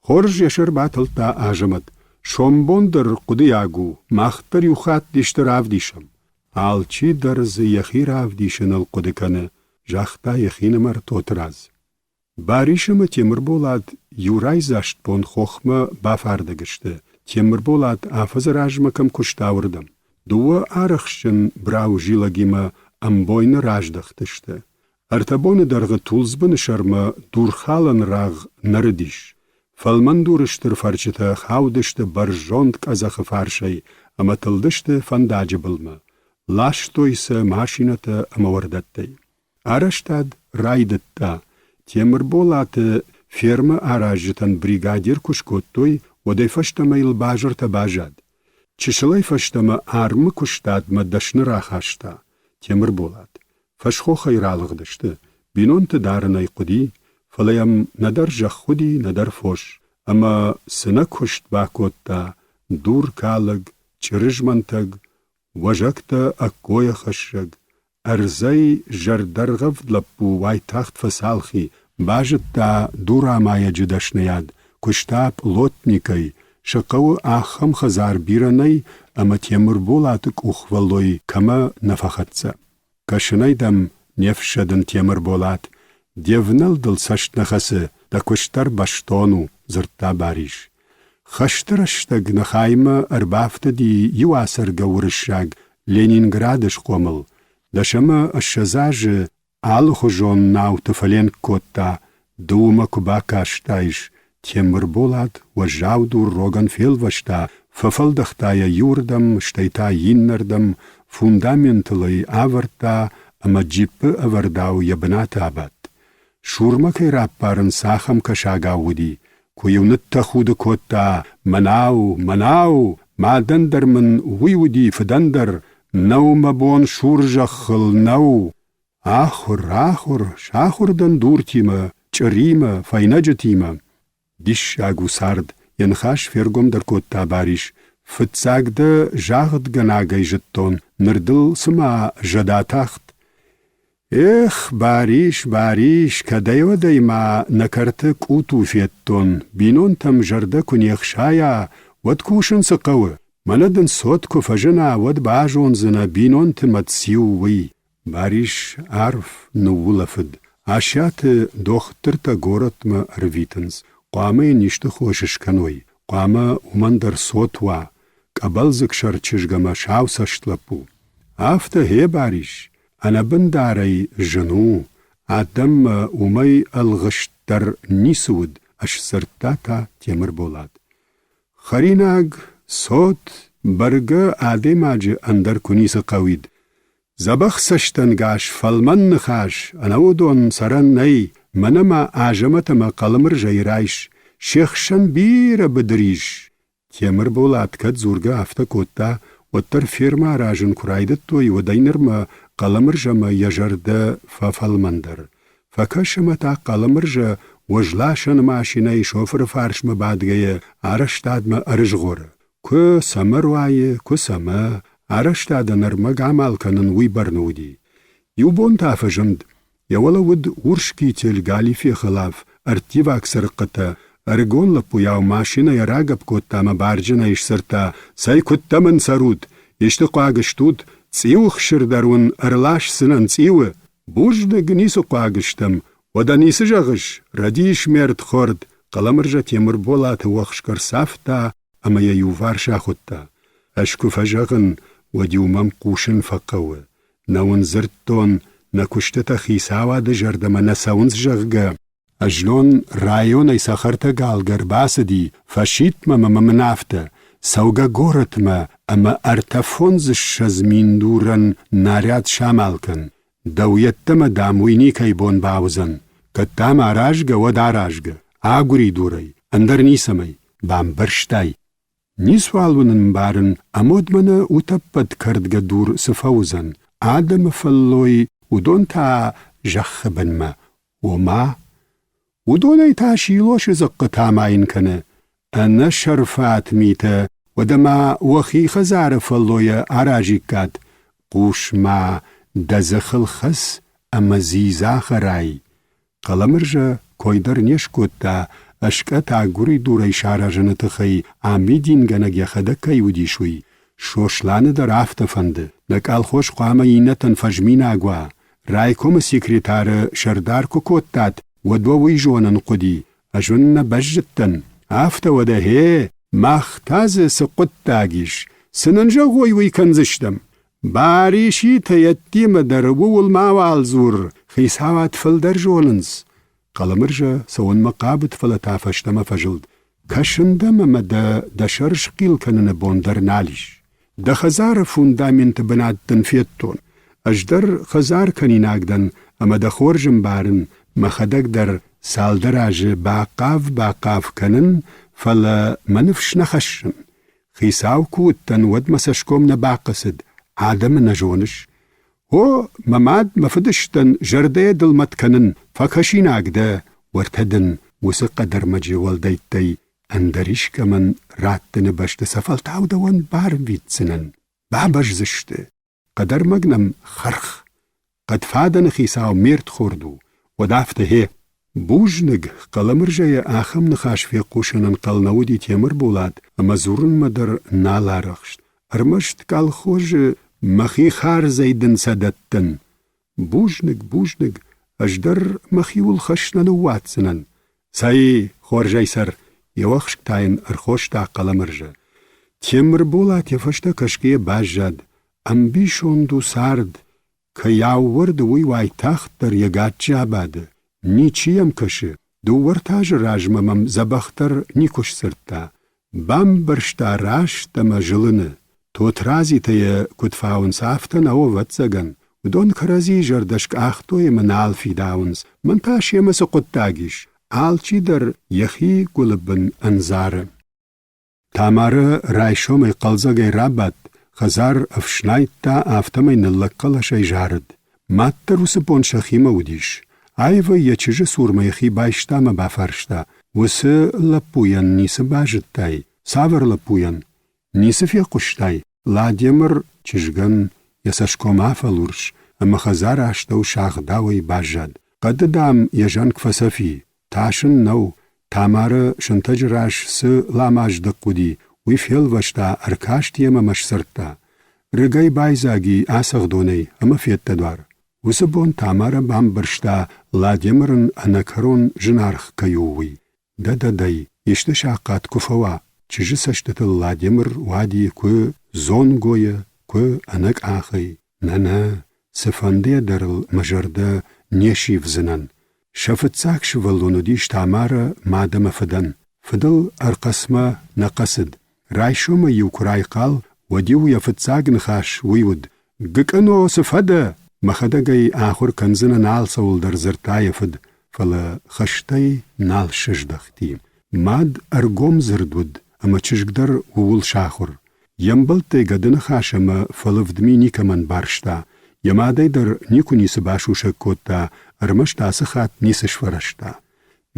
Хорж яшыр батылта ажымат. Шомбондыр құды ягу, мақтыр юхат диштыр авдишам. Алчи дарзы яхир авдишыныл құдыканы, жақта яхинымар тотраз. Баришымы темір болад, юрай заштпон хохмы бафардыгышты. Темір болад, афызыр ажмыкым күштауырдым. Дуы арықшын брау жилагимы амбойны раждықтышты. Артабоны дарғы тулзбыны шармы дурхалын раг нарыдиш. Фалман дурыштыр фарчыты хаудышты баржонт казахы фаршай, ама тылдышты фандажы былмы. Лаш тойсы машинаты амавардаттай. Араштад райдытта. Темір болаты ферма аражытан бригадир кушкоттой одай фаштамайыл бажырта бажад. Чышылай фаштама армы куштадмы дашны рахашта. Темір болат. Фашхо хайралығдышты. Бинонты дарынай құди, фалаям надар жақ худи, надар фош. Ама сына кушт бакотта, дур калыг, чырыжмантаг, важакта аккоя хашшаг. Арзай жардарғав длаппу вайтахт фасалхи, бажытта дура мая джидашнаяд, куштап лотникай, шақауы ахам хазар биранай, ама темір болатык ухвалой кама нафахатса. Кашынайдам нефшадын темір болат, девналдыл саштнахасы, да куштар баштону зырта бариш. Хаштыраштаг нахайма арбафтади юасарга урышаг, Ленинградыш комыл, дашама ашазажы алхужон науты фален котта, дума кубака аштайш, темір болат, важауду роган фелвашта, фафалдахтая юрдам, штайта йиннардам, фундаментылай аварта, ама джиппы авардау ябыната абат. Шурма кайраппарын сахам кашагауди, куюнытта худы котта, манау, مادندر من ویودی فدندر نو مبون شورجا خل نو آخر شاخردن دور تیمه چریمه فاینج تیمه دیش اگو سرد ینخاش فرگم در کتا باریش فتساگ ده جاغد گناگی جتون نردل سما جدا تخت اخ باریش کدیو دیما نکرت کوتو فیتون بینون تم جرده کنیخ شایا ود کوشن سقوه مندن صوت کو فجنا ود باجون زنا بینون تمت سیووی باریش عرف نولفد آشیات دختر تا گورت ما ارویتنز قامه نیشت خوشش کنوی قامه اومندر صوت وا قبل زکشر چشگما شاو سشتلپو آفته هی باریش انا بنداری جنو آدم اومی الغشتر نیسود اش سرتاتا تیمر بولاد خریناگ صوت برگه آدماج اندر کنیس قوید زبخ سشتن گاش فلمن نخاش انودون سرن نی منما آجمتما قلمر جیرایش شیخشن بیر بدریش تیمر بولاد کد زورگه افتا کوتا وتر فیرما راجن کرایدت توی و دینرما قلمرجما یجرده ففلمندر فکشما تا قلمرجا وجلاشن ماشینه شوفر فارشما بادگه آرشتاد ما ارجغوره که سمر وایه که سما آرشتاد نرما گامال کنن وی برنودی یو بون تافجند یولا ود ورشکی تیل گالی فی خلاف ارتیو اکسر قطع ارگون لپو یاو ماشینه یراغب کتا ما بارجنه ایش سرتا سای کتا من سرود یشت قواگشتود څیو خشر درون ارلاش سنن څیو بوجد گنیسو قواگشتم و دا نیس جغش ردیش مرد خورد قلمرجا تیمر بولات وخشکر سافتا اما یو وارشا خودتا اشکو فجغن و دیومم قوشن فقوه نون زرتون نکشتتا خیساوا دا جردما نساونز جغگه اجلون رایون ای سخرتا گالگر باسدی فشیت ما منافته سوگا گورت ما اما ارتفونز شزمین دورن ناریاد شامال کن دویت ما داموینی کئی بون باوزن کتام آراجگه و داراجگه آگوری دوری اندر نیسمی بام برشتای نیسوالونن بارن امود منه اوتپت کردگه دور سفوزن آدم فلوی ودون تا جخ بن ما وما ودوني تاشيلوش زقتا ماين كنه أنا شرفات ميته ودما وخي خزار فلويا عراجيكات قوش ما دزخل خس أما زيزا خراي قلمرجا كويدر نيشكوتا أشكت عقوري دوري شارع جنتخي عميدين غنق يخدك يودي شوي شوشلان در عفت فند نكال خوش قامة ينتن فجمين عقوا رايكم سيكريتار شردار كوكوتات ودووی جونن قدی اجون بجتن افت وده هی مختاز سقط تاگیش سننجا غوی وی کنزشتم باریشی تیتیم در وول ماوال زور خیساوات فل در جوننز قلمرجا سون مقابت فلتا فشتم فجلد کشندم مده دشرش قیل کنن بوندر نالیش ده خزار فوندامنت بنادن فیتون اجدر خزار کنی ناگدن اما ده خورجم بارن مخدق در سالدراج باقاف کنن فلا منفش نخشن خیساو کوتن ود مسشکوم نباقصد آدم نجونش هو مماد مفدشتن جرده دلمت کنن فکشی ناگده ورتدن وسق در مجی والدیتی اندریش کمن راتن بشت سفلتاو دوان بارم ویتسنن بابش زشته قدر مگنم خرخ قد فادن خیساو میرد خوردو ودافته هي بوجنق قلمرجايا آخم نخاش في قوشنن قلنودي تيمر بولاد اما زورن مدر نالا رخشت ارمشت قال خوش مخي خار زيدن سدتن بوجنق اجدر مخيول خشنن واتسنن ساي خورجاي سر يوخشك تاين ارخوش تا قلمرجا تيمر بولاد يفشتا كشكي باجاد ام بيشون دو سارد که یاو ورد وی وای تخت در یگات جاباده نیچیم کشه دو ورتاج راجممم زبختر نیکوش سرتا بام برشتا راش تما جلنه تو ترازی تیه کتفاون سافتن او وطزگن ودون کرازی جردشک آختوی من آلفی داونز من تاشی مسو قطاگیش آلچی در یخی گلبن انزاره Tamara rayshomay qalzagay rabat, khazar afshnayta aftamay nallaqalashay jarad. Mattar usipon shakhima udish. Ayva yachija surmayxi baishtama bafarshta. Usi lapuyan nisi bajittay. Savar lapuyan. Nisi fi qushtay. Ladimir chijgan yasashkoma falursh. Ama khazar ashtaw shaghdaway bajad. Qaddam yajan kfasafi. Tashin naw. Tamara shantajrash si lamajdaqudi. Wifhel vashta arkashtiyama mashsarta. Rigay bayzagi asagdonay ama fiettadwar. Usibon Tamara bambarshta Ladimirin anakaron jinarx kayuwi. Dadaday ishte shaqat kufawa. Chijisashtat Ladimir wadi ku zon goya ku anak akhay. Nana sifandiya darl majarda neshiv zinan. Shafitsak shivalunodish Tamara madama fidan. Fidal arqasma naqasid. Rayshuma yukuray qal wadiu yafitsak nxash wiwud. Gikano sifada. Maxadagay آخر کنزن نال سول در زرتای فد فلا خشتای نال شجدختی. ماد ارگوم زردود اما چشگدر وول شاخور. یمبلتی گدن خاشم فلفدمی نیکمن بارشتا. یمادای در نیکو نیس باشو شکوتا ارمشتا سخات نیسش فرشتا.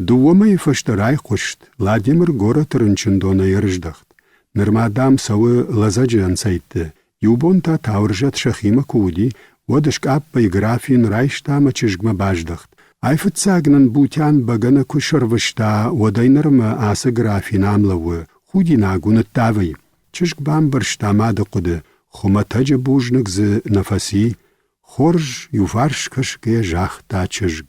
دومی فشترای قشت لادیمر گورا ترنچندونه یرجدخت. نرمادام سوی لزاجی انسایت. یوبون تا تاورجت شخیمه کودی ودشك أبا يغرافين رايشتا ما چشگما باجدخت. عيفت ساگنن بوتيان بغن كشر وشتا ودينرما آسا غرافين عملو خودي ناگون التاوي. چشگ بام برشتا ماده قده خمتاج بوجنك ز نفسي خورج يوفارش كشكي جاختا چشگ.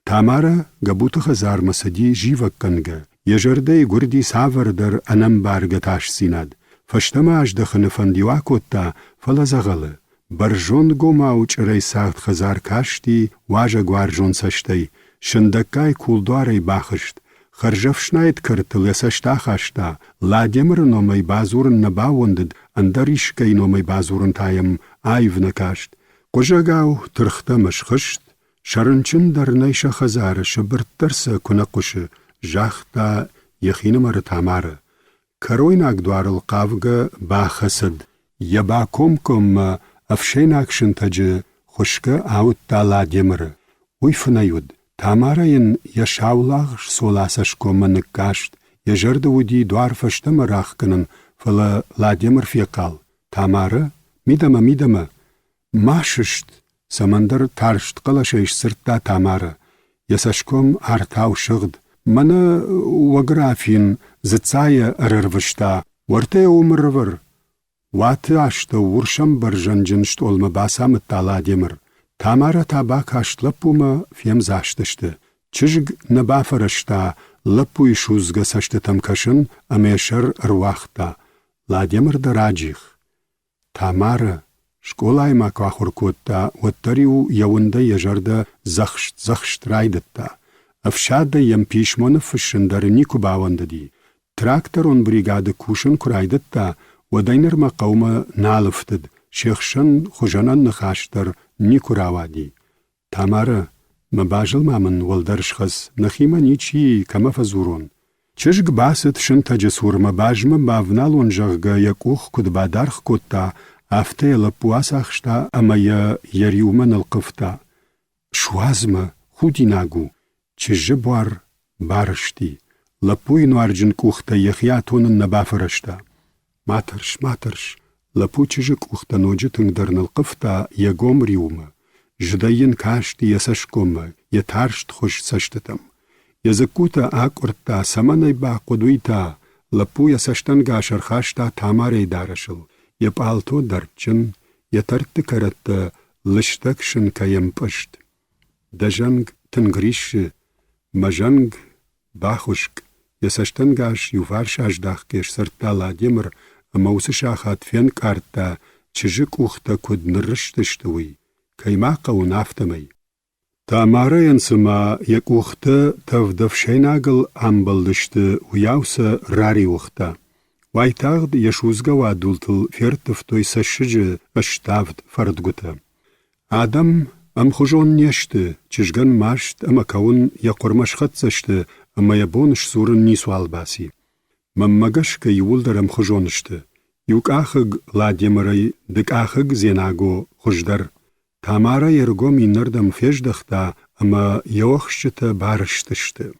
تامارا گبوت خزار مسدي جيوك کنگه. يجرده گردي ساور در انم بارگتاش سيناد. فشتما اجدخن فنديواكوتا فلزغله. برژون گوماوچ رای ساخت خزار کاشتی واجه گوارجون سشتی شندکای کولدواری باخشت خرجفشناید کرتل یسشتا خاشتا لادیمر نومی بازورن نباوندد اندریشکی نومی بازورن تایم آیو نکاشت قجاگاو ترختا مشخشت شرنچن در نیش خزار شبرت ترس کنقش جاختا یخین مر تاماره کروین اگدوار القاوگه باخسد یبا کم افشیناک شنتاج خوشکه آوت تا لادیمر ویفنایود تاماراین یشاولاغش سولاسش کومن کاشت یجرد ودی دوار فشتم راخ کنن فلا لادیمر فیقال تامارا میدم ماششت سمندر تارشت قلشش سرتا تامارا یسشکم ارتاو شغد من وگرافین زتسای ارروشتا ورته عمرور واتي اشتا ورشم برجنجنشت olma basam Ladimir. Tamara tabak ashlapuma fiem zashtishti. Chizg nabafarashta lapu ishuzga sashtitam kashin ameshar arwaxta. Ladimir da rajich. Tamara shkolay makvahurkutta wattariu yawunda yajarda zakhsht raidatta. Afshada yam pishmon fshindar niku bawandadi. Traktorun brigade kushin kuraidatta ودينر ما قوم نالفتد شيخشن خجنان نخاشتر نيكو راوادي. تامارا مباجل مامن والدرش خس نخيما نيچي كما فزورون. چشگ باست شنتا جسور مباجم باونالون جغگا يكوخ كد بادارخ كوتا افته لپواساخشتا اما يريومن القفتا. شوازم خودي ناگو چج بوار بارشتي لپوي نوارجن كوختا يخياتون نبافرشتا. ماترش لپوچجك اختنوجه تنگدرن القفتا يگوم ريوم جدين كاشتي يسشكوم يتارشت خوش سشتتم يزكوتا آكورتا سمني با قدويتا لپو يسشتن غاشر خاشتا تاماري دارشل يبالتو درچن يترت كرت لشتكشن كيم پشت دجنگ تنگريش مجنگ باخوشك يسشتن غاش يوفارش اجداخ كيش سرتا لاديمر موس شاخات فين كارتا چجك اوختا كود نرشتشتوي كيما قو نافتمي تامارا ينسما يك اوختا تفدف شيناغل امبلدشت وياوسا راري اوختا وايتاغد يشوزغا وادولتل فيرتفتوي سشج اشتافد فردگوتا آدم ام خجون نيشت چجگن ماشت اما كون يقرمش خط سشت اما يبونش سورن نيسوال باسي Маммагашка юлдарам хожонышты. Юкахыг Владимирай дыкахыг Зенаго хождар. Тамара ергом иннардам феждахта, ама йохшчыта барыштышты.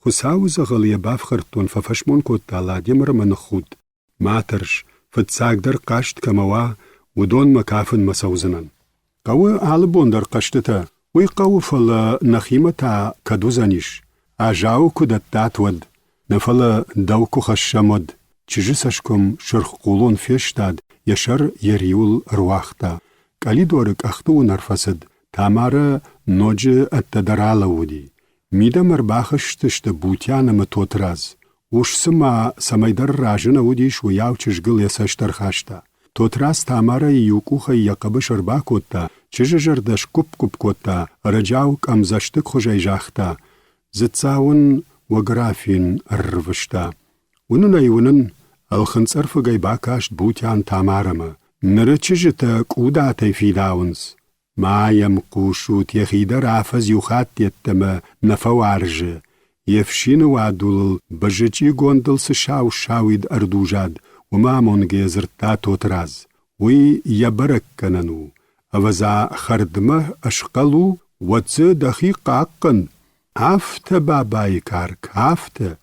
Хусаузагал ебавхартун фафашмон котта Владимир манахуд. Матарш, фатсагдар кашт камава, удон макафын масаузанан. Кавы алыбондар каштыта, уй кавы фала нахимата кадузаниш, а жау кудаттатвад, нафала дауку хашамад, чижисашком шырхкулон фештад, яшар яриул руахта. Калидорык ахту нарфасад, Тамара ноджи аттадарала уди. Мидамар бахыштышты бутянамы тотраз. Уж сама самайдар ражына удиш уявчыш гыл ясаштар хашта. Тотраз Тамара и юкуха и якабы шырба котта, чыжыжырдаш куп-куп котта, раджау камзаштык хожай жахта. Зыцаун ваграфин рвышта. Унын айунын алхынцар фыгай бакашт бутян Тамарамы. Ныры чыжыта кудатай фидаунс. Маям кушут яхидар афаз юхат еттімі нафаваржы. Евшины вадул бажычи гондылсы шау-шауид ардужад, умамонге зырта тотраз. Уй ябарак канану. Аваза хардмы ашқалу, ватсы дахи қаққын. Афта бабай карк, афта.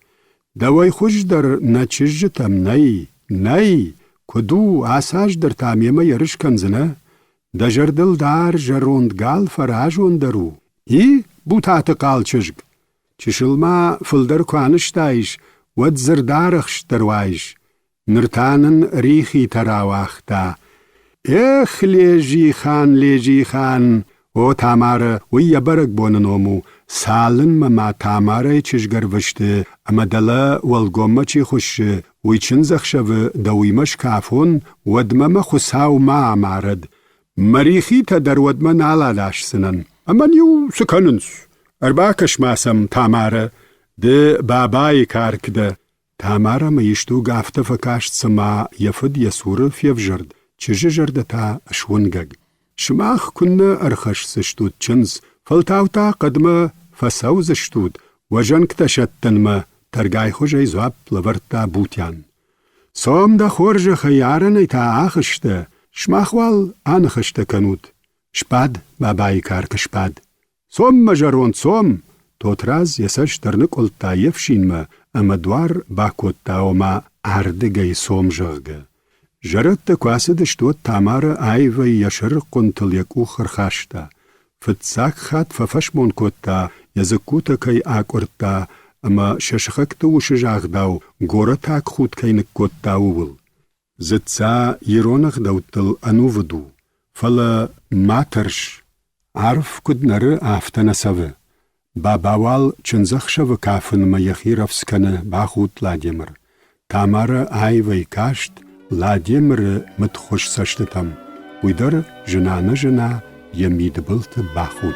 Давай хуждар на чыжытам най. Куду асаждар тамема ярышканзына. Дажардылдар жарондгал фаражондару. И бутаты қалчыжг. Чышылма фылдар куаныштайш, вад зырдарахштарвайш. Ныртанын рихи таравахта. Эх, лежи хан, о Тамара, уй ябарак бонаному. Салын мама Тамара чыжгар вышты, амадала валгома чи хушы, уйчын захшавы да уймаш кафон, вадмама хусау ма амарад. Марихи тадар вадман аладашсынын. Аман ю сыканынс. Арбакаш масам Тамара, де бабай каркда. Тамара маишту гафта факашцама яфыд ясуры февжырд, чыжыжырда та ашвунгаг. Шмах күнні архашсыштуд чынз, фалтаута қадмы фасаузыштуд, важанкта шаттынмы, таргай хожай зуап лаварта бутян. Сомда хоржы хаярыны та ахышты, шмахвал анхышты канут. Шпад, бабай карка шпад. Сом мажарон сом, тот раз ясаш тарнык олта евшинмы, амадвар бакотта ома ардыгай сом жығғы. Жаратта квасыды штот Тамара айвай яшыр контыл яку хырхашта. Фытсак хат фафашмон котта, языкута кай акорта, ама шашхакта ушы жағдау, гора так худ кайнык котта увыл. Зытса еронах дауттыл анувыду. Фала матарш, арф куднары афтанасавы. Бабавал чынзахшавы кафынма яхировсканы бахут Владимир. Тамара айвай кашт, Владимир мытхош сашты там. Уйдар жына емиді былты бахут.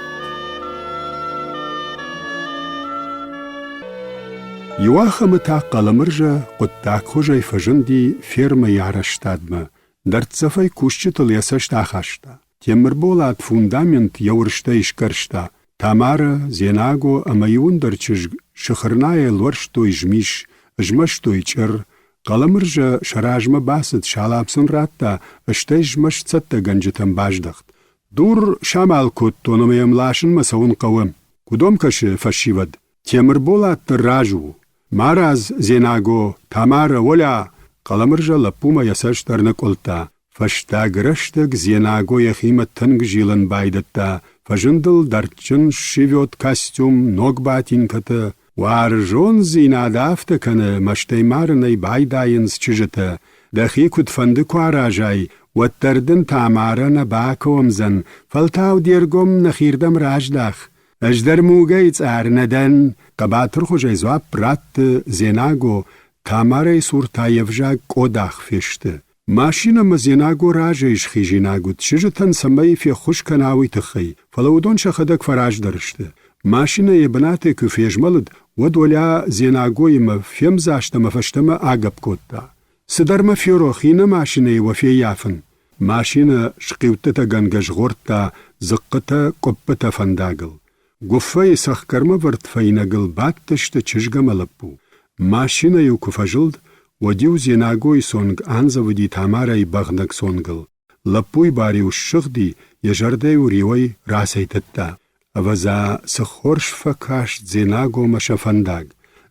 Юахамы та қаламыржа құттак хожай фажынди ферма яраштадмы. Дартсафай кушчытыл ясашта хашта. Темір болат фундамент яурышта ишкаршта. Тамара, Зенаго, амайундарчыж шықырная лорштой жмиш, жмаштой чыр. Қаламыржа шаражма басыд шалапсын ратта, іштай жмаш цатта ганжытам баждахт. Дур шамал кут тонымаям лашын масауын қауым. Кудом кашы фашивад. Темір болатты ражу. Мараз, Зенаго, Тамара, оля. Қаламыржа лапума ясаштарны колта. Фашта граштык Зенаго яхима тынг жилын байдатта. Фажындыл дарчын шивет костюм, ног батинкаты. Варжон зинадавты каны маштаймарынай байдайынс чыжыты. Дахи кутфанды куаражай. Ваттардын Тамарана бакомзан. Фалтау дергом нахирдам раждах. Аждар мугайц арнадан. Кабатыр хожай зуап пратты Зенаго. Тамарай суртаевжа кодах фешты. Машинамы Зенаго ражайш хижинагут. Чыжытан самай фе хуш канауи тыхай. Фалаудон шахадак фараждарышты. Машина ебнаты күфежмалыд. Водоля Зенаго има фемзаштама фаштама агап котта. Сыдарма ферохина машина его феяфын. Машина шқивтыта гангажғорта, зыққыта коппыта фандагыл. Гуффай сақкарма вартфайнагыл баттышты чыжгамалаппу. Машина ю куфажылд, ودیو زیناگوی سونگ آنزودی تامارای بغنگ سونگل. لپوی باریو شغدی یجرده و ریوی راسیتتا. اوزا سخورش فکاشت زیناگو مشفندگ.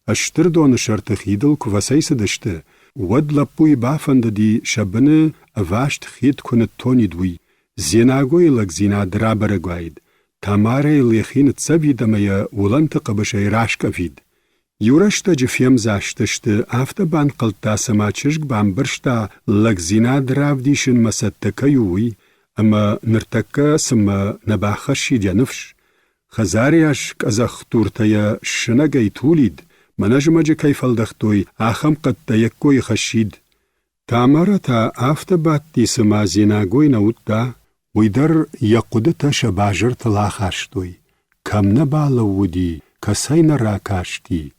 اشتر دون شرط خیدل کوسیس دشته. ود لپوی بافند دی شبنه اواشت خید کند تونی دوی. زیناگوی لگ زینا درابرگوید. تامارای لیخین تسویدمه ولنت قبشه راشکفید. یورشتا جفیم زاشتشته آفته بان قلتا سما چشگ بان برشتا لگ زینا دراو دیشن مسدتکه یوی اما نرتکه سما نباخشی دینفش. خزاریاش کازخ تورتیا شنگی تولید منجمج کیفل دختوی آخم قد تیکوی خشید. تامارا تا آفته بات دی سما زیناگوی نوتا ویدر یقودتا شباجر تلاخاشتوی. کم نبالودی کسی نراکاشتی.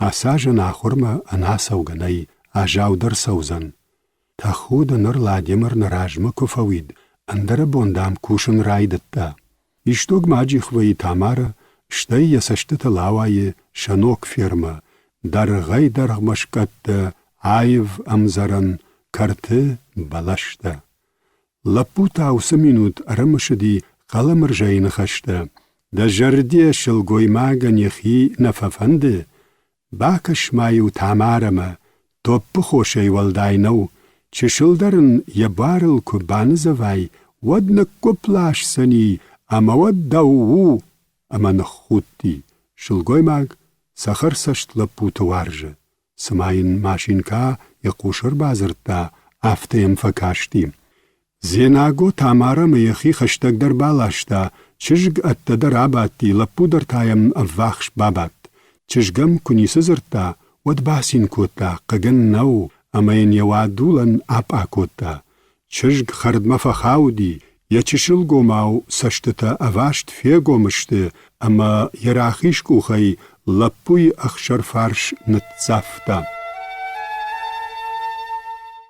آساجن آخورما اناسوگنی آجاو در سوزن. تا خود نر لادیمر نراجمه کفوید. اندر بوندام کوشن رایدتا. اشتوگ ماجی خوی تامارا شتی یسشتت لاوای شنوک فرما. در غی در مشکت آیف امزرن کرته بلشتا. لپو تاوس مینود ارمشدی قلمر جاین خشتا. دا جردی شلگوی ماگن یخی نففنده. باکش مایو تامارما توپ خوشی والدای نو چه شلدرن یبارل کو بانزوای ود نکپلاش سنی اما ود داوو اما نخوتی شلگوی ماگ سخر سشت لپو توارجه سماین ماشین کا یقوشر بازرتا آفتیم فکاشتی. زیناگو تامارما یخی خشتگ در بالاشتا چشگ ات در آباتی لپو در تایم افاخش بابات. چشگم کنیسه زرتا ود باسین کوتا قگن نو اما این یوادولن آپا کوتا. چشگ خرد مفخاودی یا چشل گوماو سشتتا اواشت فیگو مشته اما یراخیش کوخی لپوی اخشر فارش نتزافتا.